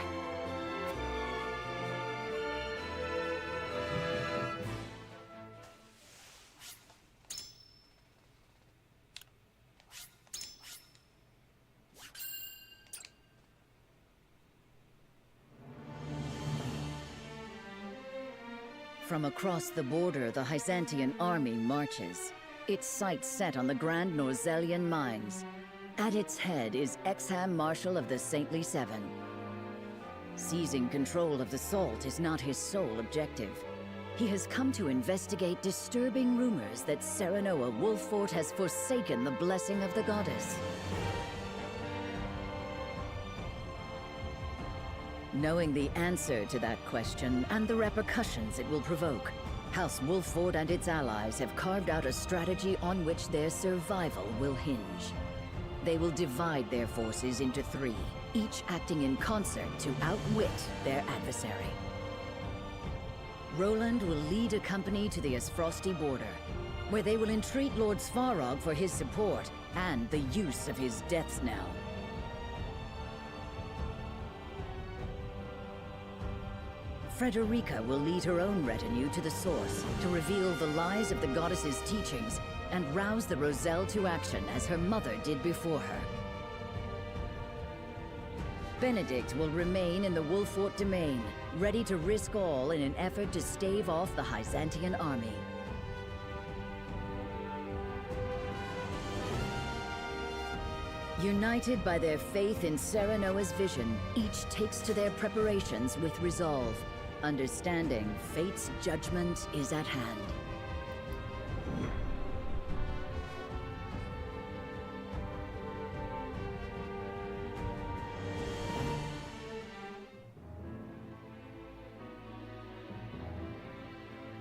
From across the border, the Hyzantian army marches, its sights set on the Grand Norzelian mines. At its head is Exham Marshal of the Saintly Seven. Seizing control of the Salt is not his sole objective. He has come to investigate disturbing rumors that Serenoa Wolfort has forsaken the blessing of the goddess. Knowing the answer to that question and the repercussions it will provoke, House Wolfort and its allies have carved out a strategy on which their survival will hinge. They will divide their forces into three, each acting in concert to outwit their adversary. Roland will lead a company to the Asfrosti border, where they will entreat Lord Svarog for his support and the use of his death's knell. Frederica will lead her own retinue to the source to reveal the lies of the goddess's teachings and rouse the Roselle to action as her mother did before her. Benedict will remain in the Wolfort domain, ready to risk all in an effort to stave off the Hyzantian army. United by their faith in Serenoa's vision, each takes to their preparations with resolve, understanding fate's judgment is at hand.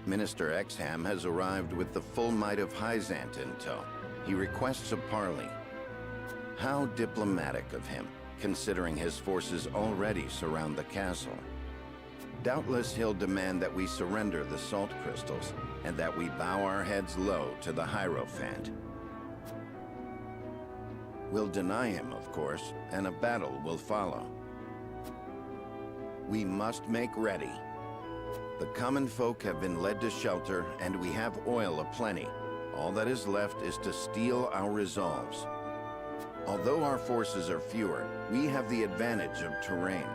Minister Exham has arrived with the full might of Hyzant in tow. He requests a parley. How diplomatic of him, considering his forces already surround the castle. Doubtless he'll demand that we surrender the salt crystals, and that we bow our heads low to the Hierophant. We'll deny him, of course, and a battle will follow. We must make ready. The common folk have been led to shelter, and we have oil aplenty. All that is left is to steel our resolves. Although our forces are fewer, we have the advantage of terrain.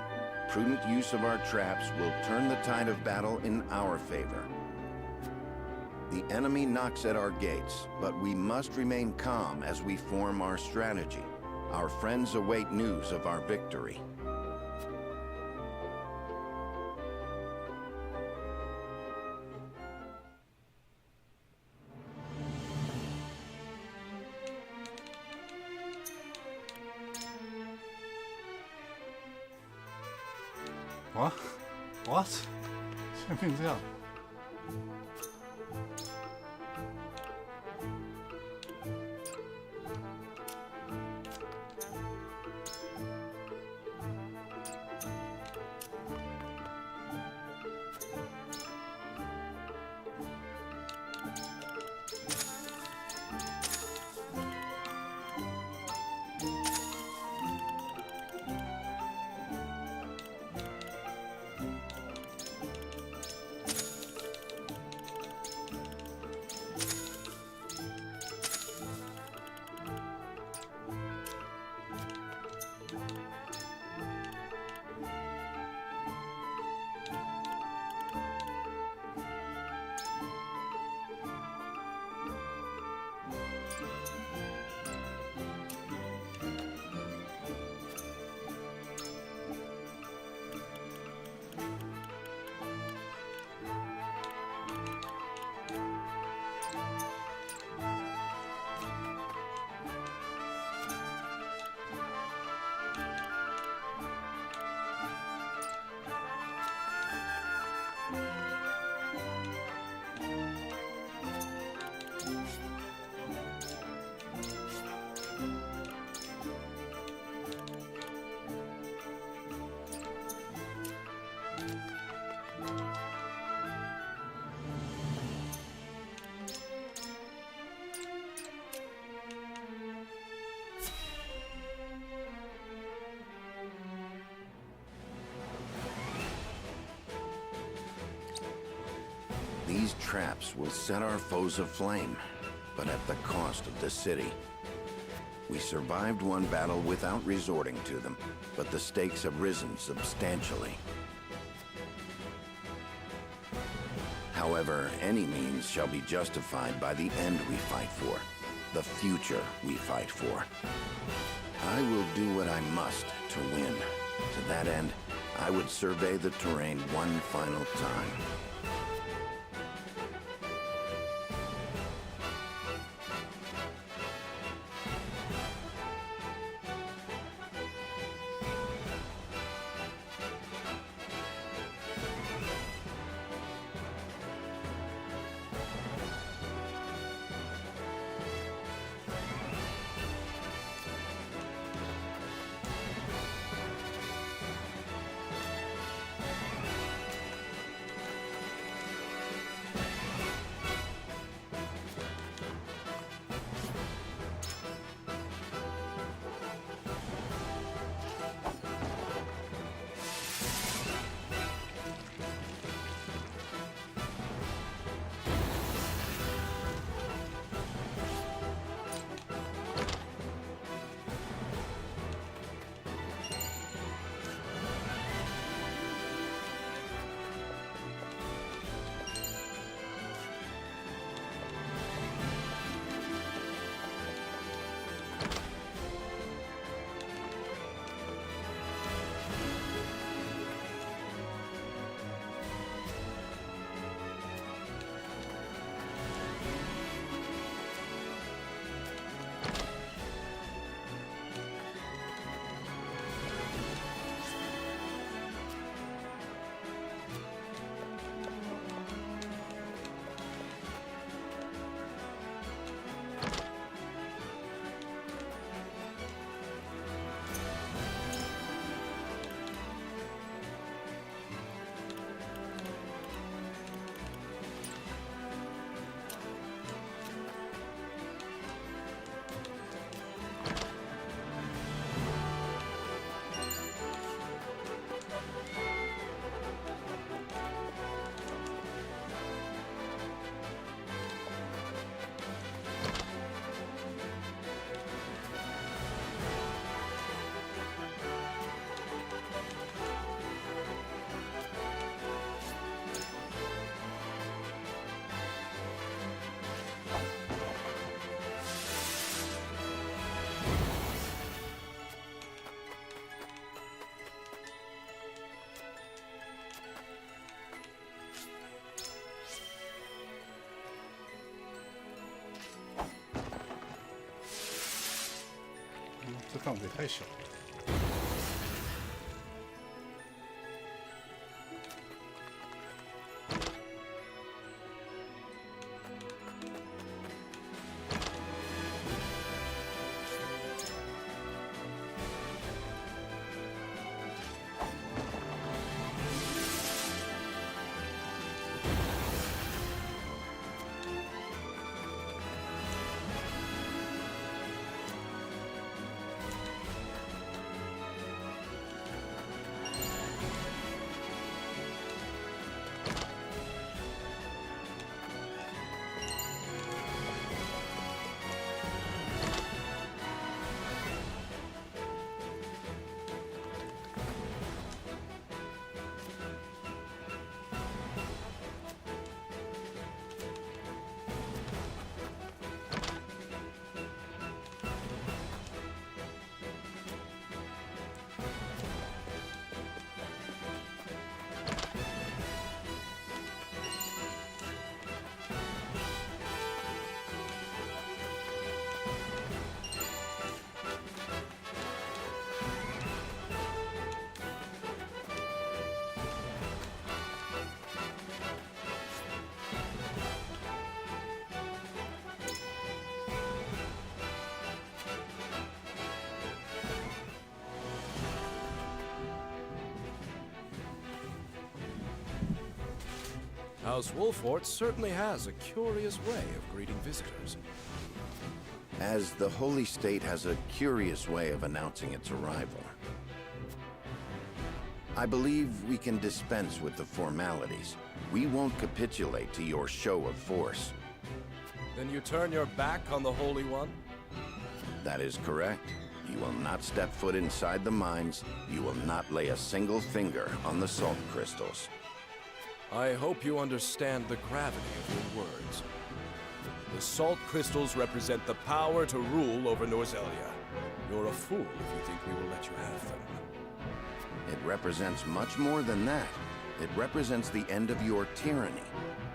Prudent use of our traps will turn the tide of battle in our favor. The enemy knocks at our gates, but we must remain calm as we form our strategy. Our friends await news of our victory. What? 现在变成这样。These traps will set our foes aflame, but at the cost of the city. We survived one battle without resorting to them, but the stakes have risen substantially. However, any means shall be justified by the end we fight for, the future we fight for. I will do what I must to win. To that end, I would survey the terrain one final time.这范围也太小了。House Wolfort certainly has a curious way of greeting visitors. As the Holy State has a curious way of announcing its arrival. I believe we can dispense with the formalities We won't capitulate to your show of force. Then you turn your back on the Holy One? That is correct. You will not step foot inside the mines. You will not lay a single finger on the salt crystals. I hope you understand the gravity of your words. The salt crystals represent the power to rule over Norzelia. You're a fool if you think we will let you have them. It represents much more than that. It represents the end of your tyranny,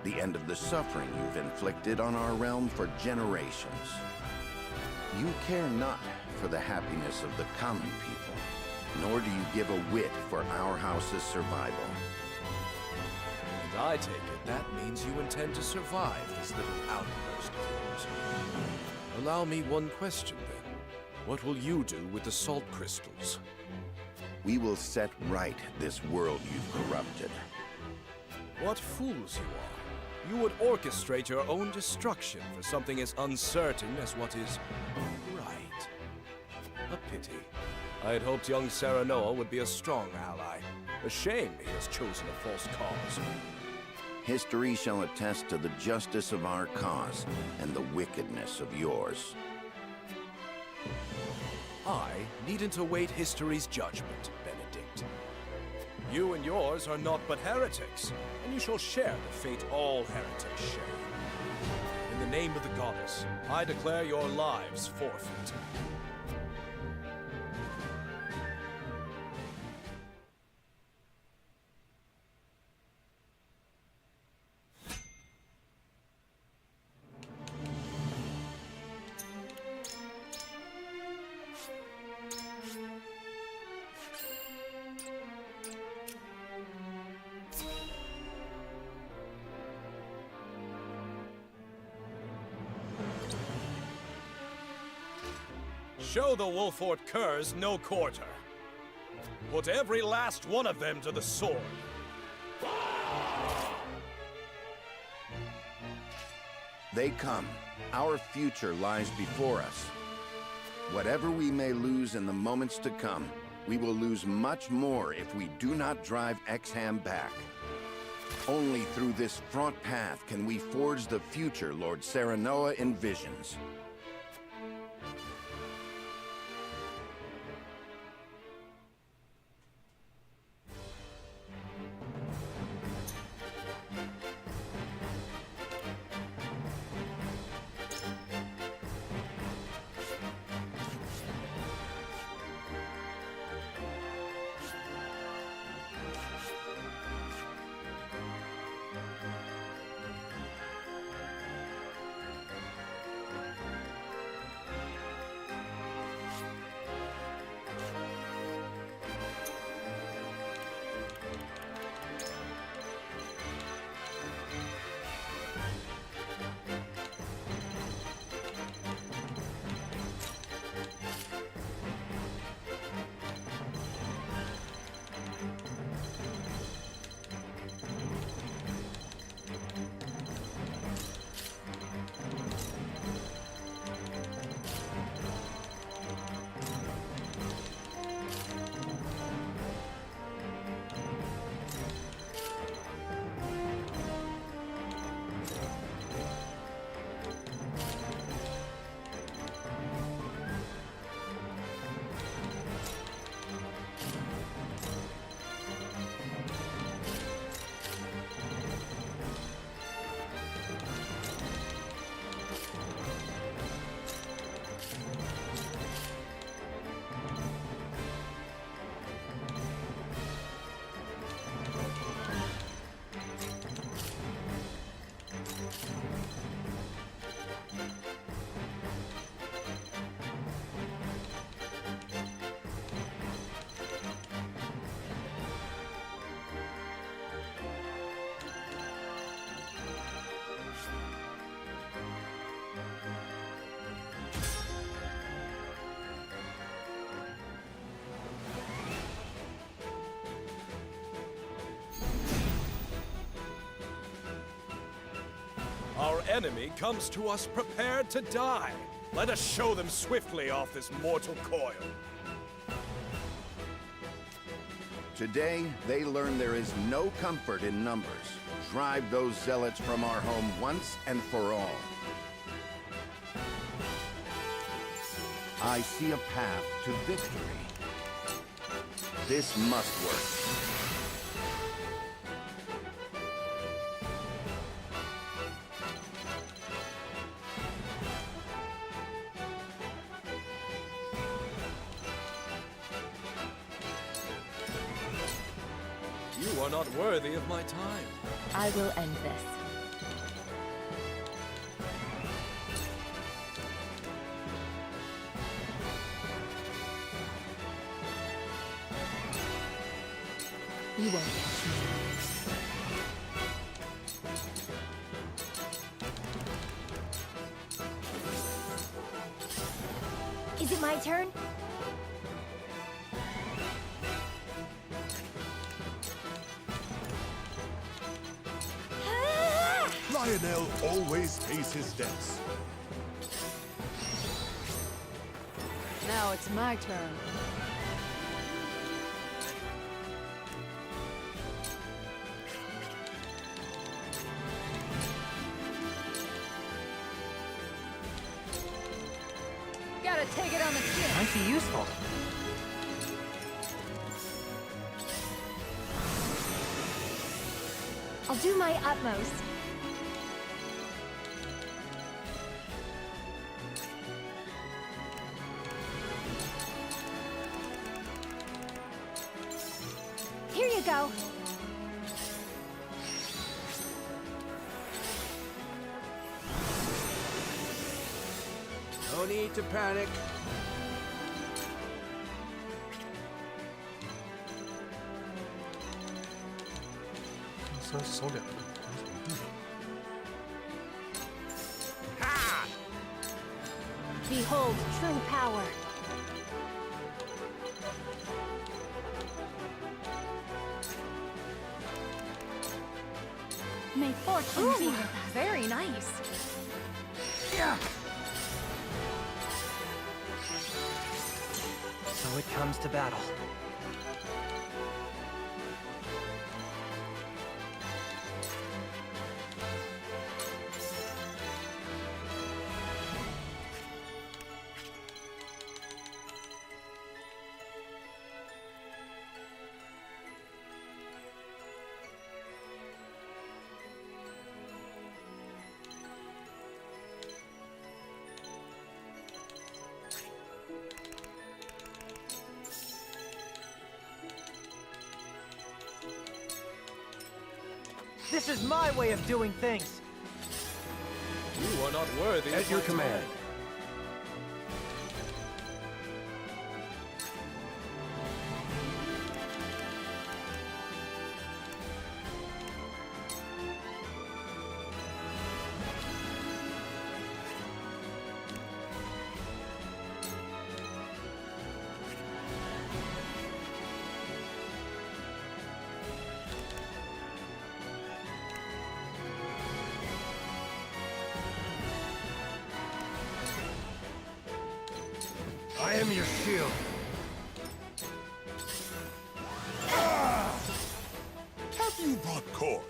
the end of the suffering you've inflicted on our realm for generations. You care not for the happiness of the common people, nor do you give a whit for our house's survival. And I take it that means you intend to survive this little outburst of yours. Allow me one question, then. What will you do with the salt crystals? We will set right this world you've corrupted. What fools you are. You would orchestrate your own destruction for something as uncertain as what is right. A pity. I had hoped young Serenoa would be a strong ally. A shame he has chosen a false cause. History shall attest to the justice of our cause and the wickedness of yours. I needn't await history's judgment, Benedict. You and yours are naught but heretics, and you shall share the fate all heretics share. In the name of the goddess, I declare your lives forfeit. Show the Wolfort curs no quarter. Put every last one of them to the sword. They come. Our future lies before us. Whatever we may lose in the moments to come, we will lose much more if we do not drive Exham back. Only through this fraught path can we forge the future Lord Serenoa envisions. Our enemy comes to us prepared to die. Let us show them swiftly off this mortal coil. Today, they learn there is no comfort in numbers. drive those zealots from our home once and for all. I see a path to victory. This must work. You are not worthy of my time. I will end this. You won't catch me. Is it my turn? Lionel always pays his debts. Now it's my turn. Gotta take it on the chin. Might be useful. I'll do my utmost. Here you go. No need to panic. Behold true power. May fortune be with us. Very nice. Yeah. So it comes to battle. This is my way of doing things. You are not worthy At of your my command. time. I am your shield. Have you brought cork?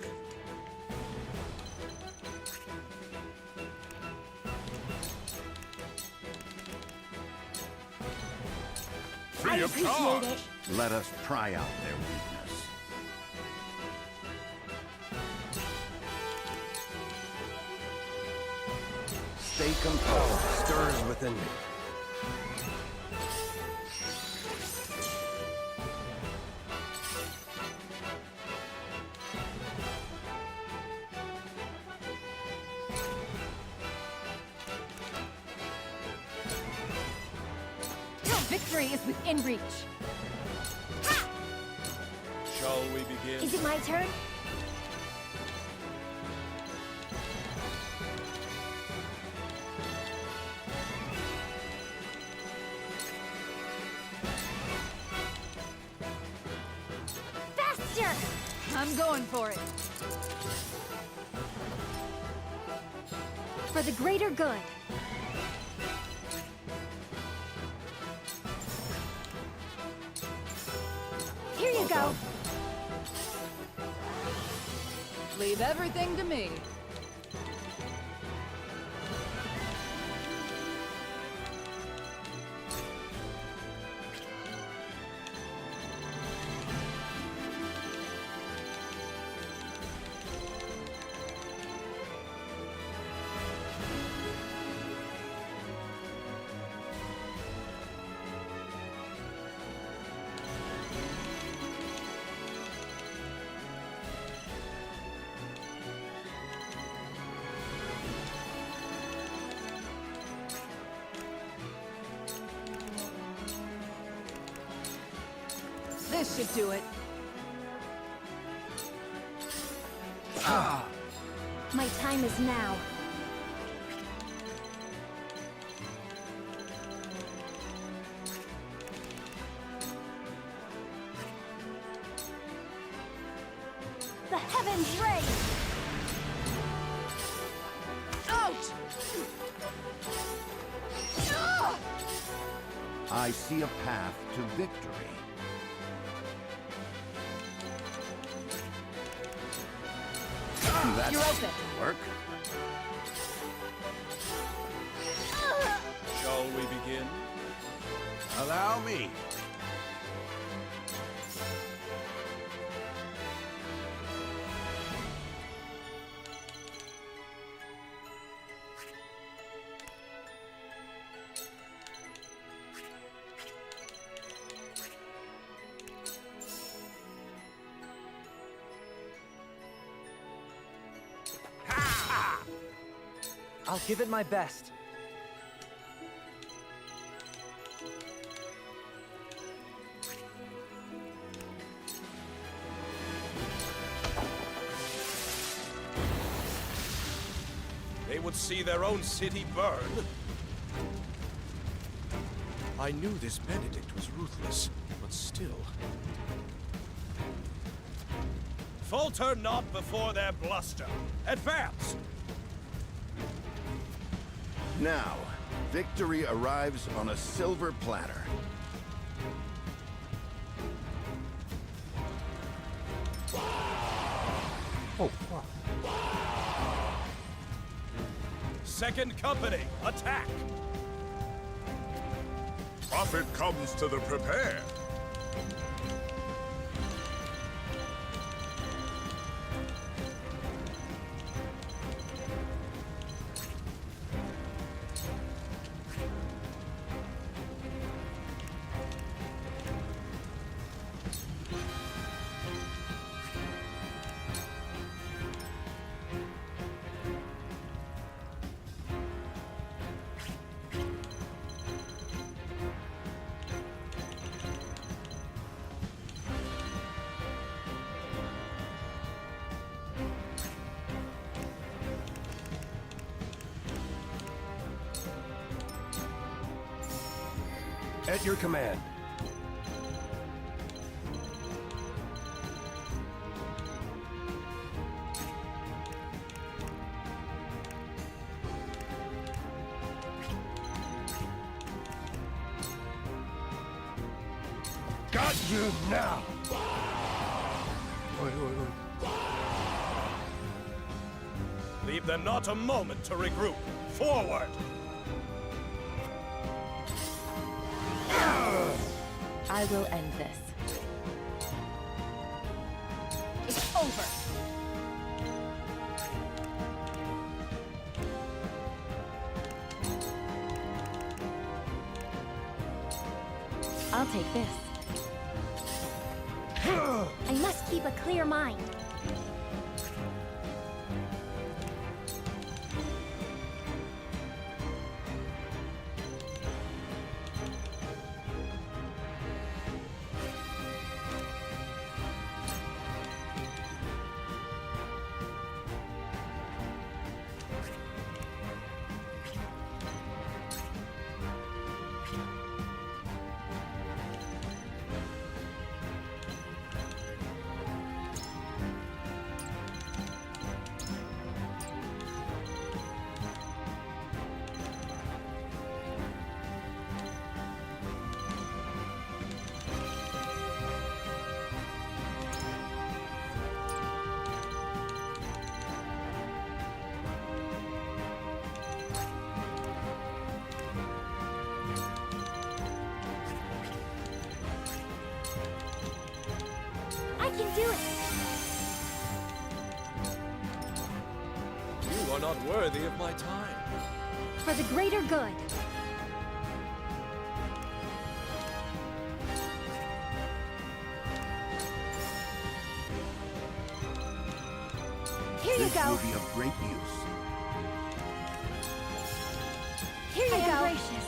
Free of appreciate charge. it. Let us try out their weakness. Stay composed. Stirs within me. Victory is within reach. Shall we begin? Is it my turn? Faster! I'm going for it. For the greater good. Here you go. Leave everything to me. This should do it. My time is now. The heavens raise! Out! I see a path to victory. That You're open. work. Shall we begin? Allow me. I'll give it my best. They would see their own city burn. I knew this Benedict was ruthless, but still. Falter not before their bluster. Advance! Now, victory arrives on a silver platter. Oh, wow. Second company, attack! Profit comes to the prepared. At your command. Got you now! Leave them not a moment to regroup. Forward! I will end this. It's over. I'll take this. I must keep a clear mind. are not worthy of my time. For the greater good. Here you This go. will be of great use. Here you go. Gracious.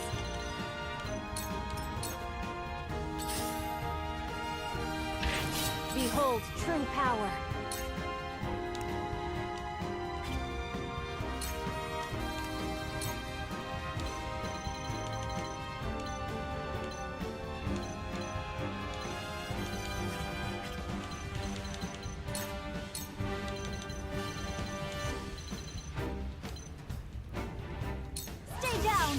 Behold true power. Stay down.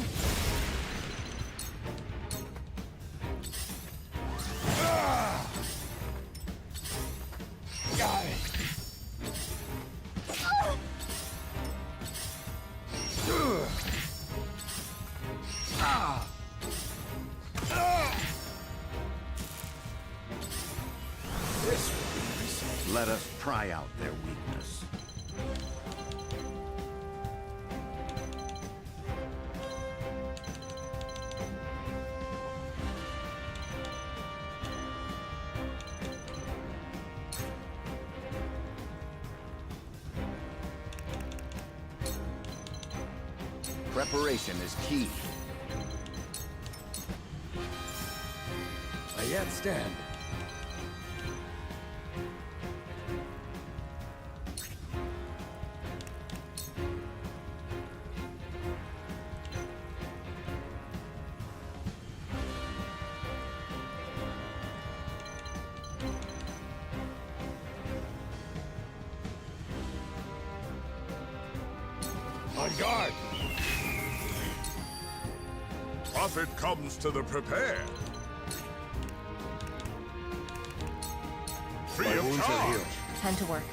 This will be nice. Let us try out their weakness. Preparation is key. I yet stand. On guard! Profit comes to the prepared. Free My of wounds are charge. healed. Time to work.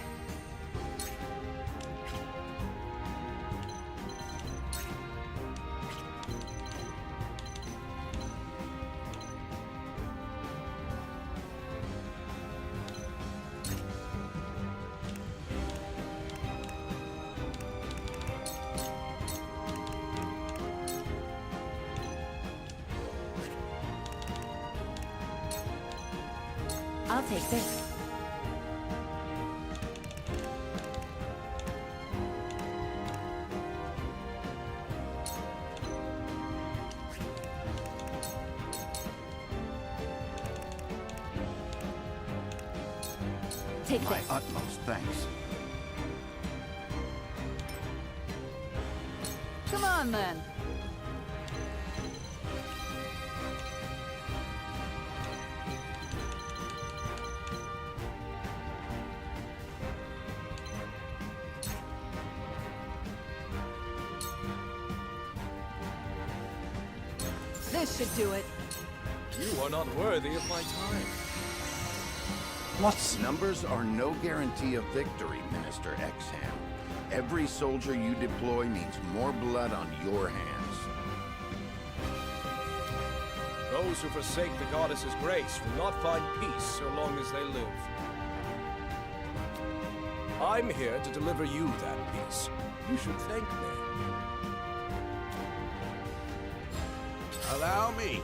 I'll take this. Take My this. utmost thanks. Come on, then. This should do it. You are not worthy of my time. What? Numbers are no guarantee of victory, Minister Exham. Every soldier you deploy means more blood on your hands. Those who forsake the goddess's grace will not find peace so long as they live. I'm here to deliver you that peace. You should thank me. Allow me.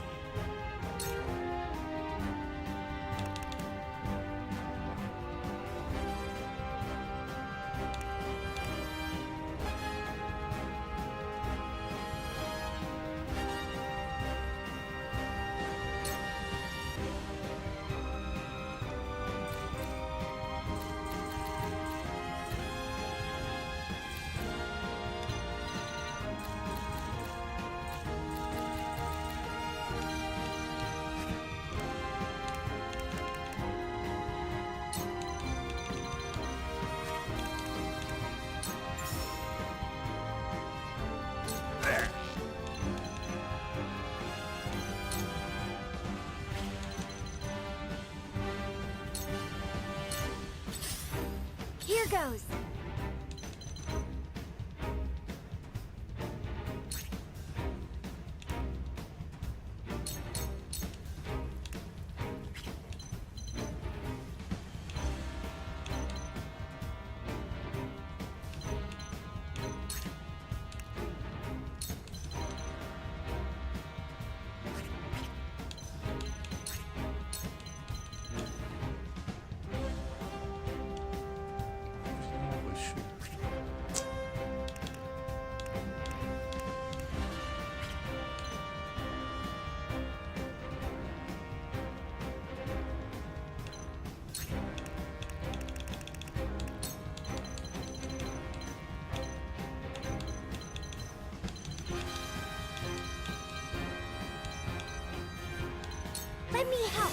Let me help.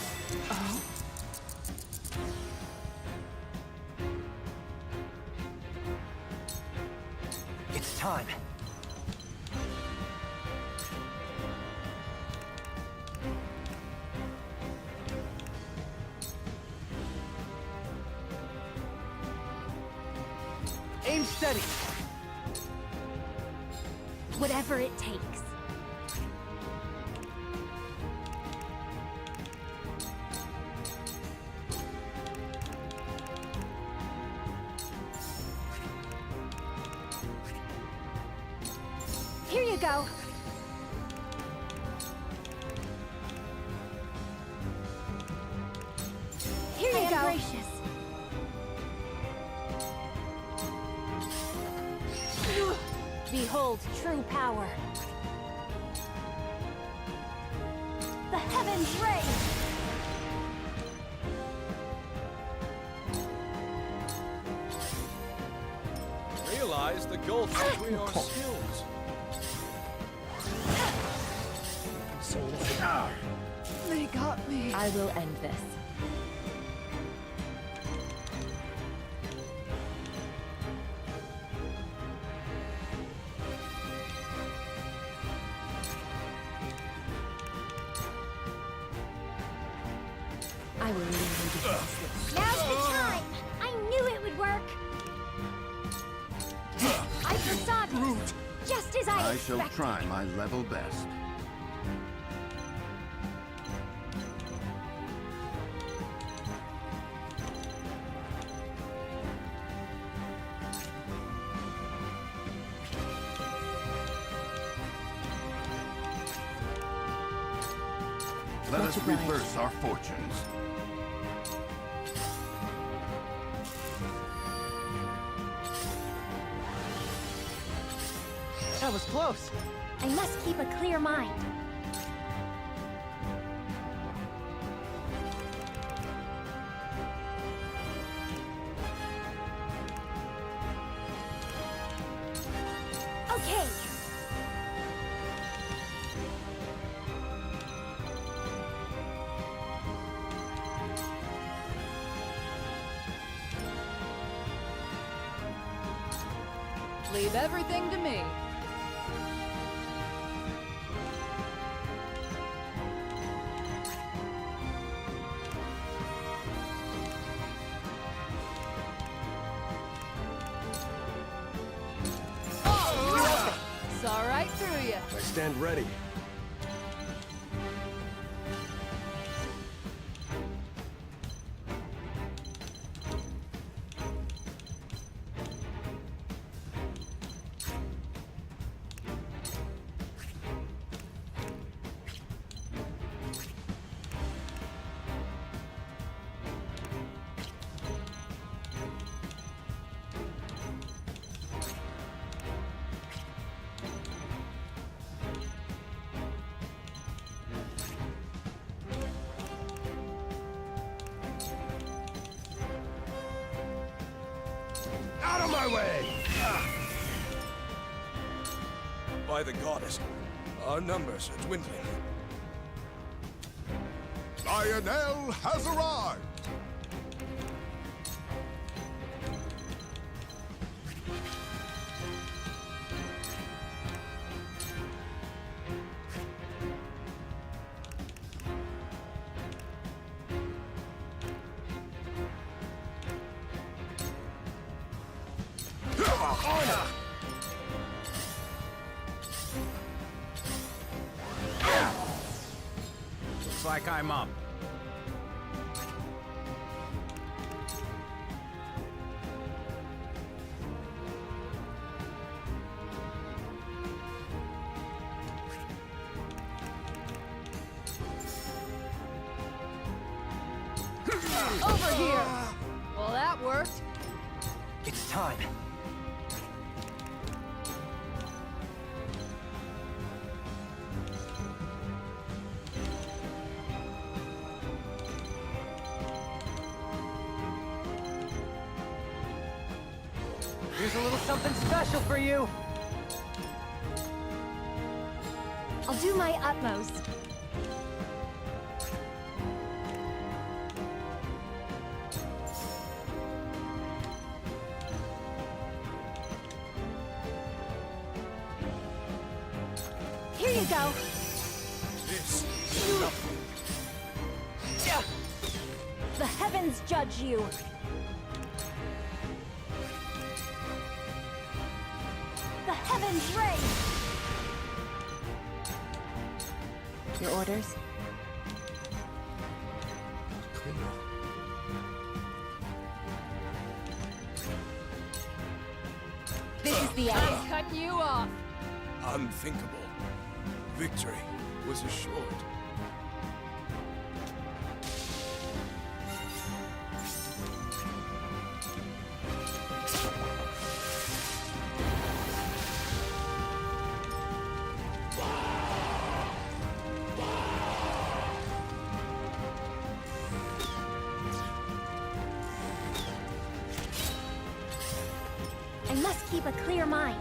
Oh? It's time. Aim steady. Whatever it takes. Here you go. Here you go. Gracious. Behold true power. The heavens raise. Realize the gulf between our skills. They got me. I will end this. I will leave you defenseless. Now's the time. I knew it would work. I foresaw this, just as I shall expected. try my level best. Let us reverse our fortunes. That was close. I must keep a clear mind. Okay. Leave everything to me. Saw right through you. I stand ready. Out of my way! By the goddess, our numbers are dwindling. Lionel has arrived! Looks like I'm up. Over here. Well, that worked. It's time. Here's a little something special for you. I'll do my utmost. Here you go. This is nothing. The heavens judge you. The heavens reign. Your orders? This is the I'll end. cut you off. Unthinkable. Victory was assured. I must keep a clear mind.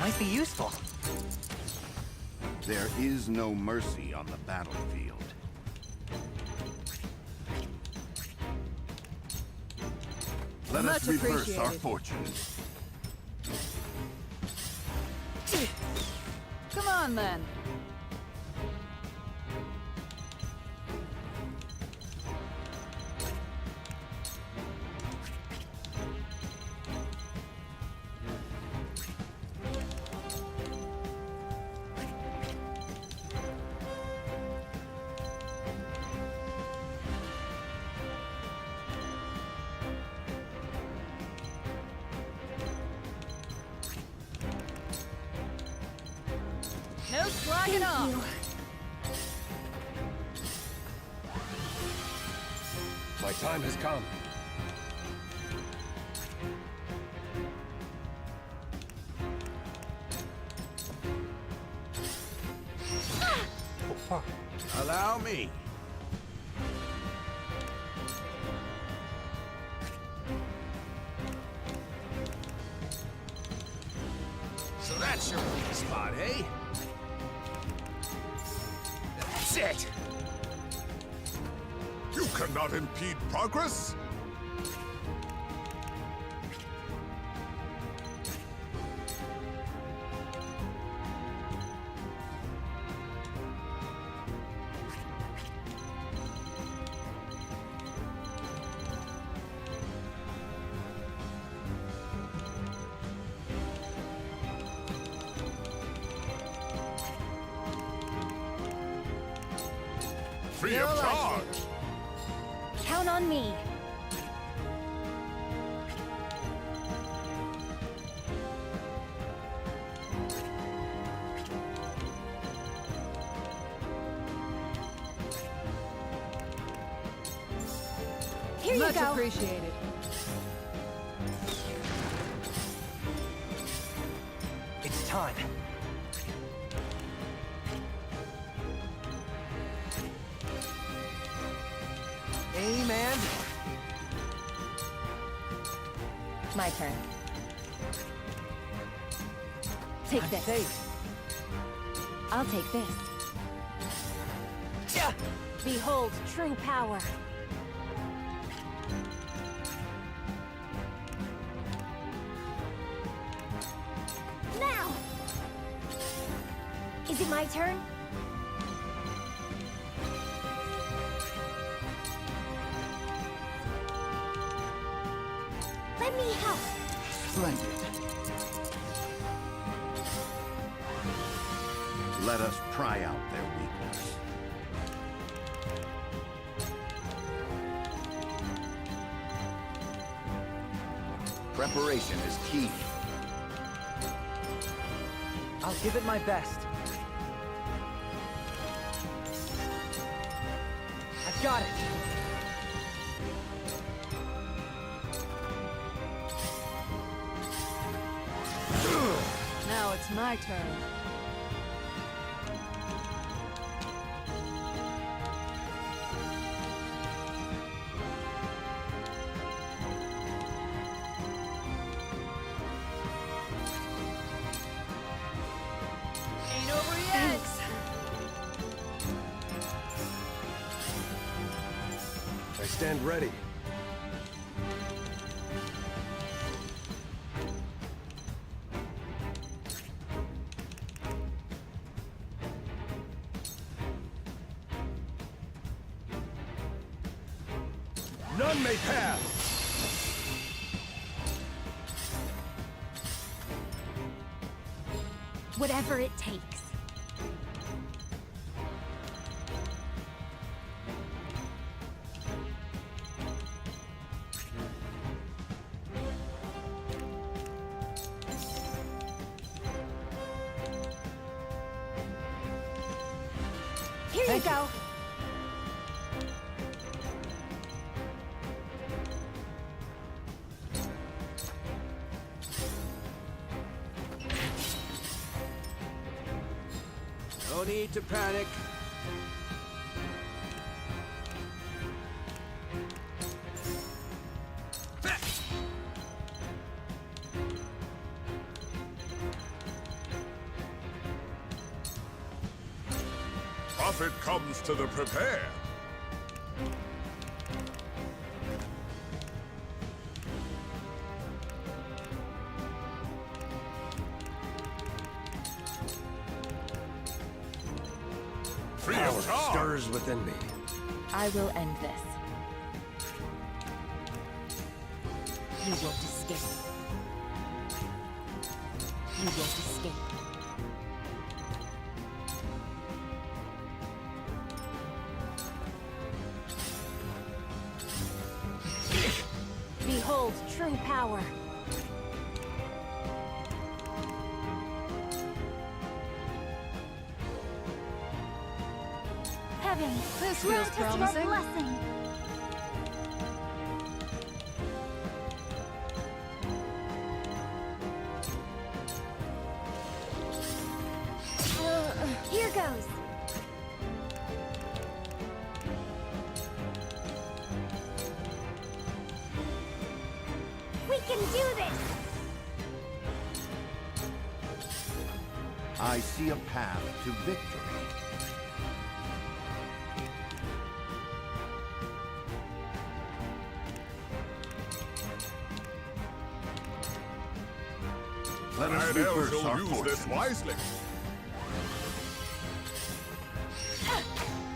Might be useful. There is no mercy on the battlefield. Let us reverse our fortunes. Come on, then. No slacking off. My time has come. Oh, fuck. Allow me. So that's your weak spot, eh? That's it! You cannot impede progress? Free of charge! Count on me. Here you Much go. appreciated. It's time. Amen. My turn. Take I'm this. safe. I'll take this. Behold true power. Now! Is it my turn? Let me help. Splendid. Let us pry out their weakness. Preparation is key. I'll give it my best. I've got it. Now it's my turn. Ain't over yet. I stand ready. None may pass! Whatever it takes. Here you go. No need to panic. Profit comes to the prepared. Power stirs within me. I will end this. You won't escape. You won't escape. Behold true power. Heaven, This grant feels us your promising. blessing. Here goes. We can do this. I see a path to victory. Let us reverse our use fortune. this wisely.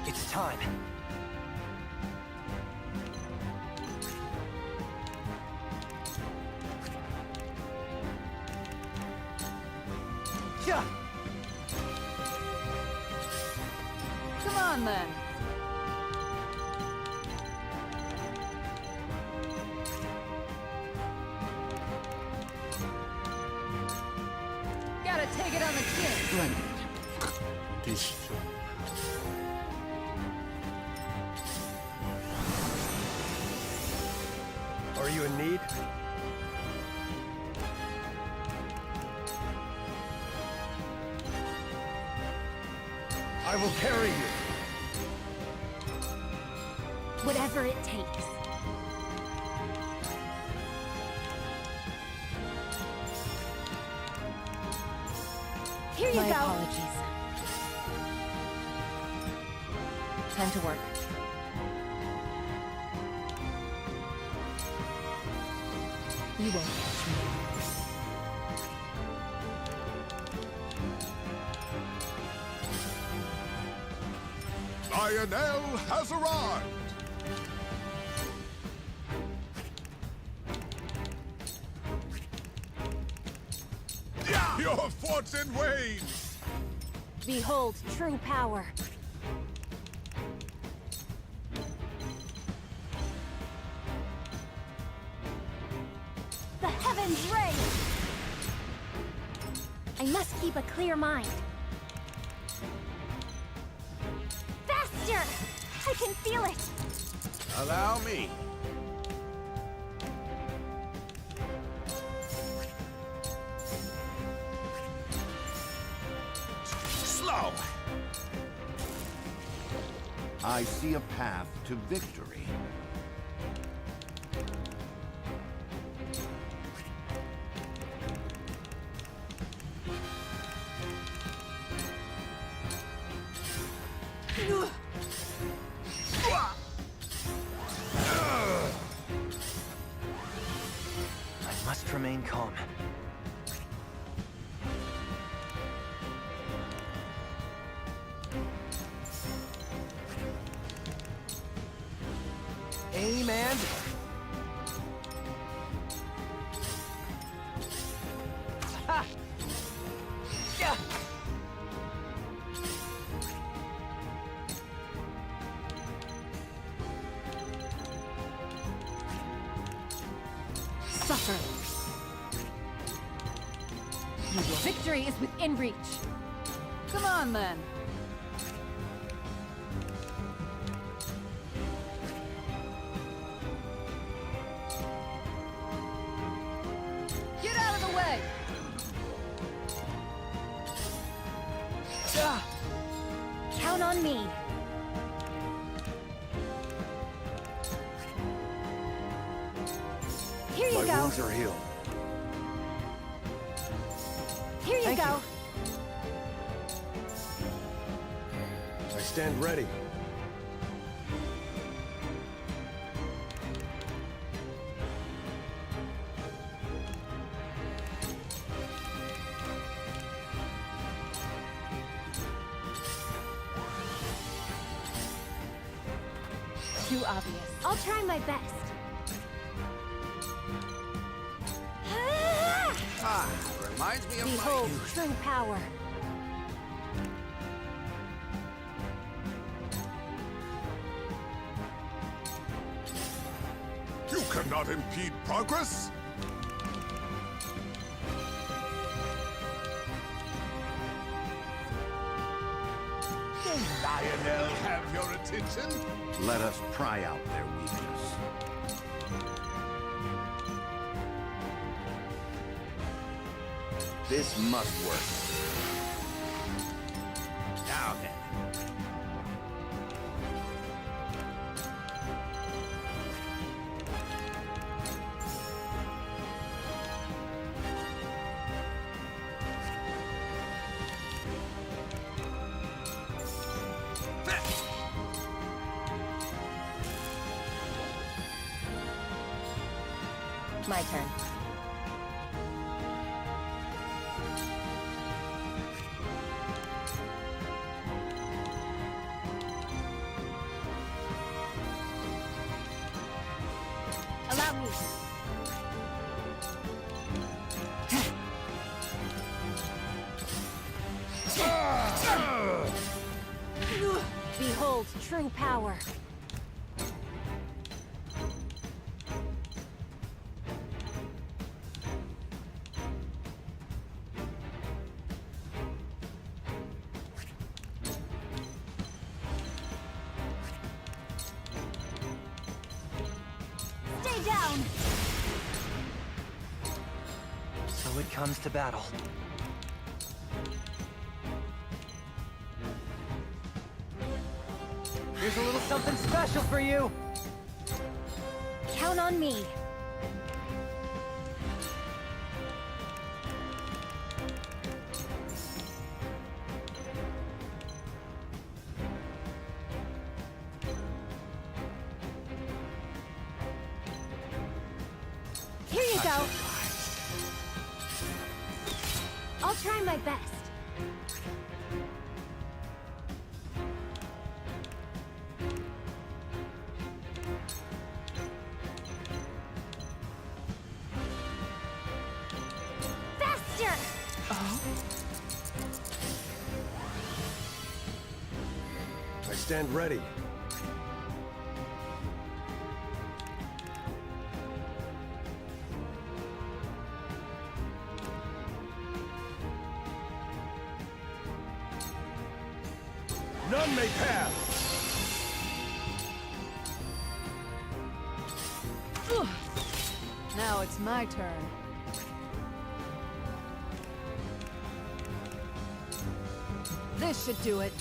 It's time. Yeah. Come on then. Gotta take it on the chin. Splendid. 第七章。 Are you in need? I will carry you. Whatever it takes. Here you My go. apologies. Time to work. You won't catch me. Lionel has arrived! Your fortune wanes! Behold true power. The heavens raise. I must keep a clear mind. Faster! I can feel it! Allow me. Slow! I see a path to victory. I must remain calm. Aim and... Ha! Yeah! Suffer. Victory is within reach. Come on, then. Get out of the way! Count on me. Here you My go. wounds are healed. Here you Thank go. you. I stand ready. Too obvious. I'll try my best. Ah, reminds me of Behold, my... true power. You cannot impede progress! Can Lionel have your attention? Let us pry out their weakness. This must work. Now then. My turn. Allow me. Behold, true power. Stay down. So it comes to battle. Here's a little something special for you! Count on me. Here you go. I'll try my best. Faster! I stand ready. None may pass! Now it's my turn. This should do it.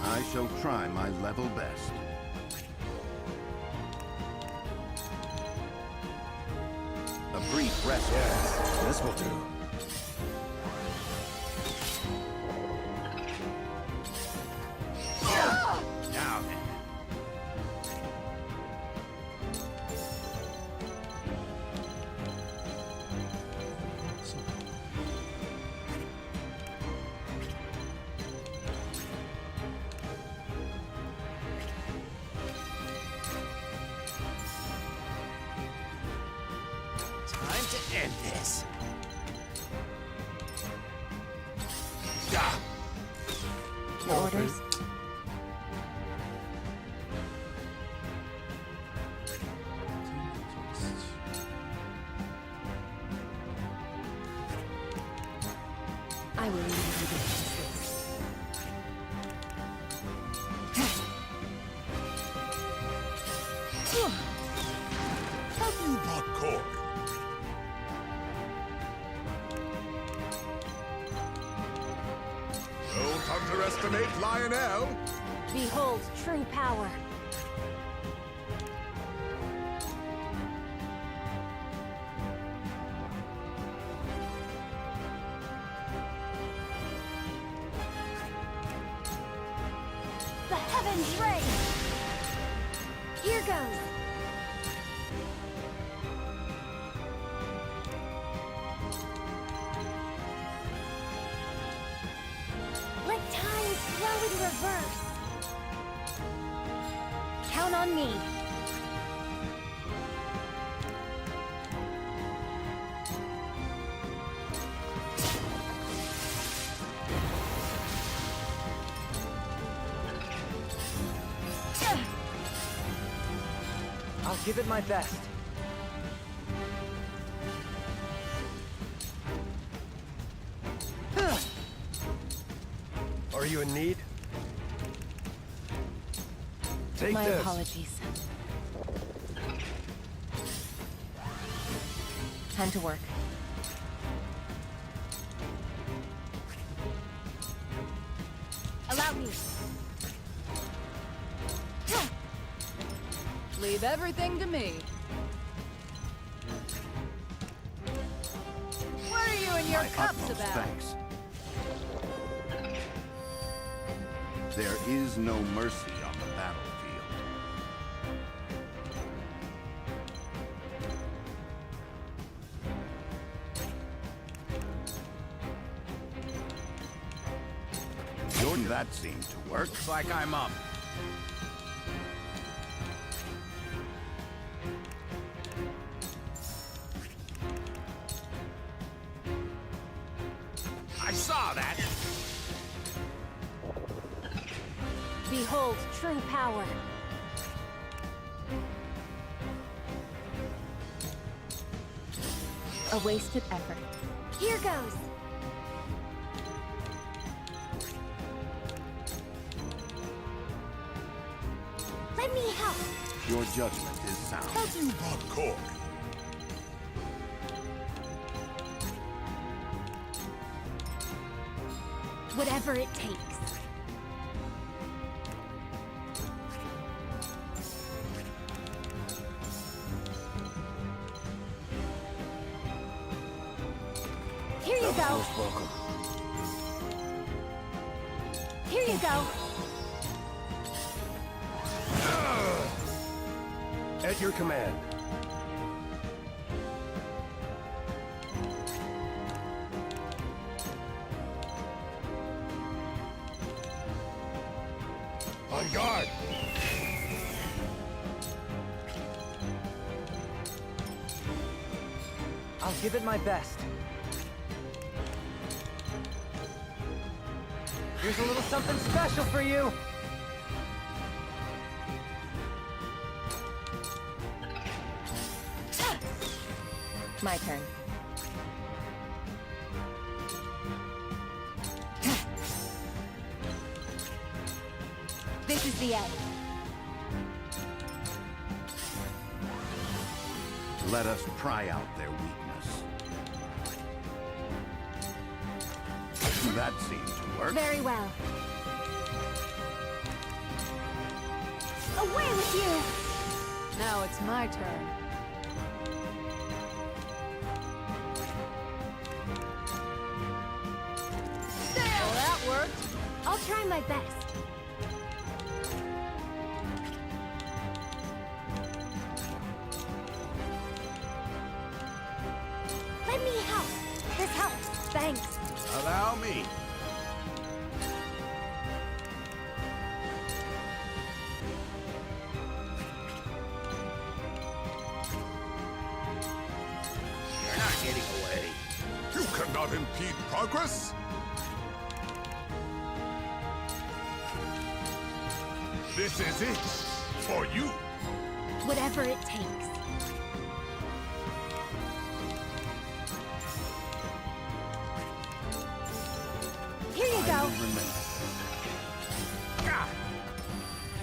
I shall try my level best. A brief rest. Yes, this will do. Now then. Time to end this. Orders. I will lead you to justice. Have you not caught me? Don't underestimate Lionel! Behold true power. The heavens reign! Here goes! Let time slowly reverse. Count on me. I'll give it my best. Are you in need? Take My this. apologies. Time to work. Allow me. Leave everything to me. What are you and your My cups utmost about? thanks. There is no mercy on the battlefield. Jordan, that seemed to work. Looks like I'm up. I saw that. Behold true power. A wasted effort. Here goes. Let me help. Your judgment is sound. Have you not caught me? Whatever it takes. Here you go. Most welcome. Here you go. At your command. On guard! I'll give it my best. Here's a little something special for you. My turn. This is the end. Let us pry out their weakness. That seemed to work. Very well. Away with you! Now it's my turn. Well, that worked. I'll try my best. Let me help. This helps. Thanks. Allow me. You're not getting away. You cannot impede progress! This is it! For you! Whatever it takes. Here you go.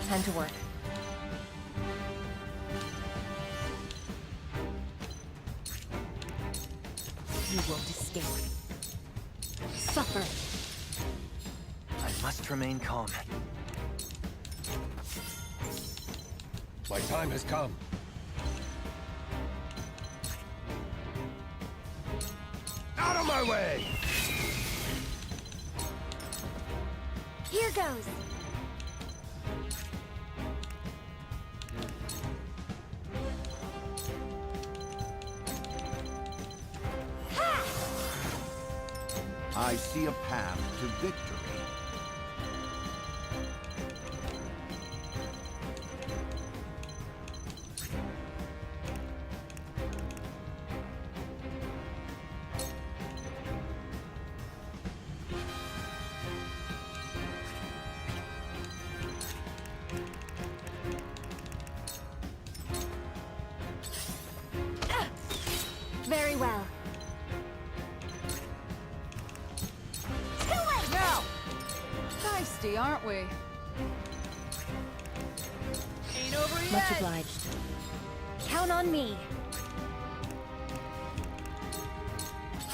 Time to work. You won't escape. Suffer. I must remain calm. My time has come. Out of my way! Here goes. I see a path to victory. Very well. Now! Feisty, aren't we? Ain't over yet! Much obliged. Count on me.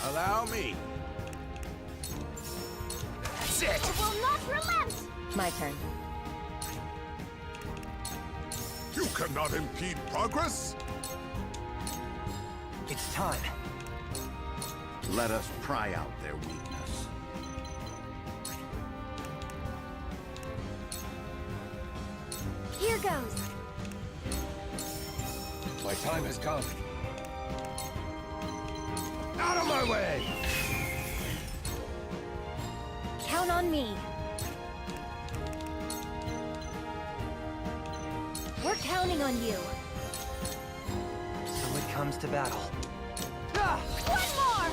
Allow me. That's it! I will not relent! My turn. You cannot impede progress? It's time. Let us pry out their weakness. Here goes. My time has come. Out of my way! Count on me. We're counting on you. So it comes to battle. One more!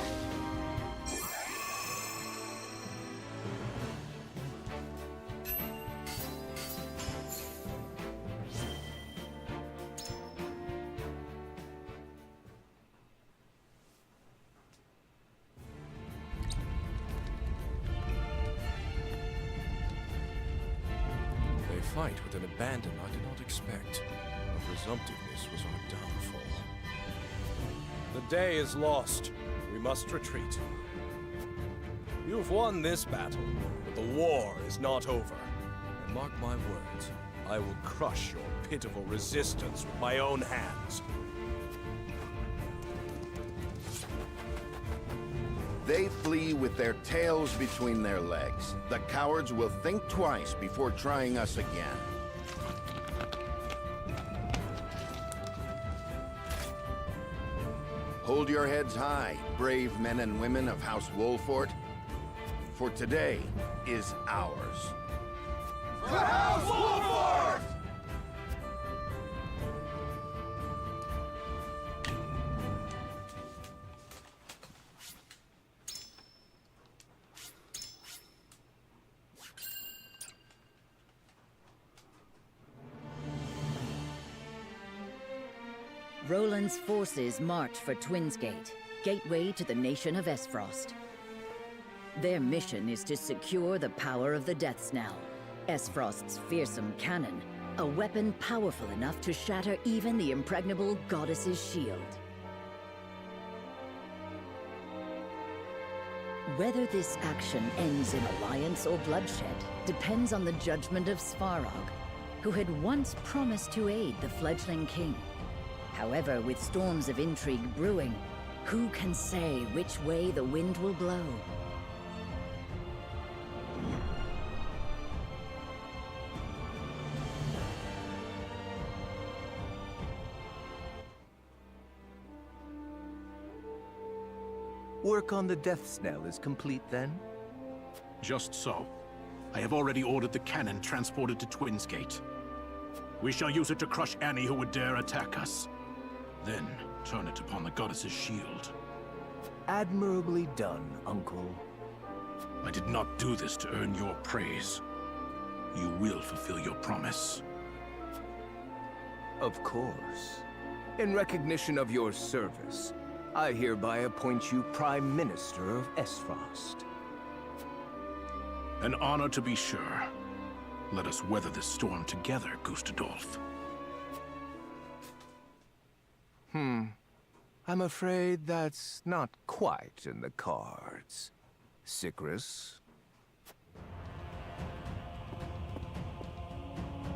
They fight with an abandon I did not expect. Our presumptiveness was our downfall. The day is lost. We must retreat. You've won this battle, but the war is not over. And mark my words, I will crush your pitiful resistance with my own hands. They flee with their tails between their legs. The cowards will think twice before trying us again. Hold your heads high, brave men and women of House Wolfort, for today is ours. For House Wolfort! Roland's forces march for Twinsgate, gateway to the nation of Esfrost. Their mission is to secure the power of the Death Snell, Esfrost's fearsome cannon, a weapon powerful enough to shatter even the impregnable goddess's shield. Whether this action ends in alliance or bloodshed depends on the judgment of Svarog, who had once promised to aid the fledgling king. However, with storms of intrigue brewing, who can say which way the wind will blow? Work on the death knell is complete then? Just so. I have already ordered the cannon transported to Twins Gate. We shall use it to crush any who would dare attack us. Then, turn it upon the goddess's shield. Admirably done, Uncle. I did not do this to earn your praise. You will fulfill your promise. Of course. In recognition of your service, I hereby appoint you Prime Minister of Esfrost. An honor to be sure. Let us weather this storm together, Gustadolf. I'm afraid that's not quite in the cards. Sigrus?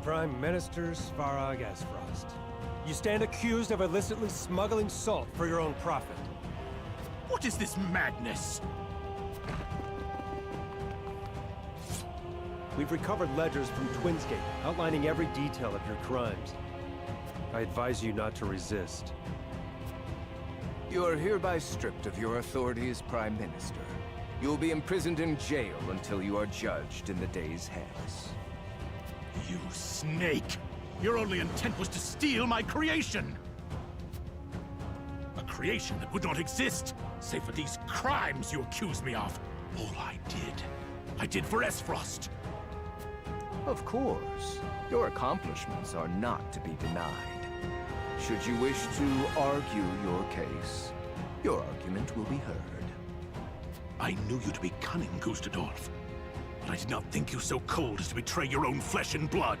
Prime Minister Svarog Esfrost. You stand accused of illicitly smuggling salt for your own profit. What is this madness? We've recovered ledgers from Twins Gate, outlining every detail of your crimes. I advise you not to resist. You are hereby stripped of your authority as Prime Minister. You will be imprisoned in jail until you are judged in the days hence. You snake! Your only intent was to steal my creation! A creation that would not exist, save for these crimes you accuse me of. All I did for Esfrost. Of course. Your accomplishments are not to be denied. Should you wish to argue your case, your argument will be heard. I knew you to be cunning, Gustadolf, but I did not think you so cold as to betray your own flesh and blood.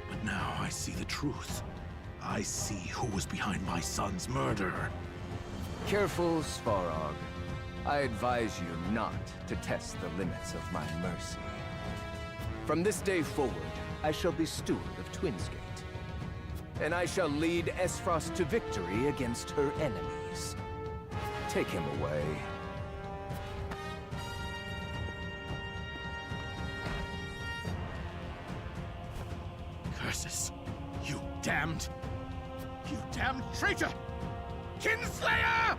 But now I see the truth. I see who was behind my son's murder. Careful, Svarog. I advise you not to test the limits of my mercy. From this day forward, I shall be steward of Twins Gate. And I shall lead Esfrost to victory against her enemies. Take him away. Curses! You damned traitor! Kinslayer!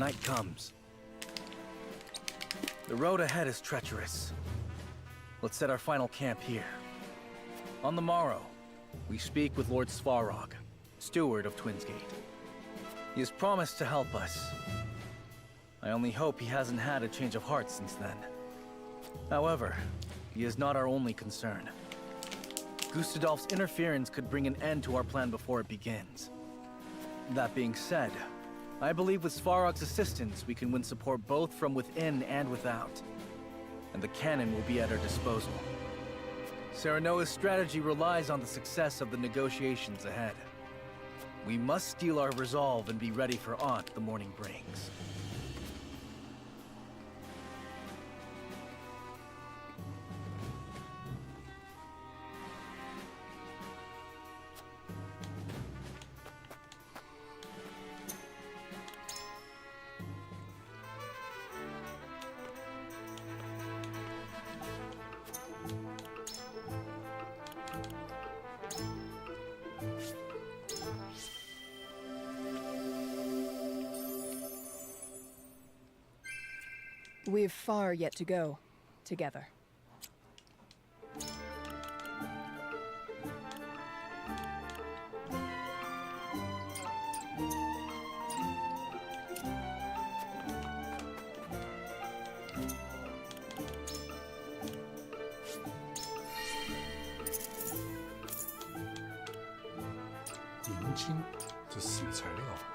Night comes. The road ahead is treacherous. Let's set our final camp here. On the morrow, we speak with Lord Svarog, steward of Twinsgate. He has promised to help us. I only hope he hasn't had a change of heart since then. However, he is not our only concern. Gustadolf's interference could bring an end to our plan before it begins. That being said, I believe with Svarog's assistance we can win support both from within and without. And the cannon will be at our disposal. Serenoa's strategy relies on the success of the negotiations ahead. We must steel our resolve and be ready for aught the morning brings. We've far yet to go, together. Yingqing, 这是什么材料？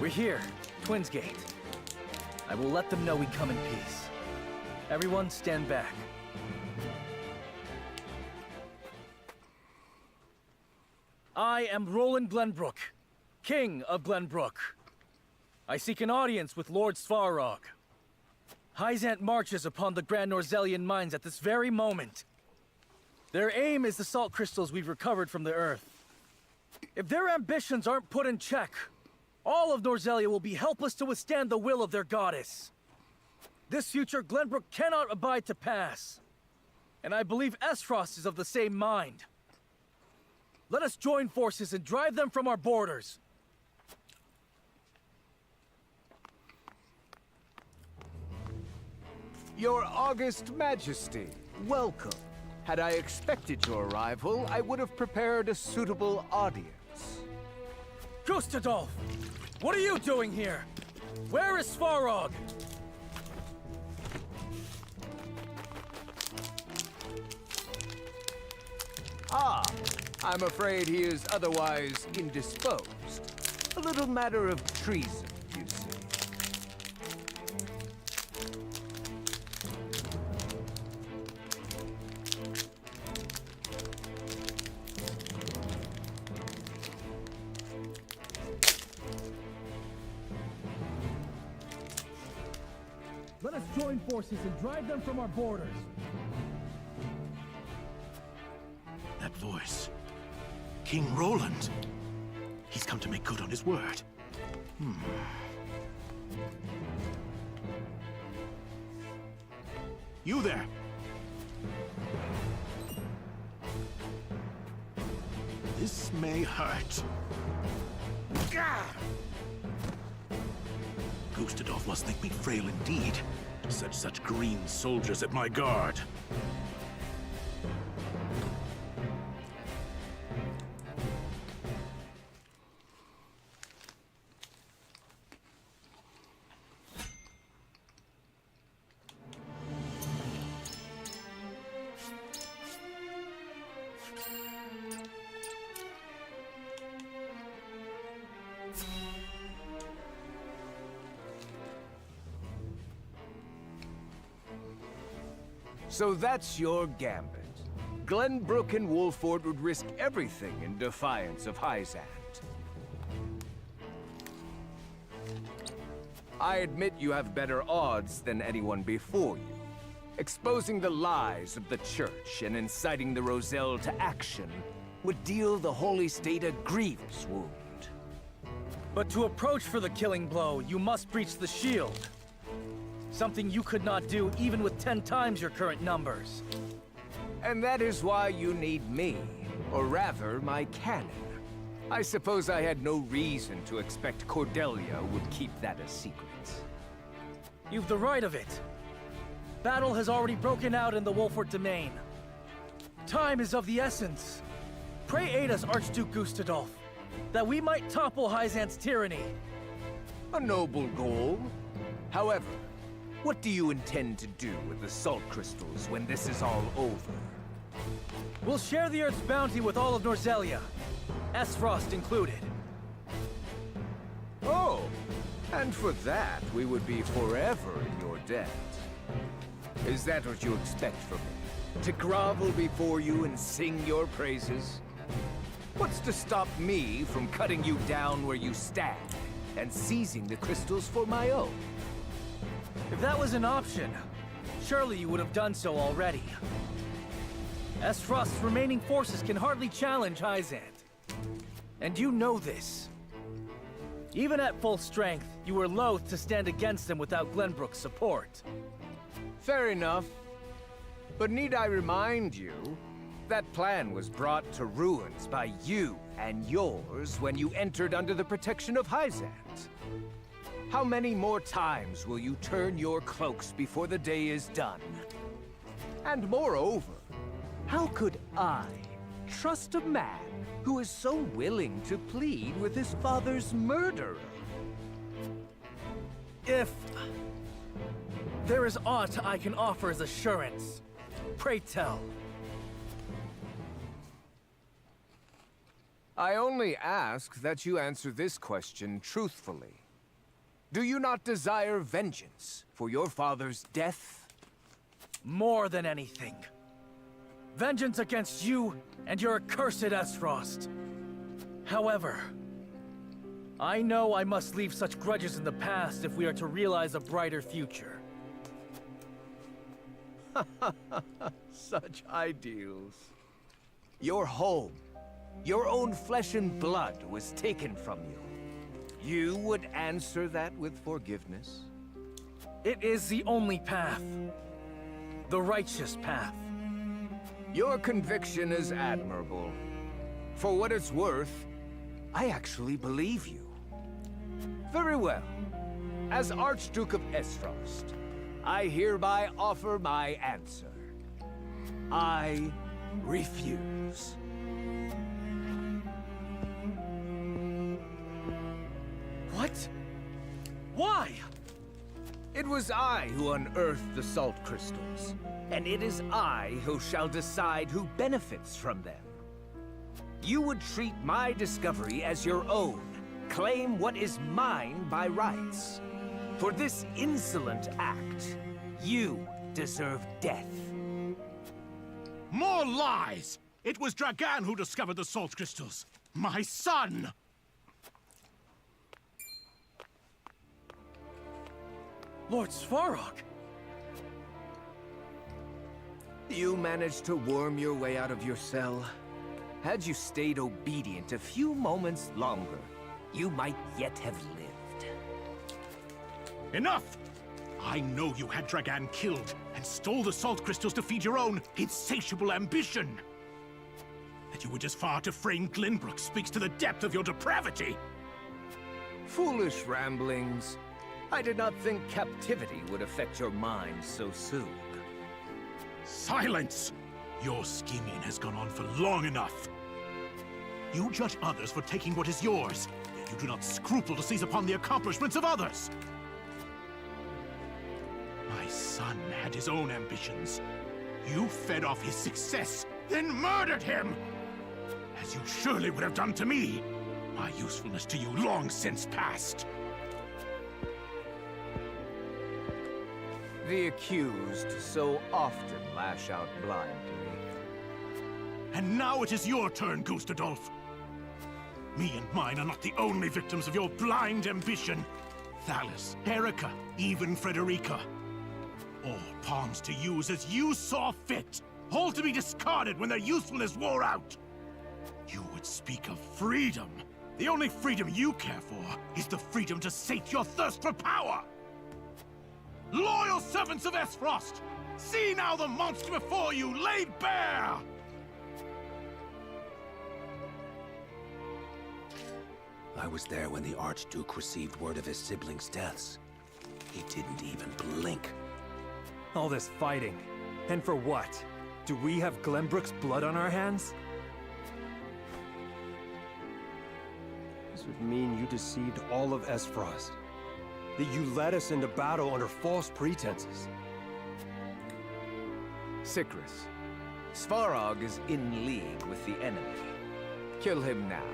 We're here, Twins Gate. I will let them know we come in peace. Everyone stand back. I am Roland Glenbrook, King of Glenbrook. I seek an audience with Lord Svarog. Hyzant marches upon the Grand Norzellian mines at this very moment. Their aim is the salt crystals we've recovered from the Earth. If their ambitions aren't put in check, all of Norzellia will be helpless to withstand the will of their goddess. This future Glenbrook cannot abide to pass. And I believe Esfrost is of the same mind. Let us join forces and drive them from our borders. Your August Majesty, welcome. Had I expected your arrival, I would have prepared a suitable audience. Gustadolf! What are you doing here? Where is Svarog? Ah, I'm afraid he is otherwise indisposed. A little matter of treason, you see. Let us join forces and drive them from our borders. That voice. King Roland. He's come to make good on his word. You there! This may hurt. Gah! Gustadolf must think me frail indeed. Such green soldiers at my guard. So that's your gambit. Glenbrook and Wolford would risk everything in defiance of Hyzant. I admit you have better odds than anyone before you. Exposing the lies of the Church and inciting the Roselle to action would deal the Holy State a grievous wound. But to approach for the killing blow, you must breach the shield. Something you could not do even with 10 times your current numbers. And that is why you need me, or rather, my cannon. I suppose I had no reason to expect Cordelia would keep that a secret. You've the right of it. Battle has already broken out in the Wolford domain. Time is of the essence. Pray aid us, Archduke Gustadolf, that we might topple Hyzant's tyranny. A noble goal. However, what do you intend to do with the salt crystals when this is all over? We'll share the Earth's bounty with all of Norzellia, Esfrost included. Oh, and for that, we would be forever in your debt. Is that what you expect from me? To grovel before you and sing your praises? What's to stop me from cutting you down where you stand and seizing the crystals for my own? If that was an option, surely you would have done so already. Esfrost's remaining forces can hardly challenge Hyzant. And you know this. Even at full strength, you were loath to stand against them without Glenbrook's support. Fair enough. But need I remind you, that plan was brought to ruins by you and yours when you entered under the protection of Hyzant. How many more times will you turn your cloaks before the day is done? And moreover, how could I trust a man who is so willing to plead with his father's murderer? If there is aught I can offer as assurance, pray tell. I only ask that you answer this question truthfully. Do you not desire vengeance for your father's death? More than anything. Vengeance against you and your accursed Esfrost. However, I know I must leave such grudges in the past if we are to realize a brighter future. Such ideals. Your home, your own flesh and blood was taken from you. You would answer that with forgiveness? It is the only path. The righteous path. Your conviction is admirable. For what it's worth, I actually believe you. Very well. As Archduke of Esfrost, I hereby offer my answer. I refuse. What? Why? It was I who unearthed the salt crystals, and it is I who shall decide who benefits from them. You would treat my discovery as your own, claim what is mine by rights. For this insolent act, you deserve death. More lies! It was Dragan who discovered the salt crystals. My son! Lord Svarog! You managed to worm your way out of your cell. Had you stayed obedient a few moments longer, you might yet have lived. Enough! I know you had Dragan killed and stole the salt crystals to feed your own insatiable ambition. That you were just far to frame Glenbrook speaks to the depth of your depravity. Foolish ramblings. I did not think captivity would affect your mind so soon. Silence! Your scheming has gone on for long enough. You judge others for taking what is yours, yet you do not scruple to seize upon the accomplishments of others. My son had his own ambitions. You fed off his success, then murdered him! As you surely would have done to me. My usefulness to you long since past. The accused so often lash out blindly. And now it is your turn, Gustadolf. Me and mine are not the only victims of your blind ambition. Thalis, Erica, even Frederica. All pawns to use as you saw fit. All to be discarded when their usefulness wore out. You would speak of freedom. The only freedom you care for is the freedom to sate your thirst for power. Loyal servants of Esfrost! See now the monster before you laid bare! I was there when the Archduke received word of his siblings' deaths. He didn't even blink. All this fighting. And for what? Do we have Glenbrook's blood on our hands? This would mean you deceived all of Esfrost. That you led us into battle under false pretenses. Sikrus, Svarog is in league with the enemy. Kill him now.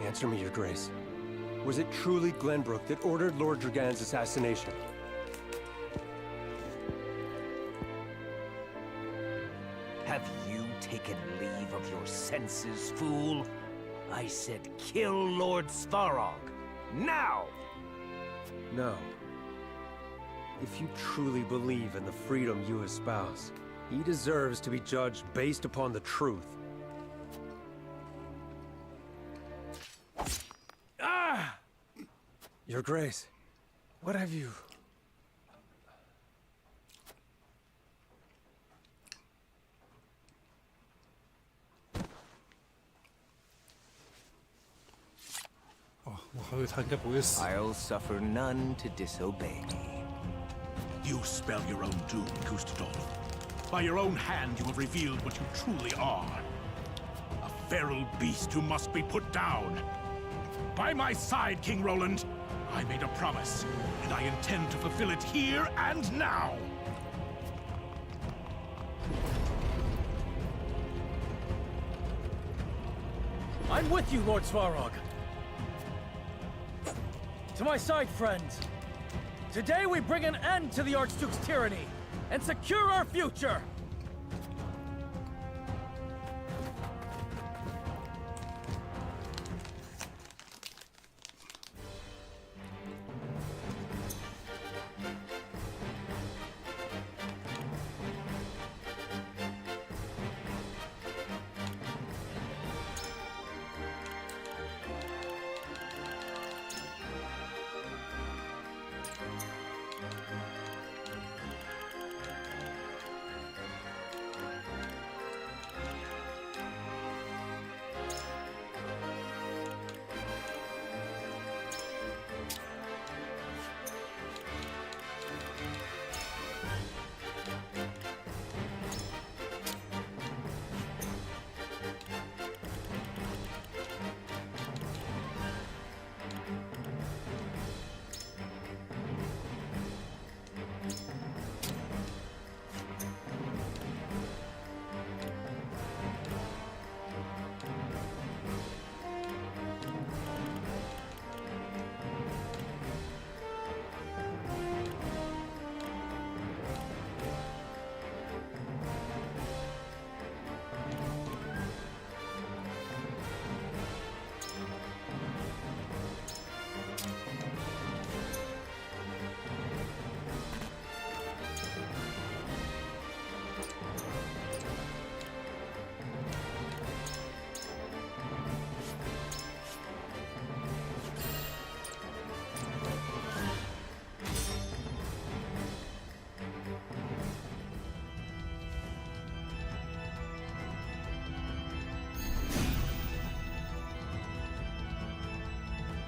Answer me, Your Grace. Was it truly Glenbrook that ordered Lord Dragan's assassination? Have you taken leave of your senses, fool? I said kill Lord Svarog. Now! No. If you truly believe in the freedom you espouse, he deserves to be judged based upon the truth. Ah! Your Grace, what have you... I'll suffer none to disobey me. You spell your own doom, Gustadolf. By your own hand you have revealed what you truly are. A feral beast who must be put down. By my side, King Roland. I made a promise, and I intend to fulfill it here and now. I'm with you, Lord Svarog. To my side, friends. Today we bring an end to the Archduke's tyranny and secure our future.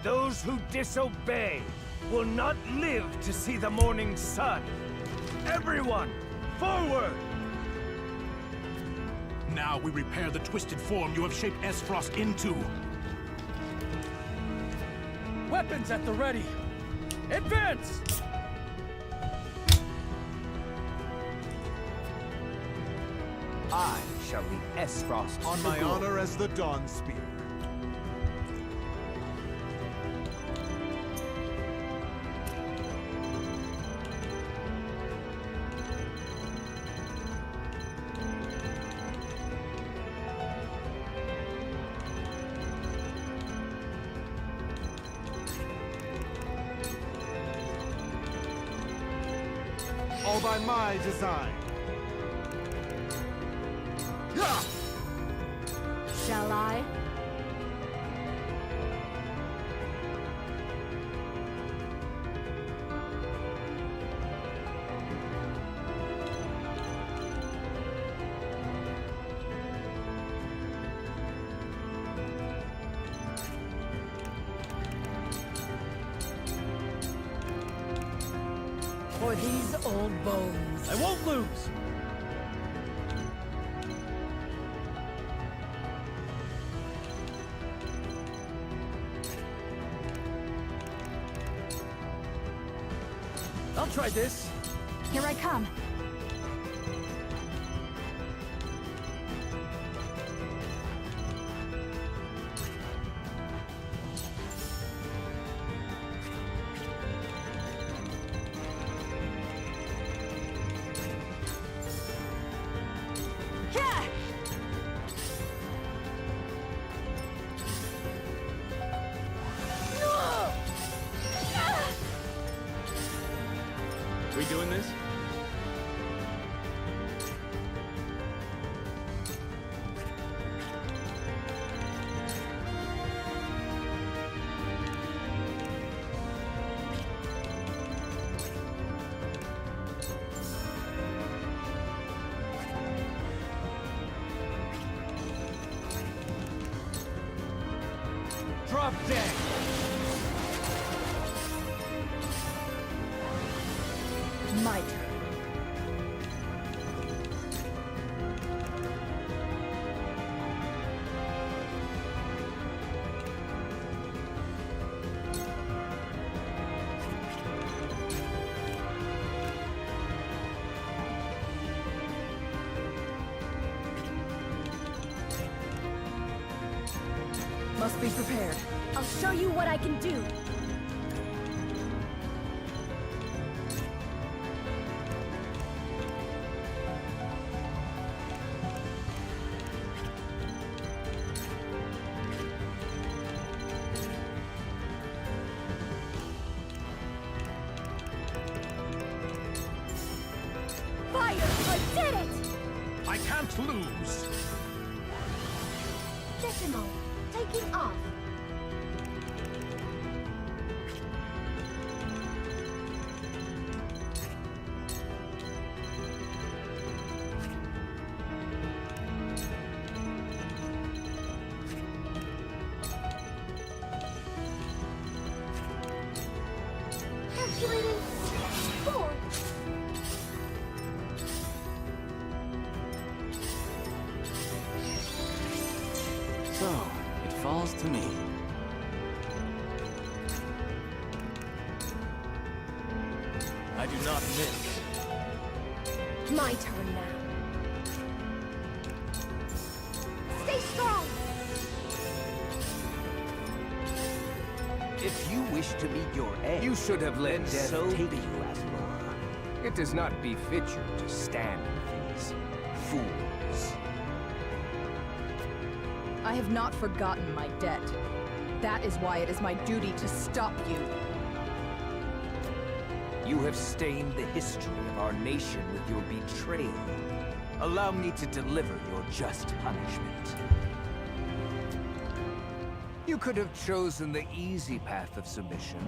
Those who disobey will not live to see the morning sun. Everyone, forward! Now we repair the twisted form you have shaped Esfrost into. Weapons at the ready. Advance! I shall lead Esfrost On my honor as the Dawn Spear. All by my design. Shall I? For these old bones. I won't lose! I'll try this. Here I come. We doing this? Drop dead! My turn. must be prepared. I'll show you what I can do. Fire! I did it! I can't lose. Decimal, taking off. Calculating. 4. So, it falls to me. I do not miss. My turn now. Stay strong! If you wish to meet your end, you should have let death take you, Asmora. It does not befit you to stand with these fools. I have not forgotten my debt. That is why it is my duty to stop you. You have stained the history of our nation with your betrayal. Allow me to deliver your just punishment. You could have chosen the easy path of submission.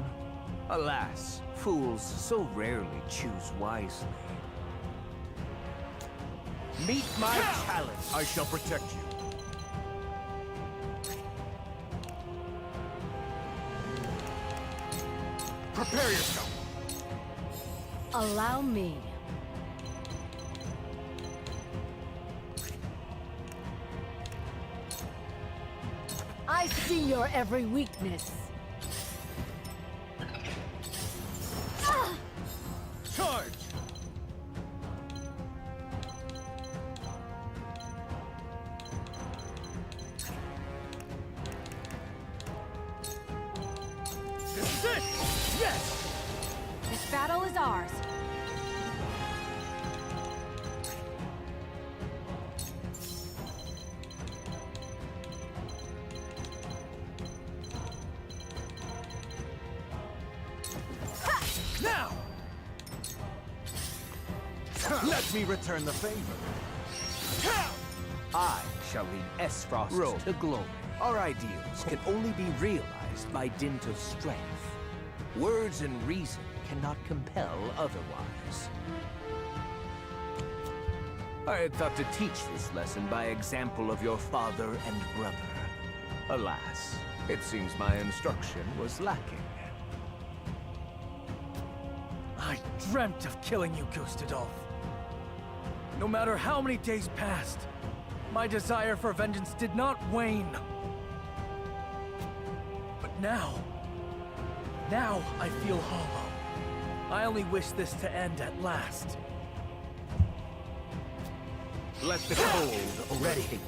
Alas, fools so rarely choose wisely. Meet my challenge. I shall protect you. Prepare yourself. Allow me. I see your every weakness. Charge! This is it! Yes! This battle is ours. Now! Let me return the favor. I shall lead Esfrost to glory. Our ideals can only be realized by dint of strength. Words and reason cannot compel otherwise. I had thought to teach this lesson by example of your father and brother. Alas, it seems my instruction was lacking. I dreamt of killing you, Gustadolf. No matter how many days passed, my desire for vengeance did not wane. But now I feel hollow. I only wish this to end at last. Let the cold Ready. take you.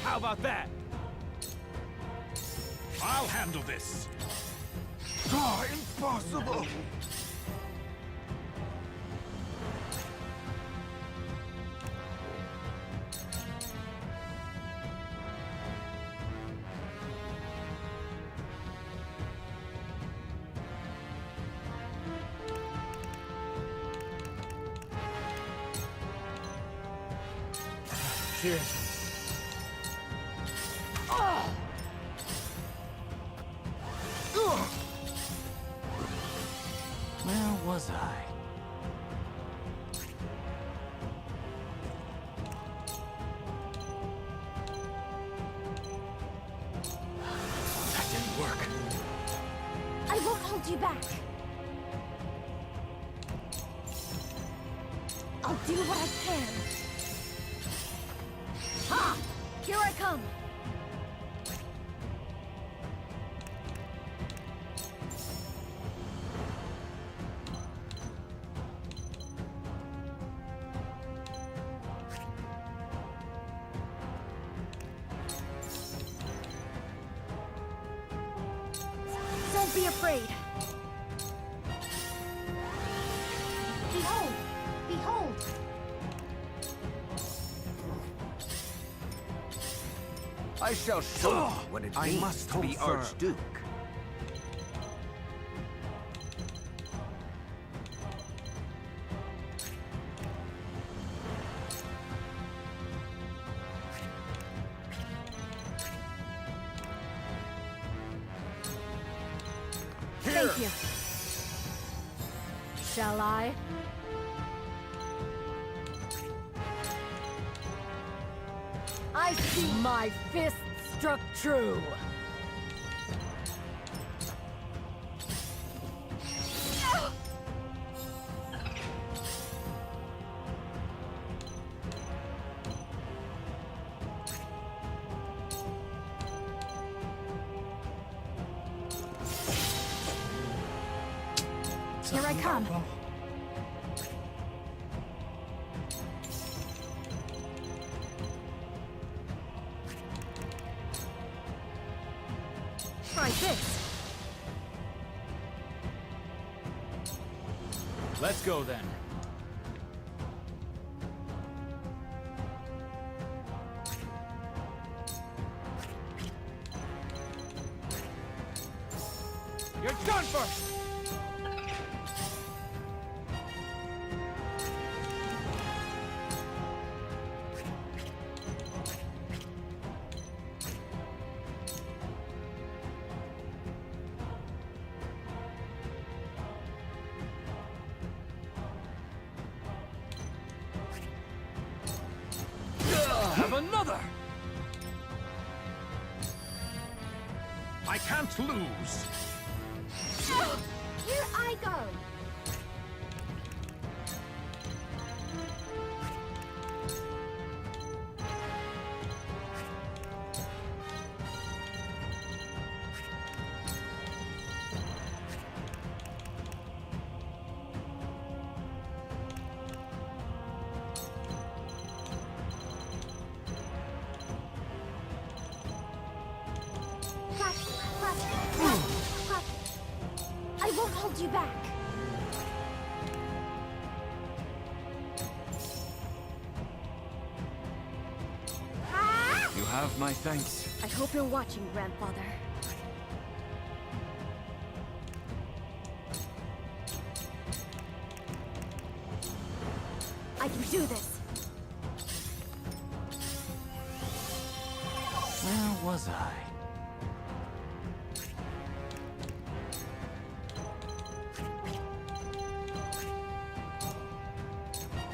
How about that? I'll handle this. Ah, impossible! Cheers. Where was I? hold you back. I'll do what I can. Ha! Here I come. Don't be afraid. Behold! Behold! I shall show you what it means to be Archduke. Thank you. Shall I? I see my fist struck true. Here I come. Try this. Let's go then. You're done for! Have another! I can't lose! Here I go! I won't hold you back. You have my thanks. I hope you're watching, Grandfather. I can do this. Where was I?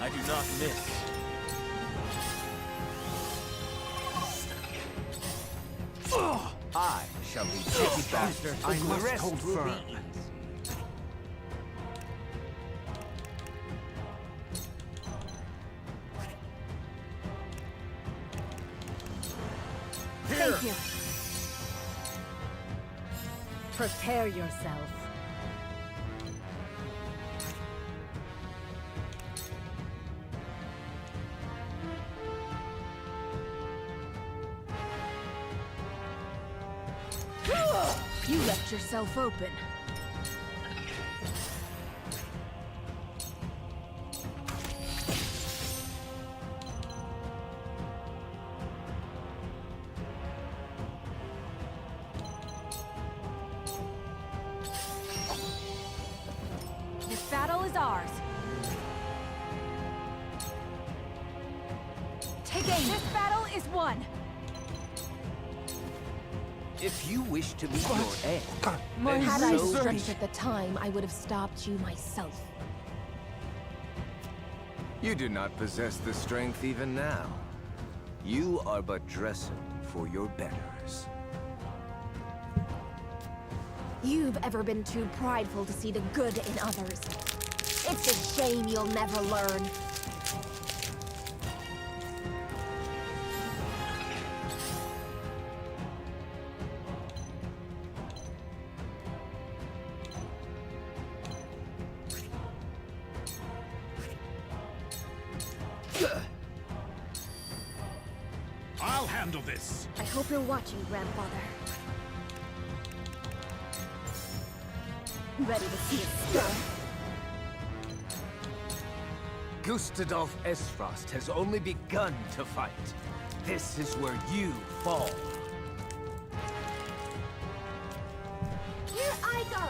I do not miss. I shall be taken back. I must rest hold will firm. be Thank you. Prepare yourself. You left yourself open. This battle is ours. Take aim. This battle is won. If you wish to meet your end, Had I so strength at the time, I would have stopped you myself. you do not possess the strength even now. You are but dressing for your betters. you've ever been too prideful to see the good in others. It's a shame you'll never learn. I'll handle this. I hope you're watching, Grandfather. Ready to see it start? Gustadolf Esfrost has only begun to fight. This is where you fall. Here I go!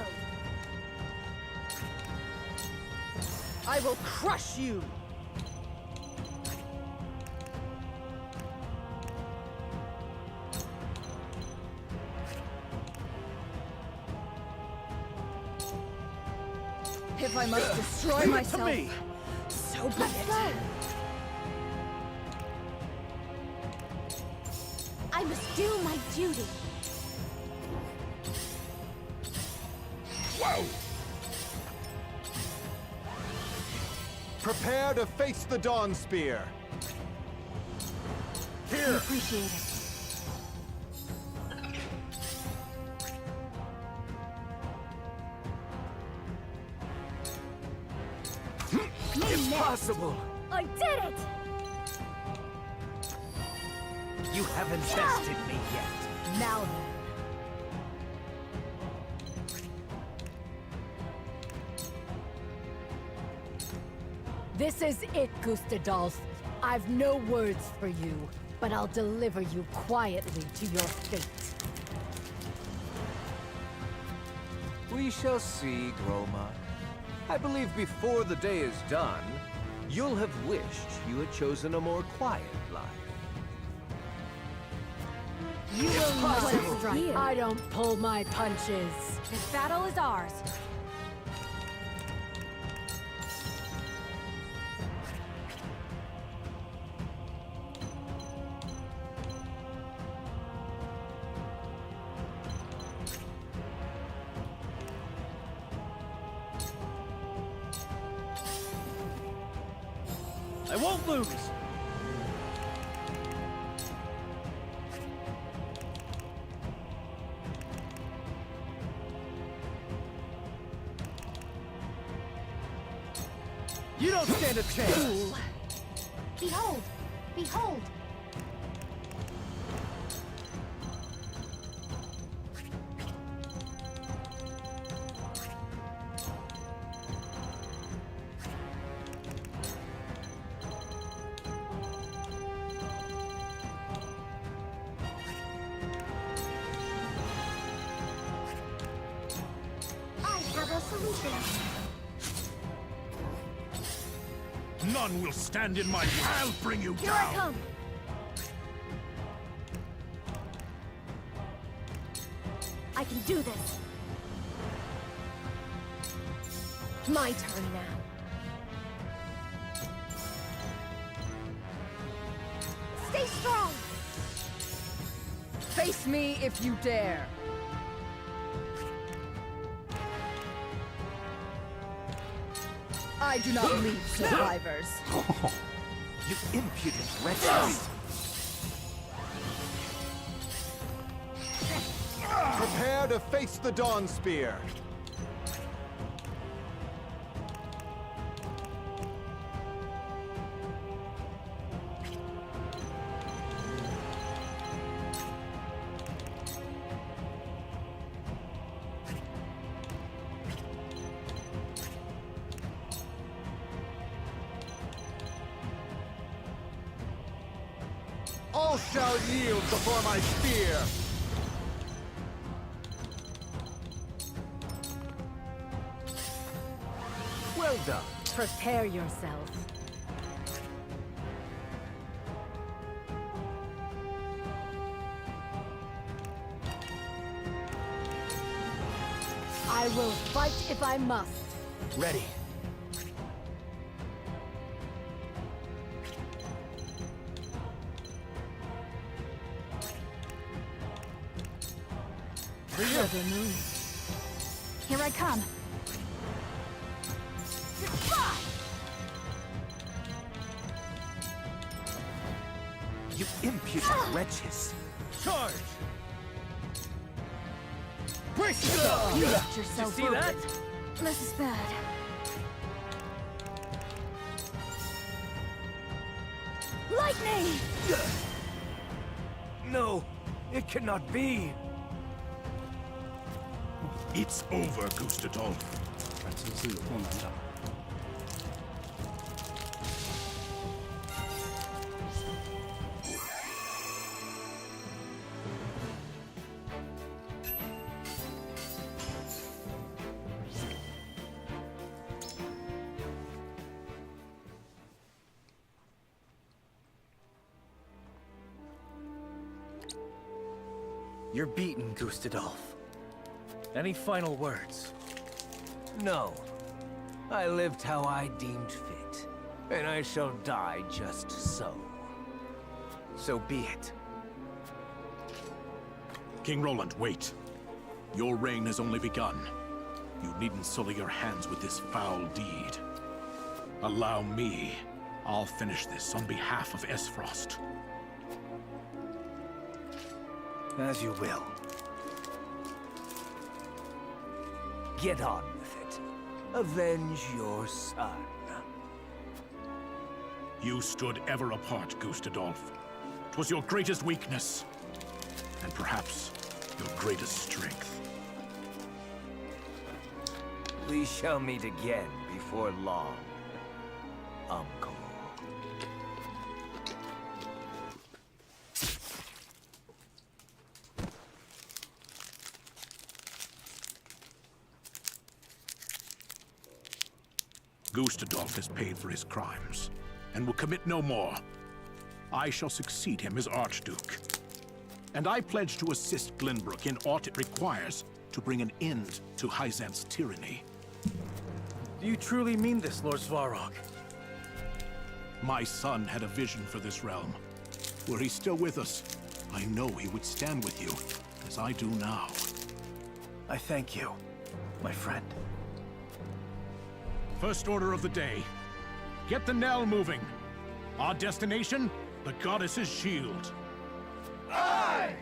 I will crush you! If I must destroy myself, so be it. I must do my duty. Whoa! Prepare to face the Dawn Spear. I appreciate it. Impossible! I did it! You haven't bested me yet. Now then. This is it, Gustadolf. I've no words for you, but I'll deliver you quietly to your fate. We shall see, Groma. I believe before the day is done, you'll have wished you had chosen a more quiet life. You will not strike. I don't pull my punches. This battle is ours. I won't lose! You don't stand a chance! Behold! Behold! None will stand in my way. I'll bring you Here down. I come! I can do this! My turn now. Stay strong! Face me if you dare. I do not leave survivors. You impudent wretches! Prepare to face the Dawn Spear. All shall yield before my spear! Well done. Prepare yourself. I will fight if I must. Ready. For the moon. Here I come. You impudent wretches! Charge! You let yourself See that? This is bad. Lightning! No, it cannot be. It's over, Gustadolf. 真是有够难打。You're beaten, Gustadolf. Any final words? No. I lived how I deemed fit, and I shall die just so. So be it. King Roland, wait. Your reign has only begun. You needn't sully your hands with this foul deed. Allow me. I'll finish this on behalf of Esfrost. As you will. Get on with it. Avenge your son. You stood ever apart, Gustadolf. 'Twas your greatest weakness, and perhaps your greatest strength. We shall meet again before long, Uncle. Gustadolf has paid for his crimes, and will commit no more. I shall succeed him as Archduke. And I pledge to assist Glenbrook in aught it requires to bring an end to Hyzant's tyranny. Do you truly mean this, Lord Svarog? My son had a vision for this realm. Were he still with us, I know he would stand with you, as I do now. I thank you, my friend. First order of the day. Get the knell moving. Our destination, the goddess's shield. Aye!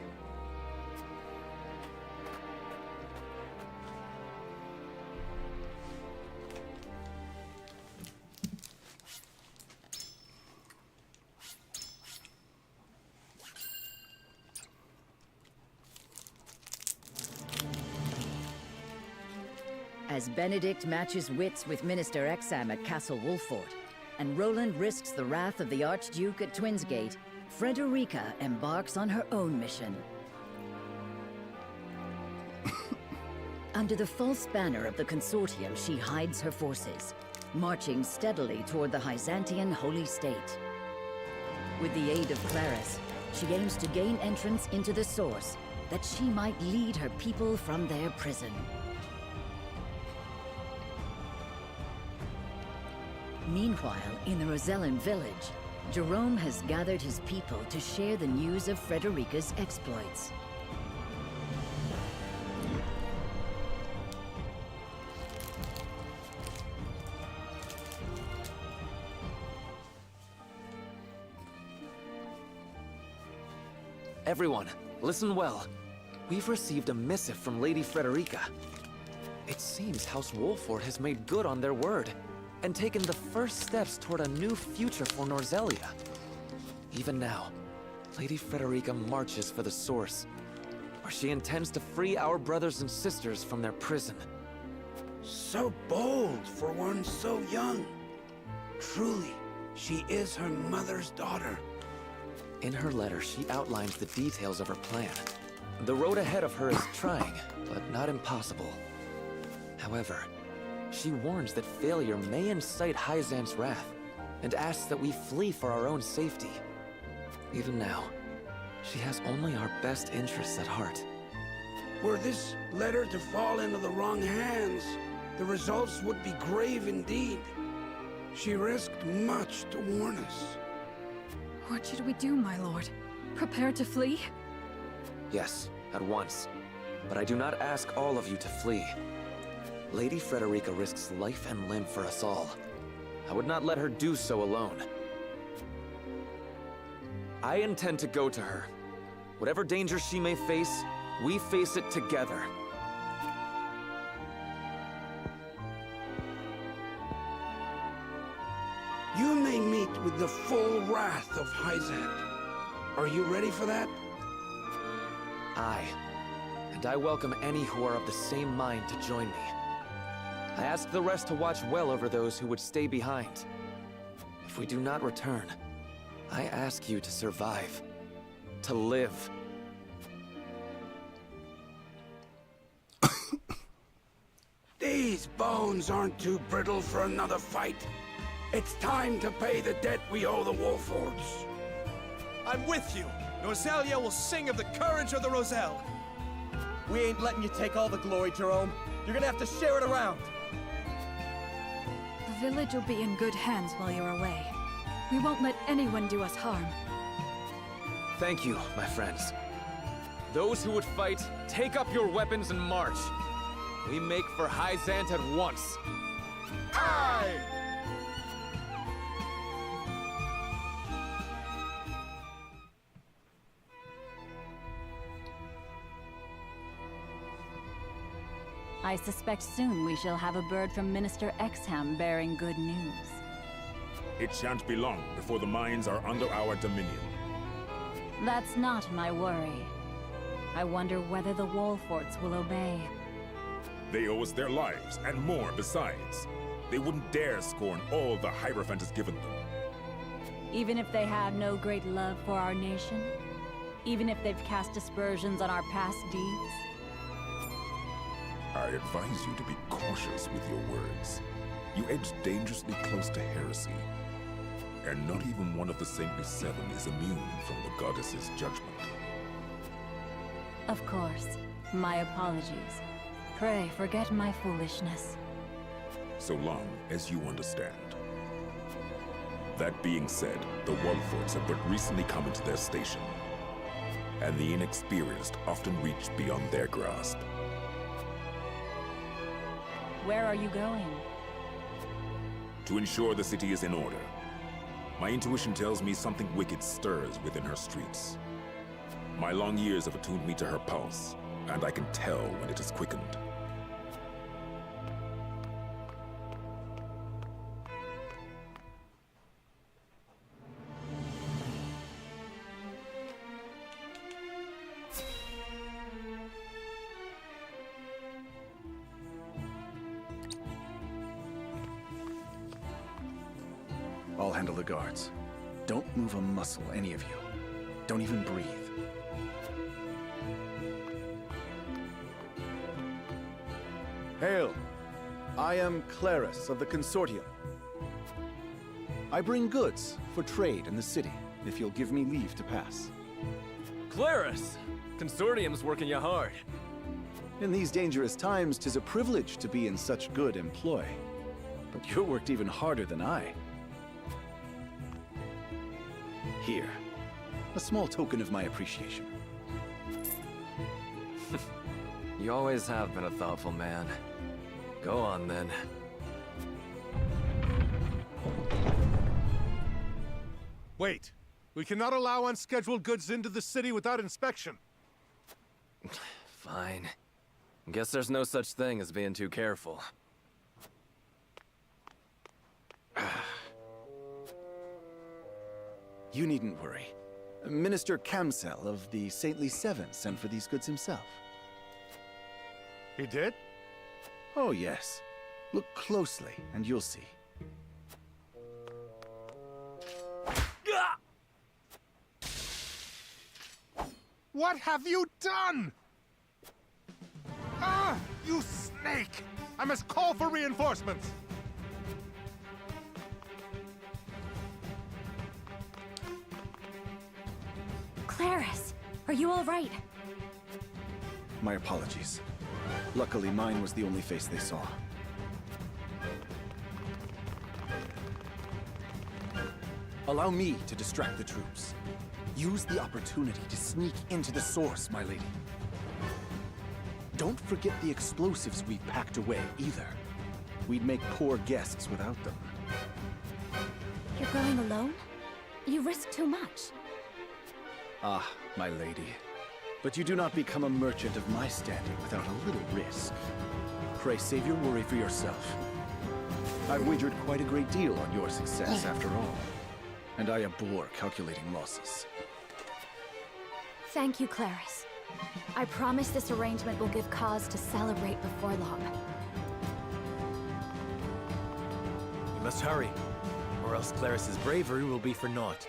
As Benedict matches wits with Minister Exam at Castle Wolffort, and Roland risks the wrath of the Archduke at Twinsgate, Frederica embarks on her own mission. Under the false banner of the Consortium, she hides her forces, marching steadily toward the Hyzantian Holy State. With the aid of Claris, she aims to gain entrance into the Source, that she might lead her people from their prison. Meanwhile, in the Rosellan village, Jerome has gathered his people to share the news of Frederica's exploits. Everyone, listen well. We've received a missive from Lady Frederica. It seems House Wolffort has made good on their word, and taken the first steps toward a new future for Norzelia. Even now, Lady Frederica marches for the Source, where she intends to free our brothers and sisters from their prison. So bold for one so young. Truly, she is her mother's daughter. In her letter, she outlines the details of her plan. The road ahead of her is trying, but not impossible. However, she warns that failure may incite Hyzant's wrath, and asks that we flee for our own safety. Even now, she has only our best interests at heart. Were this letter to fall into the wrong hands, the results would be grave indeed. She risked much to warn us. What should we do, my lord? Prepare to flee? Yes, at once. But I do not ask all of you to flee. Lady Frederica risks life and limb for us all. I would not let her do so alone. I intend to go to her. Whatever danger she may face, we face it together. You may meet with the full wrath of Hyzant. Are you ready for that? Aye. And I welcome any who are of the same mind to join me. I ask the rest to watch well over those who would stay behind. If we do not return, I ask you to survive. To live. These bones aren't too brittle for another fight. It's time to pay the debt we owe the Wolfords. I'm with you. Nozelia will sing of the courage of the Roselle. We ain't letting you take all the glory, Jerome. You're gonna have to share it around. The village will be in good hands while you're away. We won't let anyone do us harm. Thank you, my friends. Those who would fight, take up your weapons and march. We make for Hyzant at once. Aye! I suspect soon we shall have a bird from Minister Exham bearing good news. It shan't be long before the mines are under our dominion. That's not my worry. I wonder whether the Wolforts will obey. They owe us their lives, and more besides. They wouldn't dare scorn all the Hierophant has given them. Even if they have no great love for our nation? Even if they've cast aspersions on our past deeds? I advise you to be cautious with your words. You edge dangerously close to heresy. And not even one of the Saintly Seven is immune from the goddess's judgment. Of course. My apologies. Pray forget my foolishness. So long as you understand. That being said, the Wolforts have but recently come into their station. And the inexperienced often reach beyond their grasp. Where are you going? To ensure the city is in order. My intuition tells me something wicked stirs within her streets. My long years have attuned me to her pulse, and I can tell when it is quickened. I'll handle the guards. Don't move a muscle, any of you. Don't even breathe. Hail! I am Claris of the Consortium. I bring goods for trade in the city, if you'll give me leave to pass. Claris! Consortium's working you hard. In these dangerous times, 'tis a privilege to be in such good employ. But you're worked even harder than I. Here, a small token of my appreciation. You always have been a thoughtful man. Go on, then. Wait. We cannot allow unscheduled goods into the city without inspection. Fine. Guess there's no such thing as being too careful. You needn't worry. Minister Kamsel of the Saintly Seven sent for these goods himself. He did? Oh, yes. Look closely, and you'll see. What have you done? Ah, you snake! I must call for reinforcements! Claris, are you all right? My apologies. Luckily, mine was the only face they saw. Allow me to distract the troops. Use the opportunity to sneak into the source, my lady. don't forget the explosives we packed away, either. We'd make poor guests without them. You're going alone? You risk too much. Ah, my lady. But you do not become a merchant of my standing without a little risk. Pray save your worry for yourself. I've wagered quite a great deal on your success, after all. And I abhor calculating losses. Thank you, Clarice. I promise this arrangement will give cause to celebrate before long. We must hurry, or else Clarice's bravery will be for naught.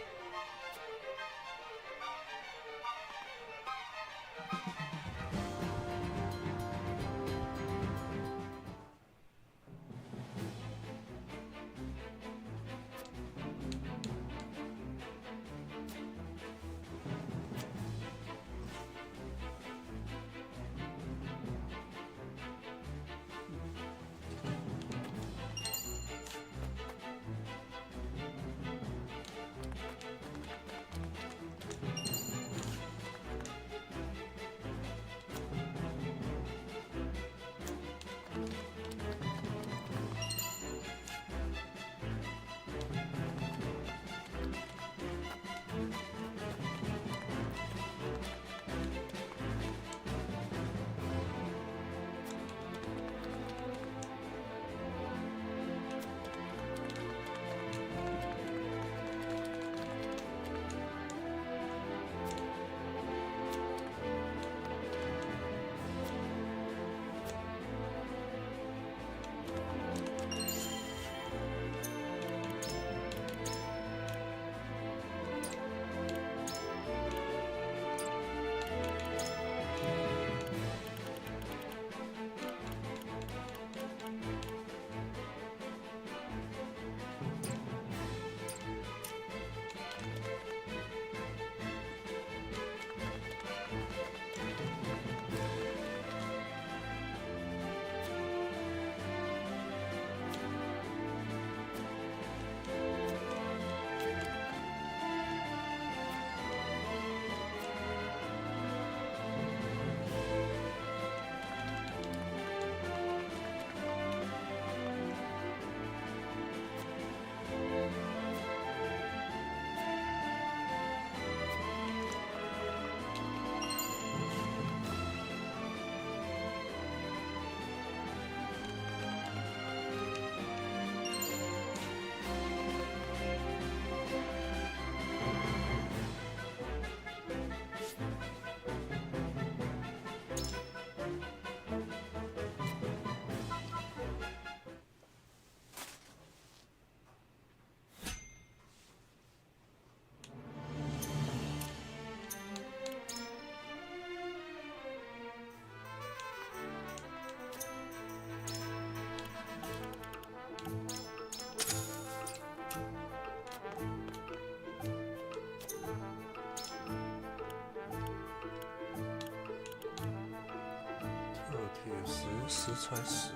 食材石。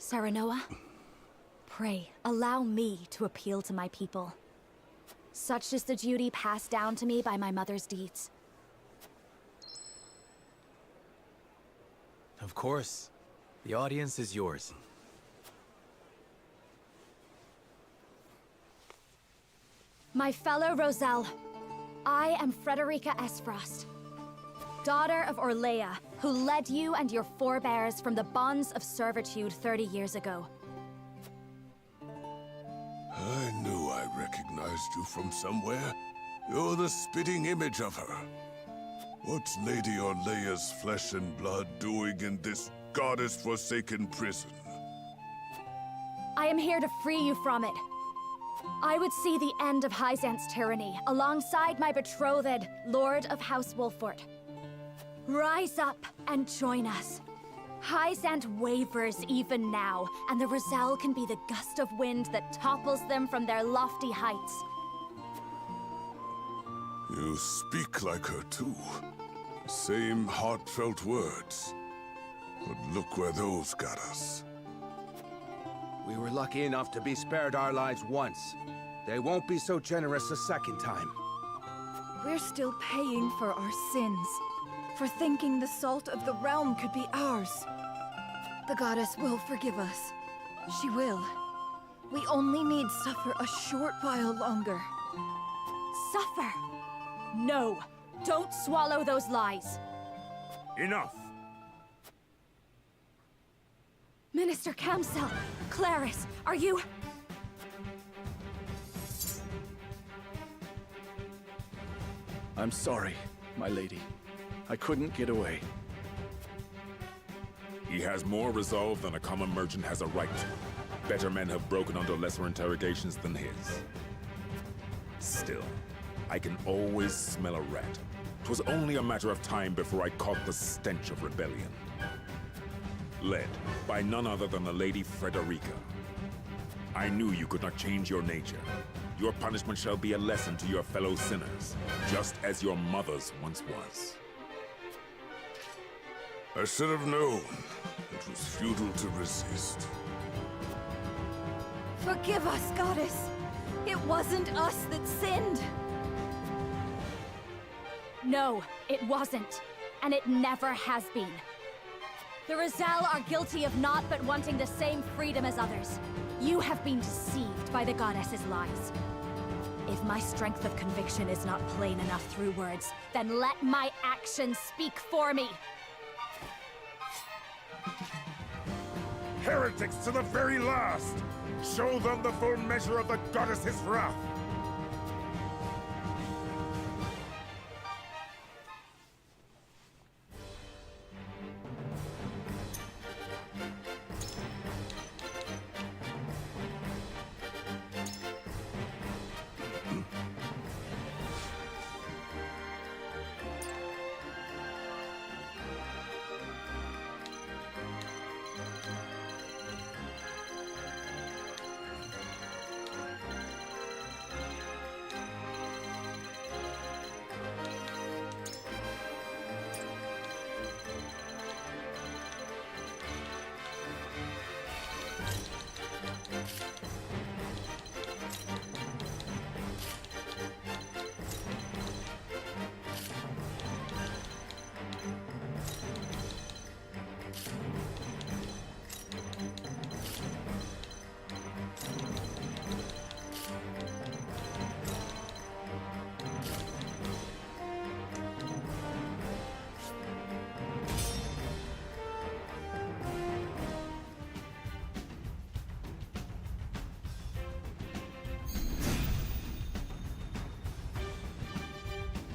Serenoa, pray, allow me to appeal to my people. Such is the duty passed down to me by my mother's deeds. Of course. The audience is yours. My fellow Roselle, I am Frederica Esfrost, daughter of Orlea, who led you and your forebears from the bonds of servitude 30 years ago. I knew I recognized you from somewhere. You're the spitting image of her. What's Lady Orlea's flesh and blood doing in this goddess-forsaken prison? I am here to free you from it. I would see the end of Hyzant's tyranny, alongside my betrothed, Lord of House Wolfort. Rise up and join us. Hyzant wavers even now, and the Roselle can be the gust of wind that topples them from their lofty heights. You speak like her too. Same heartfelt words. But look where those got us. We were lucky enough to be spared our lives once. They won't be so generous a second time. We're still paying for our sins, for thinking the salt of the realm could be ours. The goddess will forgive us. She will. We only need suffer a short while longer. Suffer? No! Don't swallow those lies! Enough! Minister Camsel, Claris, are you... I'm sorry, my lady. I couldn't get away. He has more resolve than a common merchant has a right to. Better men have broken under lesser interrogations than his. Still, I can always smell a rat. 'Twas only a matter of time before I caught the stench of rebellion. Led by none other than the Lady Frederica. I knew you could not change your nature. Your punishment shall be a lesson to your fellow sinners, just as your mother's once was. I should have known. It was futile to resist. Forgive us, goddess. It wasn't us that sinned. No, it wasn't. And it never has been. The Roselle are guilty of naught but wanting the same freedom as others. You have been deceived by the goddess's lies. If my strength of conviction is not plain enough through words, then let my actions speak for me. Heretics to the very last! Show them the full measure of the goddess's wrath!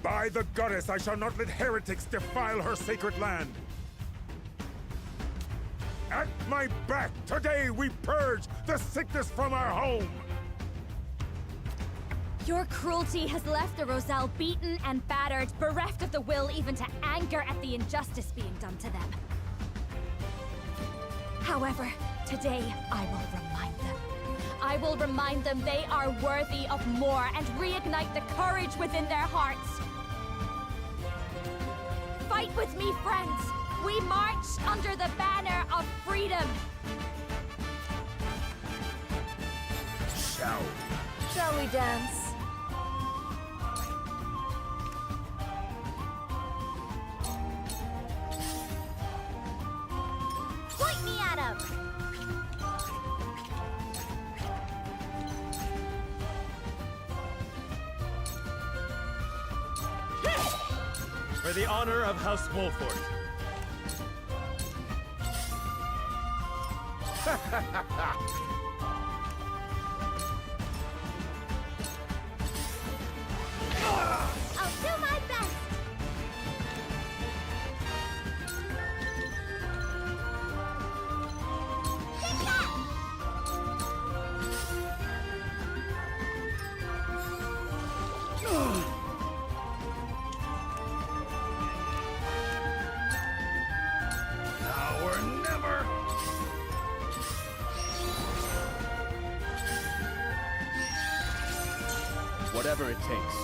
By the goddess, I shall not let heretics defile her sacred land! At my back, today we purge the sickness from our home! Your cruelty has left the Roselle beaten and battered, bereft of the will even to anger at the injustice being done to them. However, today I will remind them. I will remind them they are worthy of more and reignite the courage within their hearts. Fight with me, friends! We march under the banner of freedom! Shall we dance? Point me at him! For the honor of House Wolford. I'll do my best! Take that! Now or never! Whatever it takes.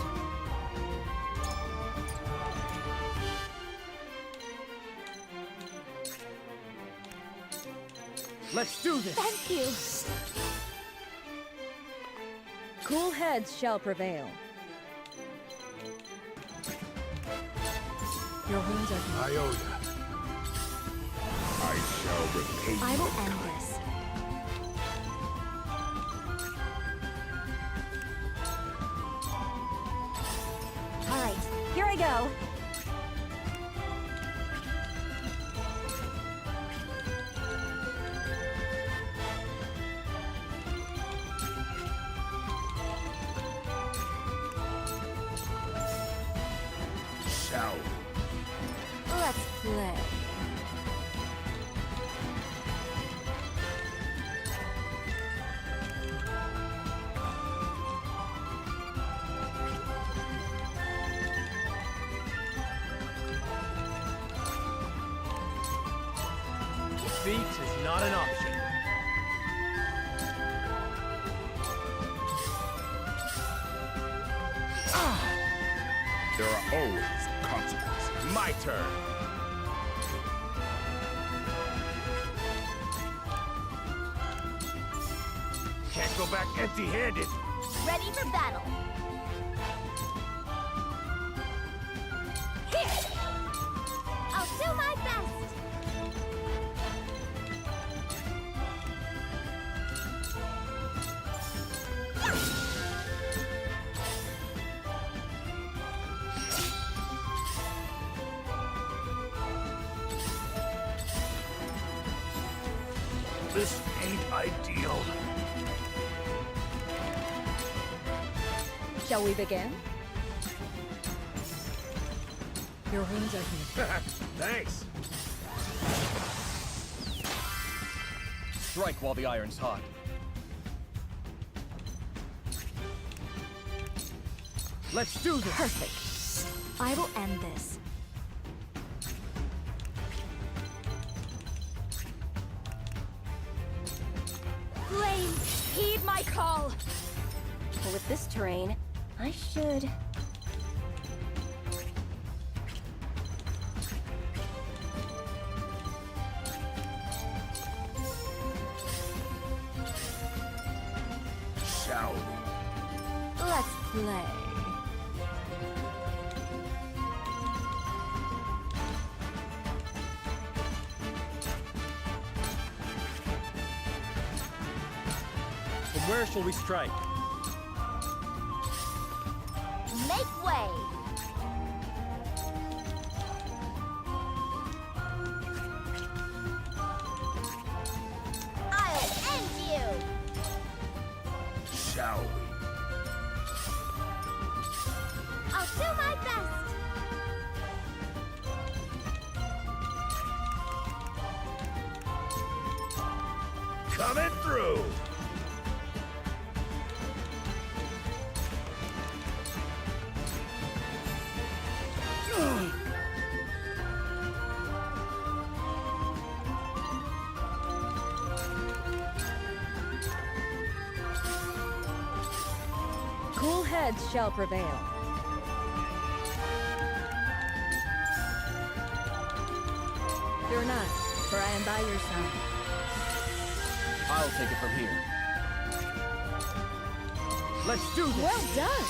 Let's do this! Thank you. Cool heads shall prevail. Your wounds are I owe you. I shall repay you. I will end this. All right, here I go. Shall we? Let's play. Defeat is not an option. There are always consequences. My turn. Can't go back empty-handed. Ready for battle. Here! I'll do my best! This ain't ideal. Shall we begin? Your wounds are healed. Thanks. Strike while the iron's hot. Let's do this! Perfect. I will end this. Flames, heed my call! But with this terrain, I should... Shall we? Let's play. From where shall we strike? Make way! I'll end you! Shall we? I'll do my best! Coming through! Cool heads shall prevail. Fear not, for I am by your side. I'll take it from here. Let's do this! Well done!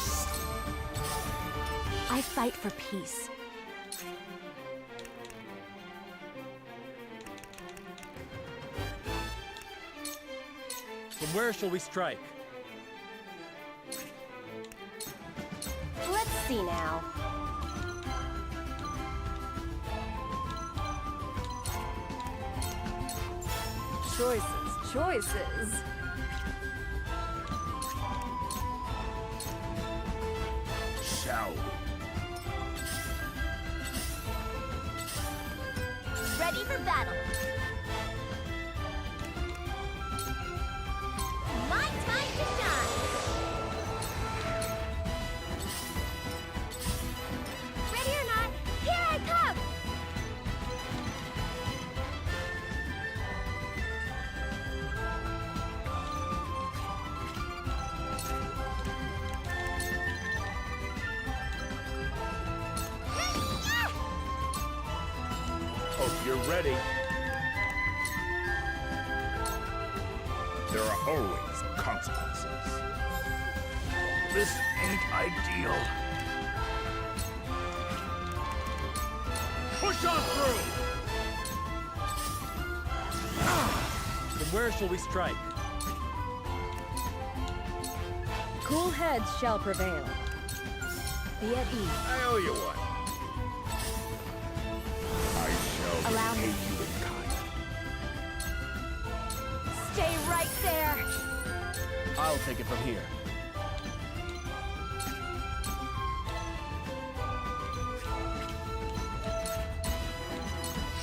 I fight for peace. From where shall we strike? Let's see now. Choices. Shall we? Ready for battle. My time to shine. Ready or not, here I come. Hope you're ready. There are always consequences. This ain't ideal. Push on through! From where shall we strike? Cool heads shall prevail. Be at ease. I owe you one. I shall Allow me. repay you in kind. Stay right there. I'll take it from here.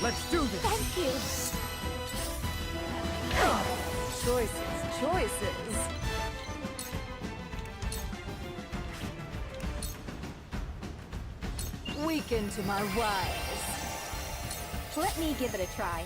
Let's do this! Thank you. Choices. Weaken to my wiles. Let me give it a try.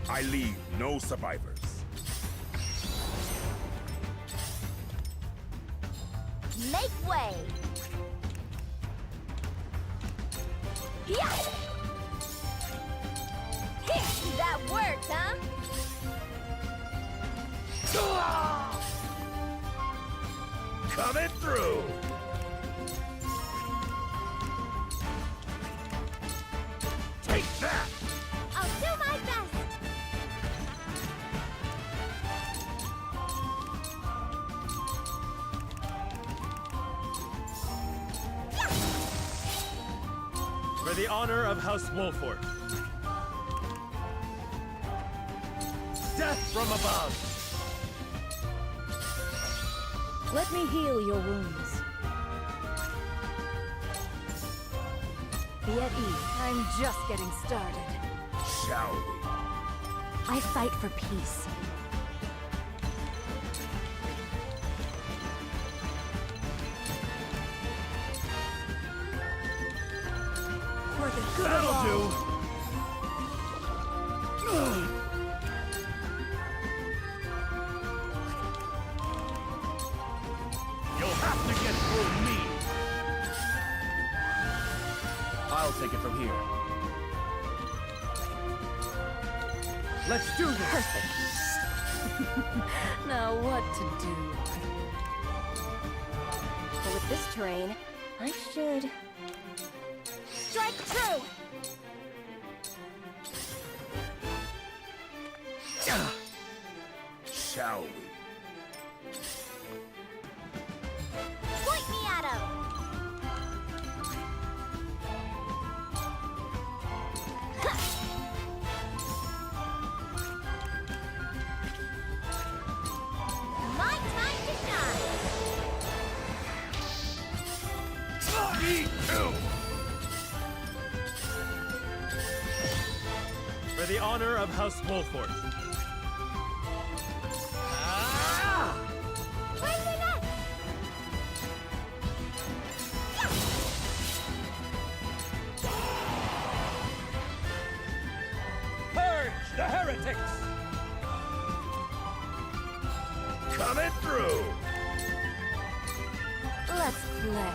I leave no survivors. Make way. Yeah. That worked, huh? Coming through! Take that! I'll do my best. For the honor of House Wolford. Death from above! Let me heal your wounds. Be at ease. I'm just getting started. Shall we? I fight for peace. For the good of That'll all. do! You'll have to get through me! I'll take it from here. Let's do this! Perfect. Now what to do? But with this terrain, I should... Strike true! Shall we? Point me at him! My time to shine! Me too! For the honor of House Wolford. Poison us! Purge the heretics! Coming through! play.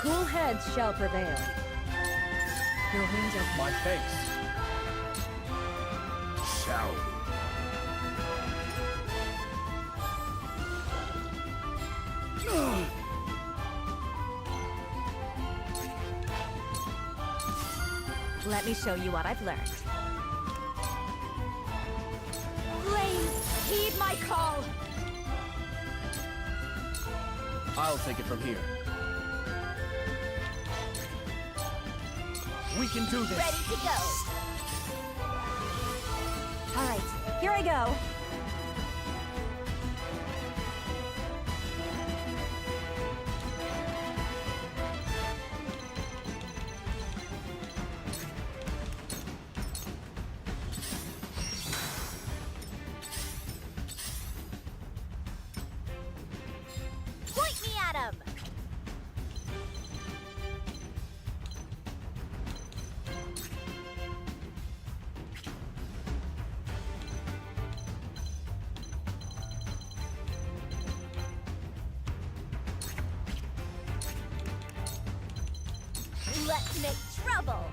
Cool heads shall prevail. Your wings are My face. Shall Let me show you what I've learned. Flames, heed my call! I'll take it from here. We can do this. Ready to go! All right, here I go. Point me at him! Let's make trouble!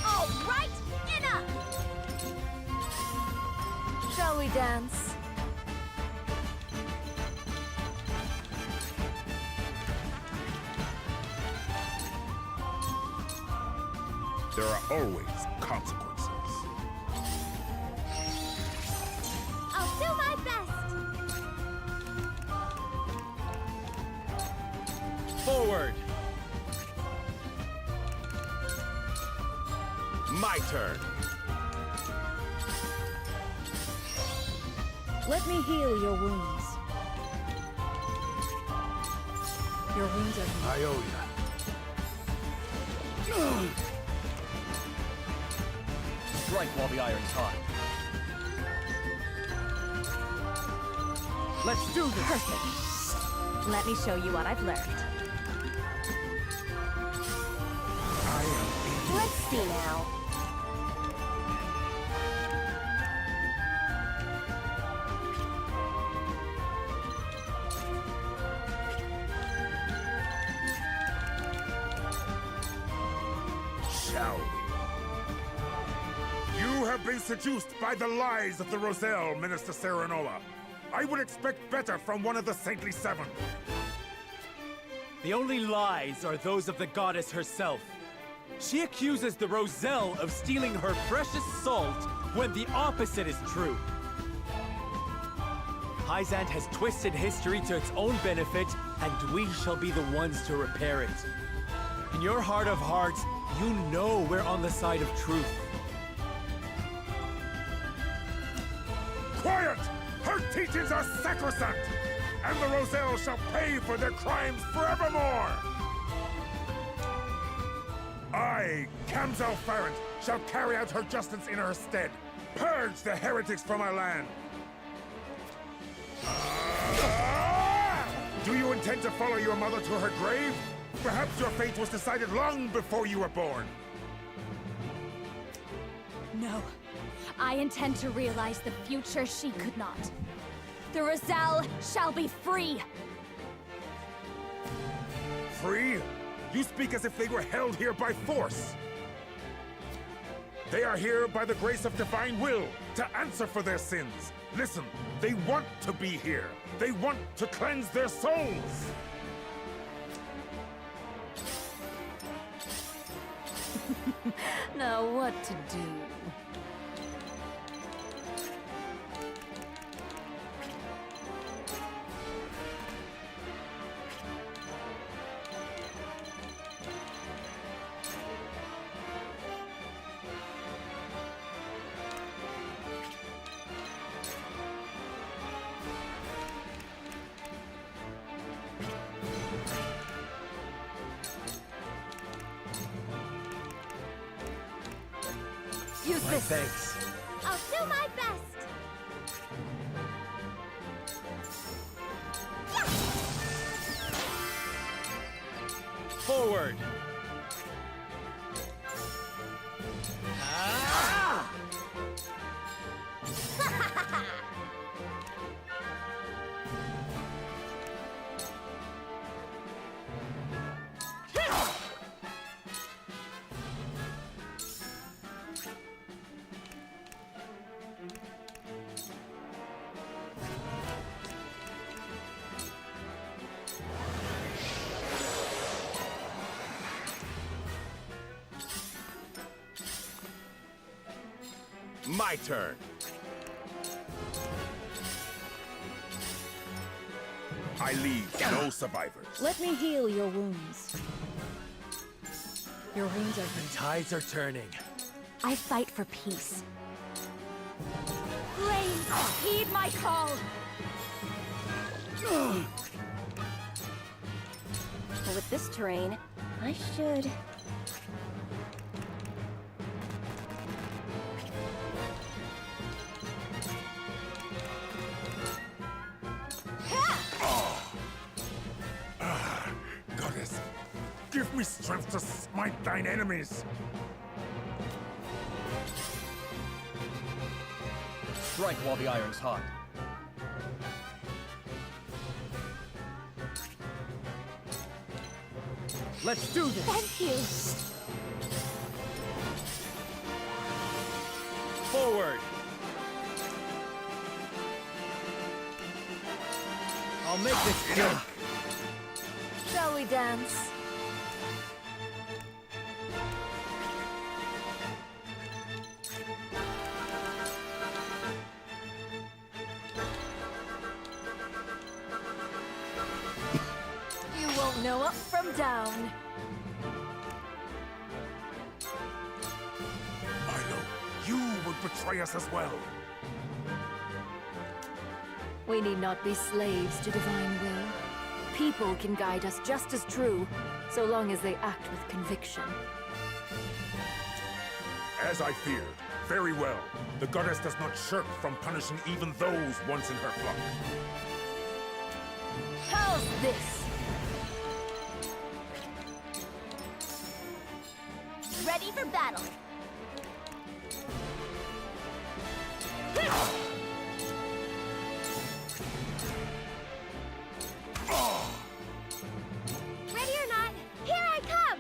All right, enough! Shall we dance? There are always consequences. I'll do my best! Forward! My turn. Let me heal your wounds. Your wounds are healed. I owe you. Strike while the iron's hot. Let's do this! Perfect. Let me show you what I've learned. Let's see now. Shall we? You have been seduced by the lies of the Roselle, Minister Serenoa. I would expect better from one of the Saintly Seven. The only lies are those of the goddess herself. She accuses the Roselle of stealing her precious salt when the opposite is true. Hyzant has twisted history to its own benefit, and we shall be the ones to repair it. In your heart of hearts, you know we're on the side of truth. Quiet! Her teachings are sacrosanct! And the Roselle shall pay for their crimes forevermore! I, Kamzal Farrant, shall carry out her justice in her stead. Purge the heretics from our land! Do you intend to follow your mother to her grave? Perhaps your fate was decided long before you were born. No. I intend to realize the future she could not. The Roselle shall be free! Free? You speak as if they were held here by force. They are here by the grace of divine will, to answer for their sins. Listen, they want to be here. They want to cleanse their souls. Now what to do? Use My this. thanks. I'll do my best! Forward! My turn. I leave no survivors. Let me heal your wounds. Your wounds are The tides are turning. I fight for peace. Please, heed my call! But with this terrain, I should... Goddess, give me strength to smite thine enemies. Strike while the iron's hot. Let's do this! Thank you! Forward! I'll make this good. Shall we dance? You won't know up from down. Milo, you would betray us as well. We need not be slaves to divine will. People can guide us just as true, so long as they act with conviction. As I feared. Very well. The goddess does not shirk from punishing even those once in her flock. How's this? Ready for battle! Ready or not, here I come!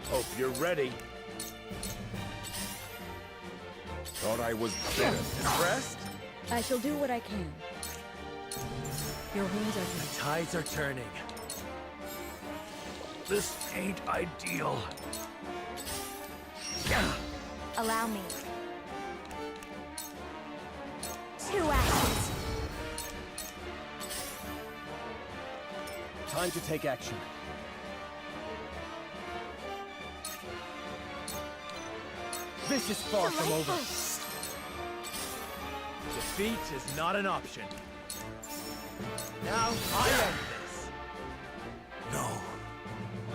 Hope you're ready. Thought I was dead. Impressed? I shall do what I can. Your wounds are healed. The tides are turning. This ain't ideal. Allow me. 2 actions. Time to take action. This is far from over. Defeat is not an option. Now I end this. No.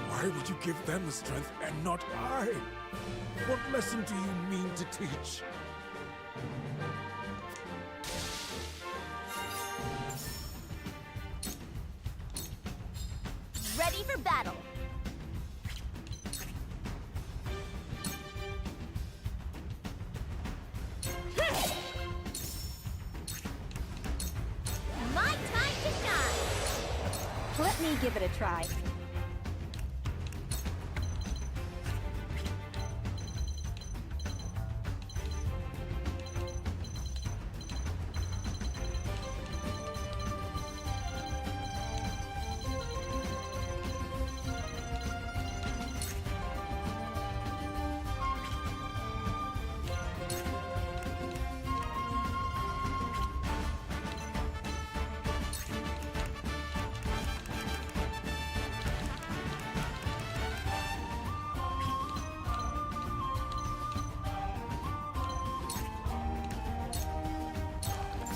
Why would you give them the strength and not I? What lesson do you mean to teach? Ready for battle. My time to shine. Let me give it a try.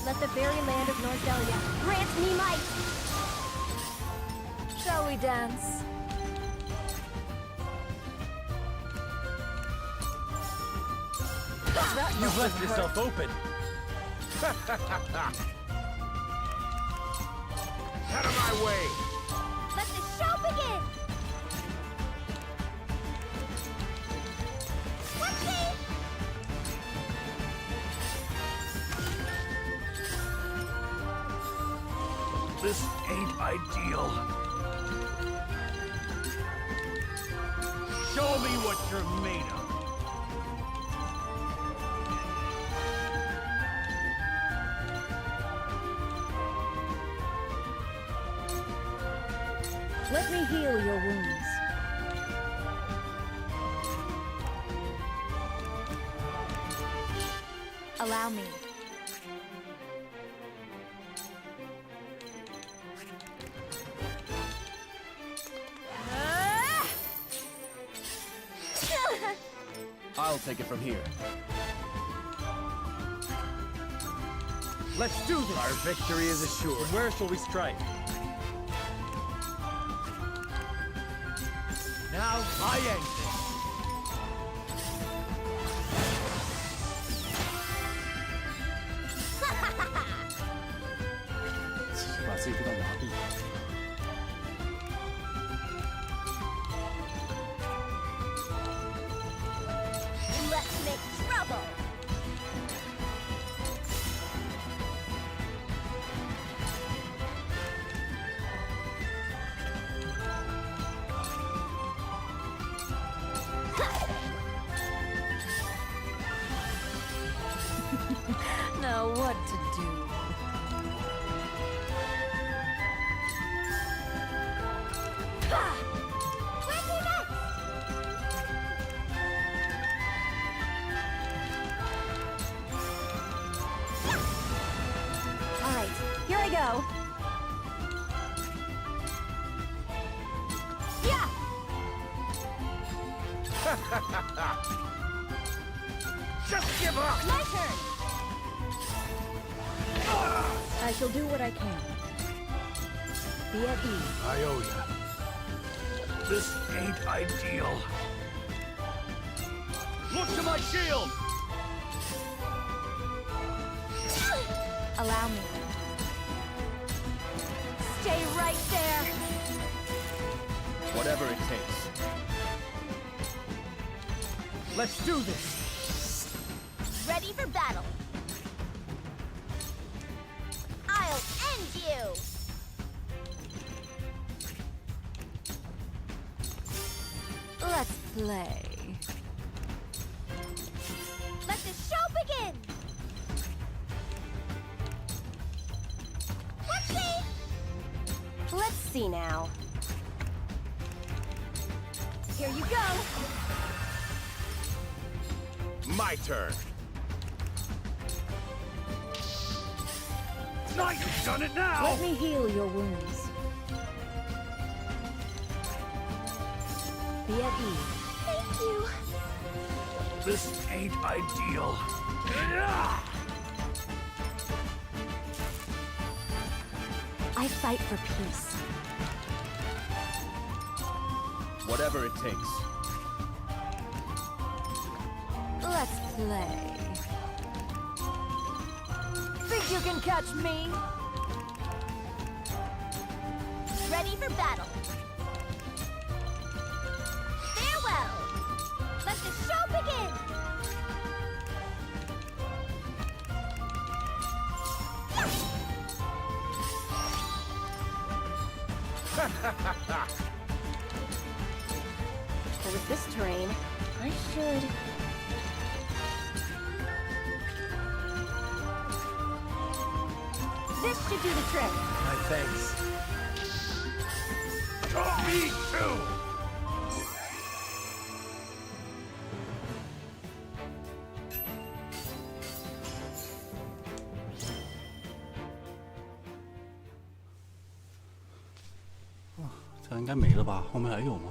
Let the very land of Norzelia grant me might! Shall we dance? You've left yourself open. Out of my way! Let the show begin! This ain't ideal. Show me what you're made of. Let me heal your wounds. Allow me. I'll take it from here. Let's do this! Our victory is assured. Where shall we strike? Now, I end this. 把自己逼到麻痹。 Let's make trouble! Now what to do? Alright, here I go. Yeah! Just give up! My turn! I shall do what I can. Be at ease. I owe you. This ain't ideal. Look to my shield! Allow me. Stay right there! Whatever it takes. Let's do this! Ready for battle! I'll end you! Let's play. Let the show begin! Let's see! Let's see now. Here you go! My turn. Nice, you've done it now! Let me heal your wounds. Be at ease. Thank you! This ain't ideal. I fight for peace. Whatever it takes. Let's play. Think you can catch me? Ready for battle. Farewell! Let the show begin! With this terrain, I should... This should do the trick. My thanks. Me too! Oh, 这应该没了吧？后面还有吗？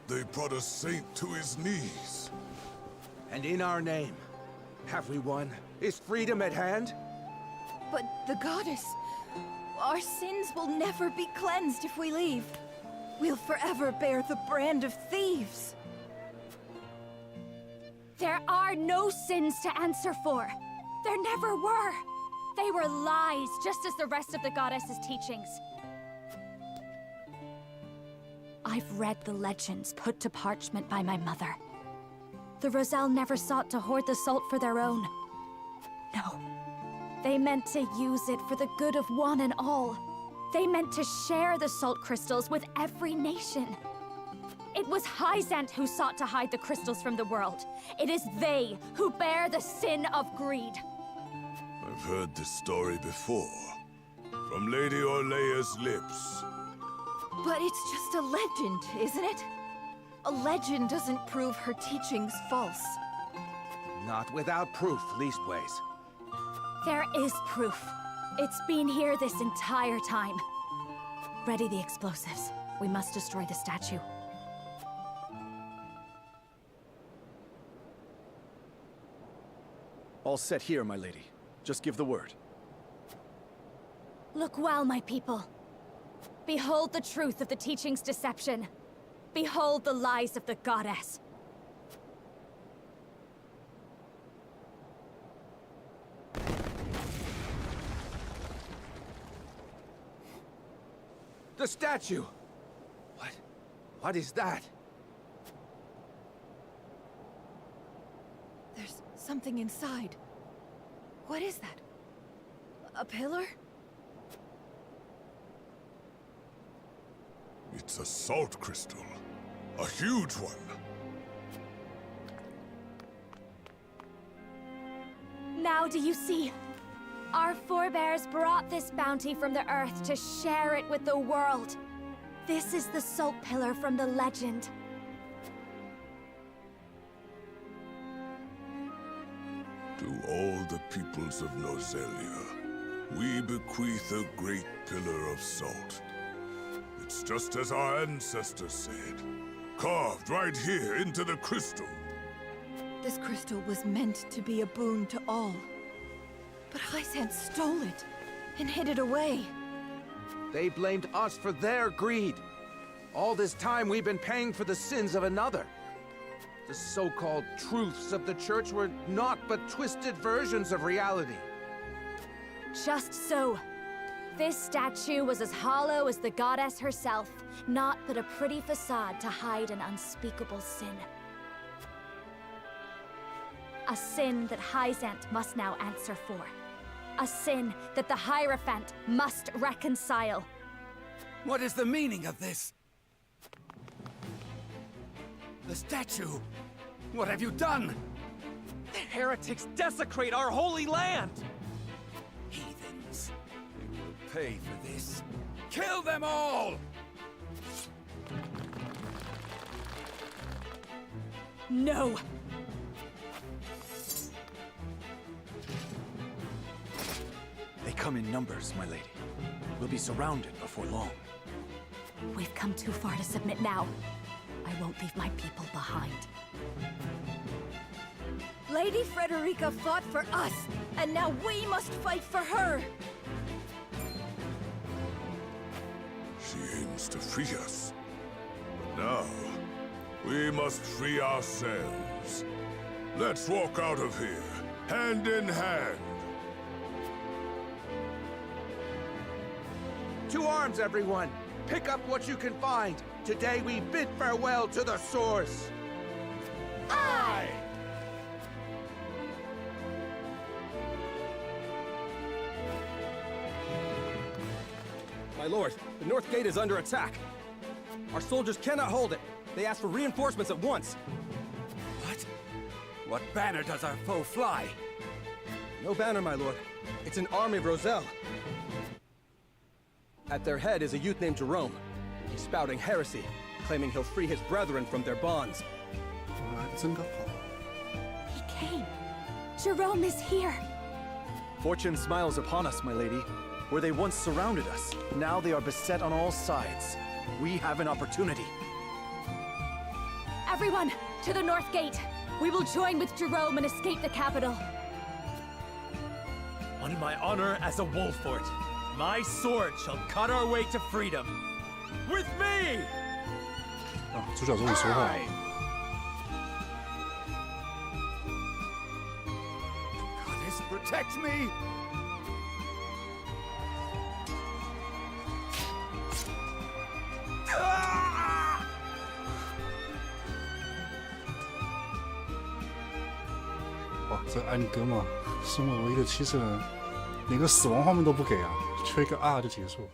They brought a saint to his knees. And in our name, have we won? Is freedom at hand? But the goddess... Our sins will never be cleansed if we leave. We'll forever bear the brand of thieves. There are no sins to answer for. There never were. They were lies, just as the rest of the goddess's teachings. I've read the legends put to parchment by my mother. The Roselle never sought to hoard the salt for their own. No. They meant to use it for the good of one and all. They meant to share the salt crystals with every nation. It was Hyzant who sought to hide the crystals from the world. It is they who bear the sin of greed. I've heard this story before. From Lady Orlea's lips. But it's just a legend, isn't it? A legend doesn't prove her teachings false. Not without proof, leastways. There is proof. It's been here this entire time. Ready the explosives. We must destroy the statue. All set here, my lady. Just give the word. Look well, my people. Behold the truth of the teaching's deception. Behold the lies of the goddess. The statue! What is that? There's something inside. What is that? A pillar? It's a salt crystal. A huge one. Now do you see? Our forebears brought this bounty from the earth to share it with the world. This is the salt pillar from the legend. To all the peoples of Nozelia, we bequeath a great pillar of salt. It's just as our ancestors said, carved right here into the crystal. This crystal was meant to be a boon to all. But Hyzant stole it and hid it away. They blamed us for their greed. All this time we've been paying for the sins of another. The so-called truths of the Church were naught but twisted versions of reality. Just so. This statue was as hollow as the goddess herself, naught but a pretty facade to hide an unspeakable sin. A sin that Hyzant must now answer for. A sin that the Hierophant must reconcile. What is the meaning of this? The statue! What have you done? The heretics desecrate our holy land! Heathens. They will pay for this. Kill them all! No! They come in numbers, my lady. We'll be surrounded before long. We've come too far to submit now. I won't leave my people behind. Lady Frederica fought for us, and now we must fight for her! She aims to free us. But now, we must free ourselves. Let's walk out of here, hand in hand. To arms, everyone! Pick up what you can find! Today we bid farewell to the source! Aye! My lord, the North Gate is under attack. Our soldiers cannot hold it. They ask for reinforcements at once. What? What banner does our foe fly? No banner, my lord. It's an army of Roselle. At their head is a youth named Jerome. He's spouting heresy, claiming he'll free his brethren from their bonds. He came. Jerome is here. Fortune smiles upon us, my lady. Where they once surrounded us, now they are beset on all sides. We have an opportunity. Everyone, to the North Gate. We will join with Jerome and escape the capital. On my honor as a Wolfort, my sword shall cut our way to freedom. With me! 主角终于说话了。protect me? 哇，这安哥嘛，身为唯一的7色人，连个死亡画面都不给啊，缺一个 R 就结束。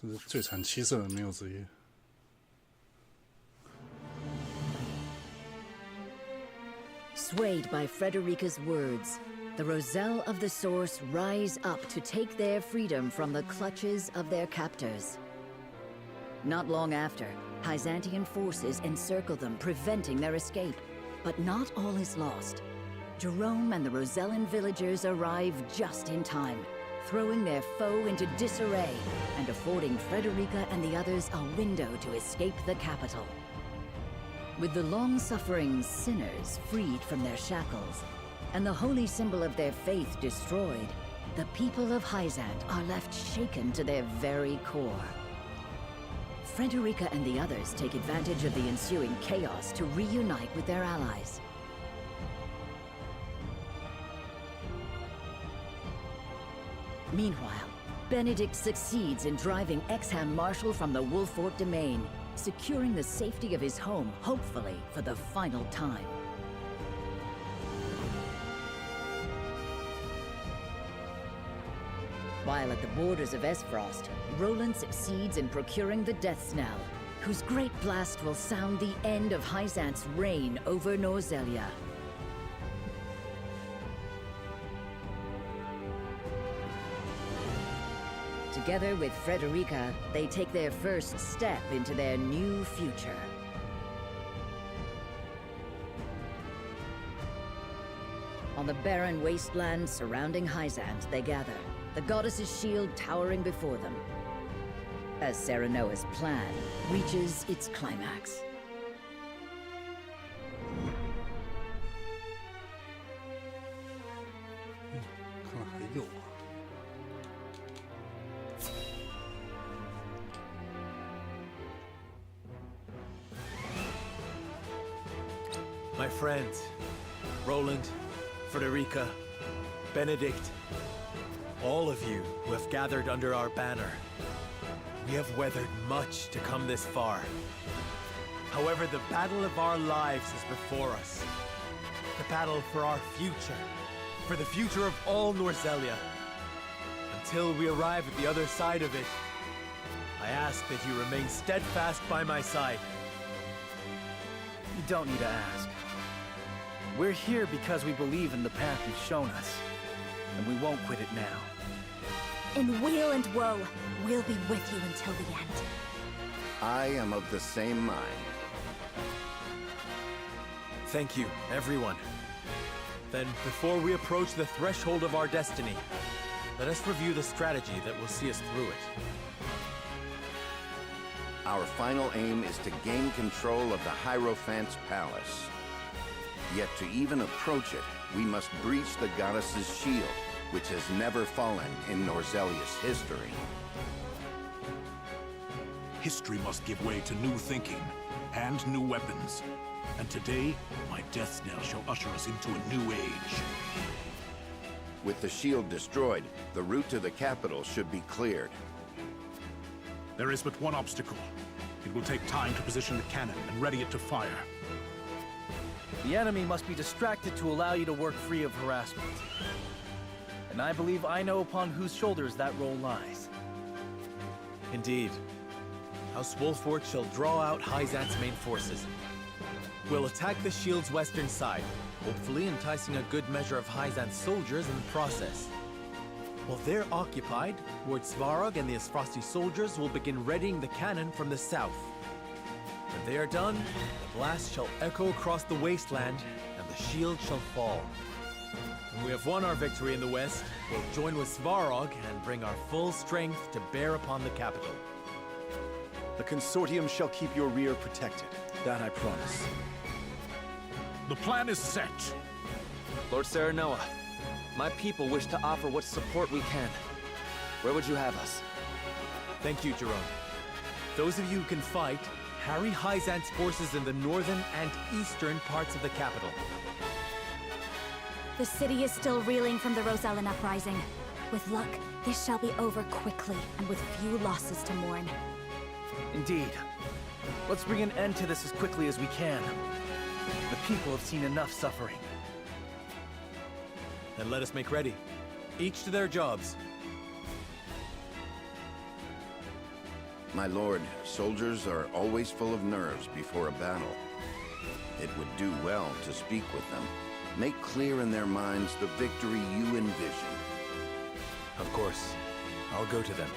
这是最惨7色人没有职业。Swayed by Frederica's words, the Roselle of the Source rise up to take their freedom from the clutches of their captors. Not long after, Byzantine forces encircle them, preventing their escape. But not all is lost. Jerome and the Rosellan villagers arrive just in time, throwing their foe into disarray and affording Frederica and the others a window to escape the capital. With the long-suffering sinners freed from their shackles, and the holy symbol of their faith destroyed, the people of Hyzant are left shaken to their very core. Frederica and the others take advantage of the ensuing chaos to reunite with their allies. Meanwhile, Benedict succeeds in driving Exham Marshal from the Wolfort domain, securing the safety of his home, hopefully for the final time. While at the borders of Esfrost, Roland succeeds in procuring the Death Knell, whose great blast will sound the end of Hyzant's reign over Norzelia. Together with Frederica, they take their first step into their new future. On the barren wasteland surrounding Hyzant, they gather, the goddess's shield towering before them, as Serenoa's plan reaches its climax. My friends, Roland, Frederica, Benedict, all of you who have gathered under our banner, we have weathered much to come this far. However, the battle of our lives is before us. The battle for our future, for the future of all Norzelia. Until we arrive at the other side of it, I ask that you remain steadfast by my side. You don't need to ask. We're here because we believe in the path you've shown us, and we won't quit it now. In weal and woe, we'll be with you until the end. I am of the same mind. Thank you, everyone. Then, before we approach the threshold of our destiny, let us review the strategy that will see us through it. Our final aim is to gain control of the Hierophant's palace. Yet to even approach it, we must breach the goddess's shield, which has never fallen in Norzelia's history. History must give way to new thinking and new weapons. And today, my death knell shall usher us into a new age. With the shield destroyed, the route to the capital should be cleared. There is but one obstacle. It will take time to position the cannon and ready it to fire. The enemy must be distracted to allow you to work free of harassment. And I believe I know upon whose shoulders that role lies. Indeed. House Wolfort shall draw out Hyzant's main forces. We'll attack the shield's western side, hopefully enticing a good measure of Hyzant's soldiers in the process. While they're occupied, Lord Svarog and the Esfrosti soldiers will begin readying the cannon from the south. When they are done, the blast shall echo across the wasteland, and the shield shall fall. When we have won our victory in the west, we'll join with Svarog and bring our full strength to bear upon the capital. The consortium shall keep your rear protected. That I promise. The plan is set. Lord Serenoa, my people wish to offer what support we can. Where would you have us? Thank you, Jerome. Those of you who can fight, harry Hyzant's forces in the northern and eastern parts of the capital. The city is still reeling from the Rosellan uprising. With luck, this shall be over quickly and with few losses to mourn. Indeed. Let's bring an end to this as quickly as we can. The people have seen enough suffering. Then let us make ready. Each to their jobs. My lord, soldiers are always full of nerves before a battle. It would do well to speak with them. Make clear in their minds the victory you envision. Of course. I'll go to them.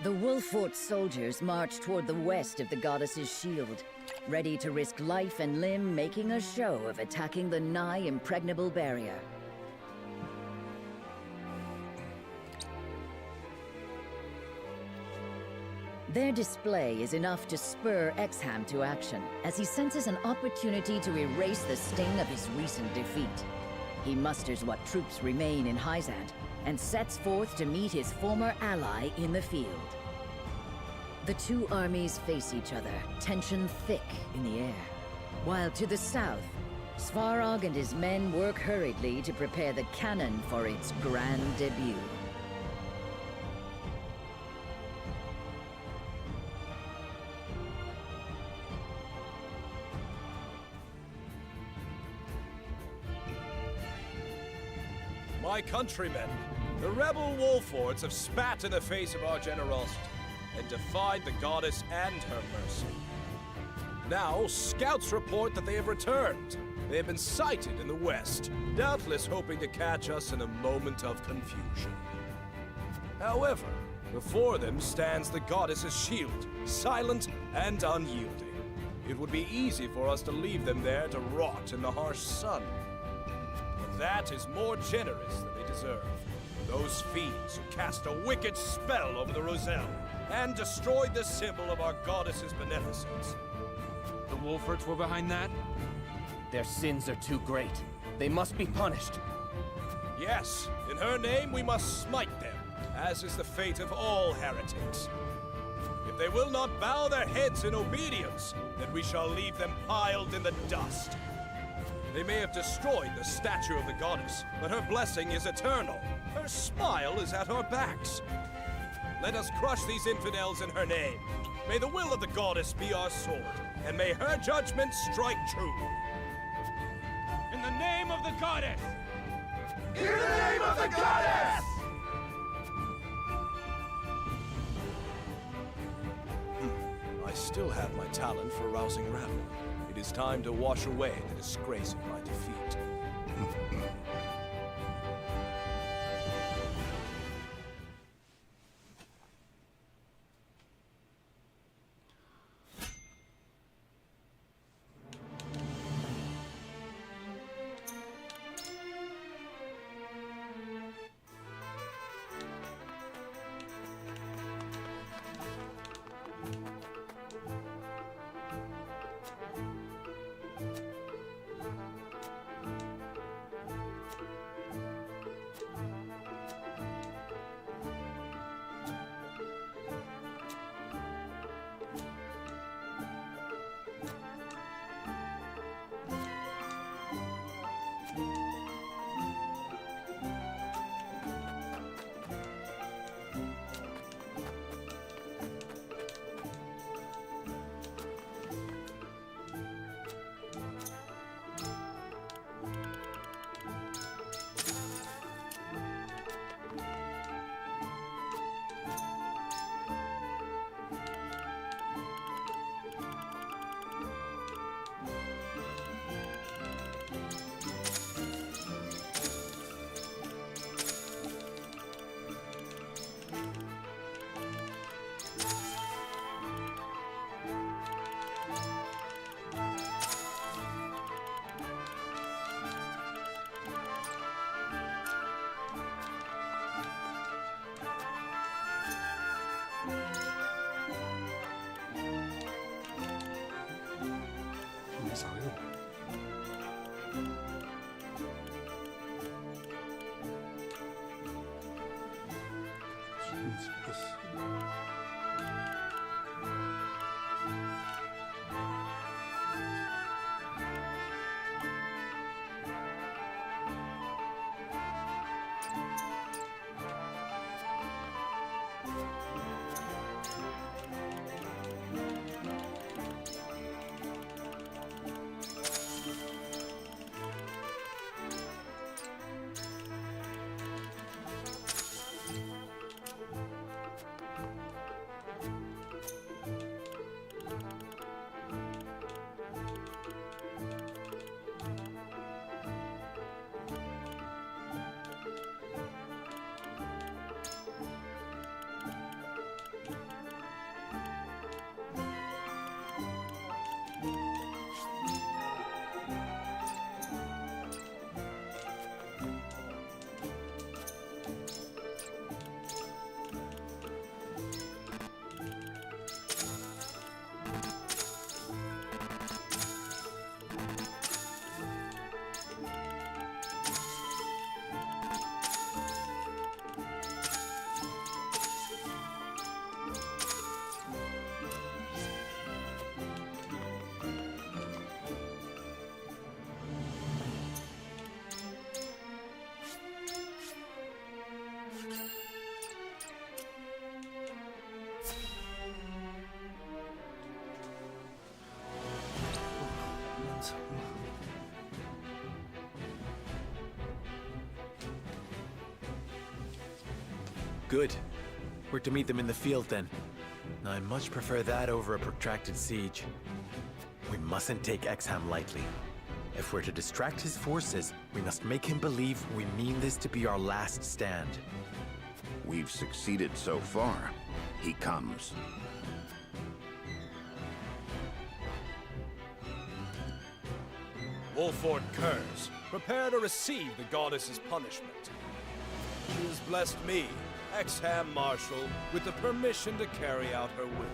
The Wolfort soldiers march toward the west of the goddess's shield, ready to risk life and limb making a show of attacking the nigh impregnable barrier. Their display is enough to spur Exham to action, as he senses an opportunity to erase the sting of his recent defeat. He musters what troops remain in Hyzant, and sets forth to meet his former ally in the field. The two armies face each other, tension thick in the air. While to the south, Svarog and his men work hurriedly to prepare the cannon for its grand debut. My countrymen, the rebel Wolforts have spat in the face of our generosity and defied the goddess and her mercy. Now, scouts report that they have returned. They have been sighted in the west, doubtless hoping to catch us in a moment of confusion. However, before them stands the goddess's shield, silent and unyielding. It would be easy for us to leave them there to rot in the harsh sun. But that is more generous than they deserve. Those fiends who cast a wicked spell over the Roselle and destroyed the symbol of our goddess's beneficence. The Wolforts were behind that? Their sins are too great. They must be punished. Yes, in her name we must smite them, as is the fate of all heretics. If they will not bow their heads in obedience, then we shall leave them piled in the dust. They may have destroyed the statue of the goddess, but her blessing is eternal, Her smile is at our backs. Let us crush these infidels in her name. May the will of the goddess be our sword, and may her judgment strike true. In the name of the goddess! In the name of the goddess! I still have my talent for rousing rabble. It is time to wash away the disgrace of my defeat. Good. We're to meet them in the field then. I much prefer that over a protracted siege. We mustn't take Exham lightly. If we're to distract his forces, we must make him believe we mean this to be our last stand. We've succeeded so far. He comes. Wolford Kurz, prepare to receive the goddess's punishment. She has blessed me, Exham Marshal, with the permission to carry out her will.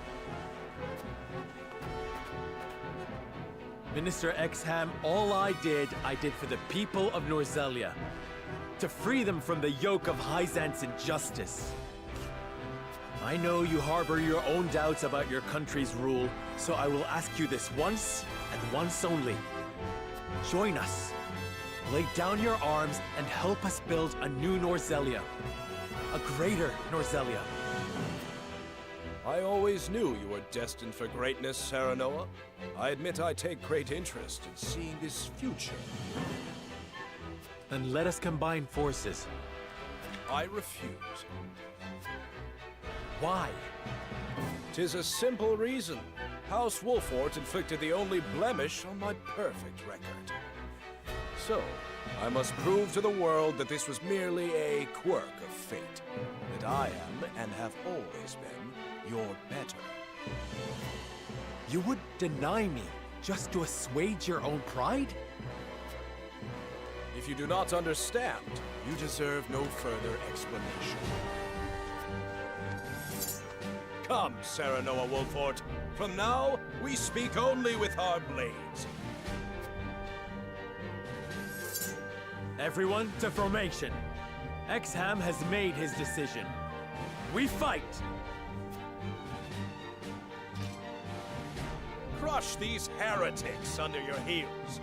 Minister Exham, all I did for the people of Norzelia. To free them from the yoke of Hyzant's injustice. I know you harbor your own doubts about your country's rule, so I will ask you this once, and once only. Join us. lay down your arms and help us build a new Norzelia. A greater Norzelia. I always knew you were destined for greatness, Serenoa. I admit I take great interest in seeing this future. Then let us combine forces. I refuse. Why? 'Tis a simple reason. House Wolfort inflicted the only blemish on my perfect record. So, I must prove to the world that this was merely a quirk of fate. That I am, and have always been, your better. You would deny me just to assuage your own pride? If you do not understand, you deserve no further explanation. Come, Serenoa Wolfort. From now, we speak only with our blades. Everyone to formation. Exham has made his decision. We fight! Crush these heretics under your heels.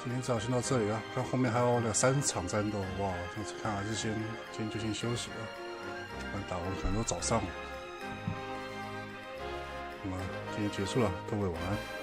今天只好先到这里了，看后面还有3场战斗，哇！这次看还是今天就先休息了，不然打完可能都早上了。那么今天结束了，各位晚安。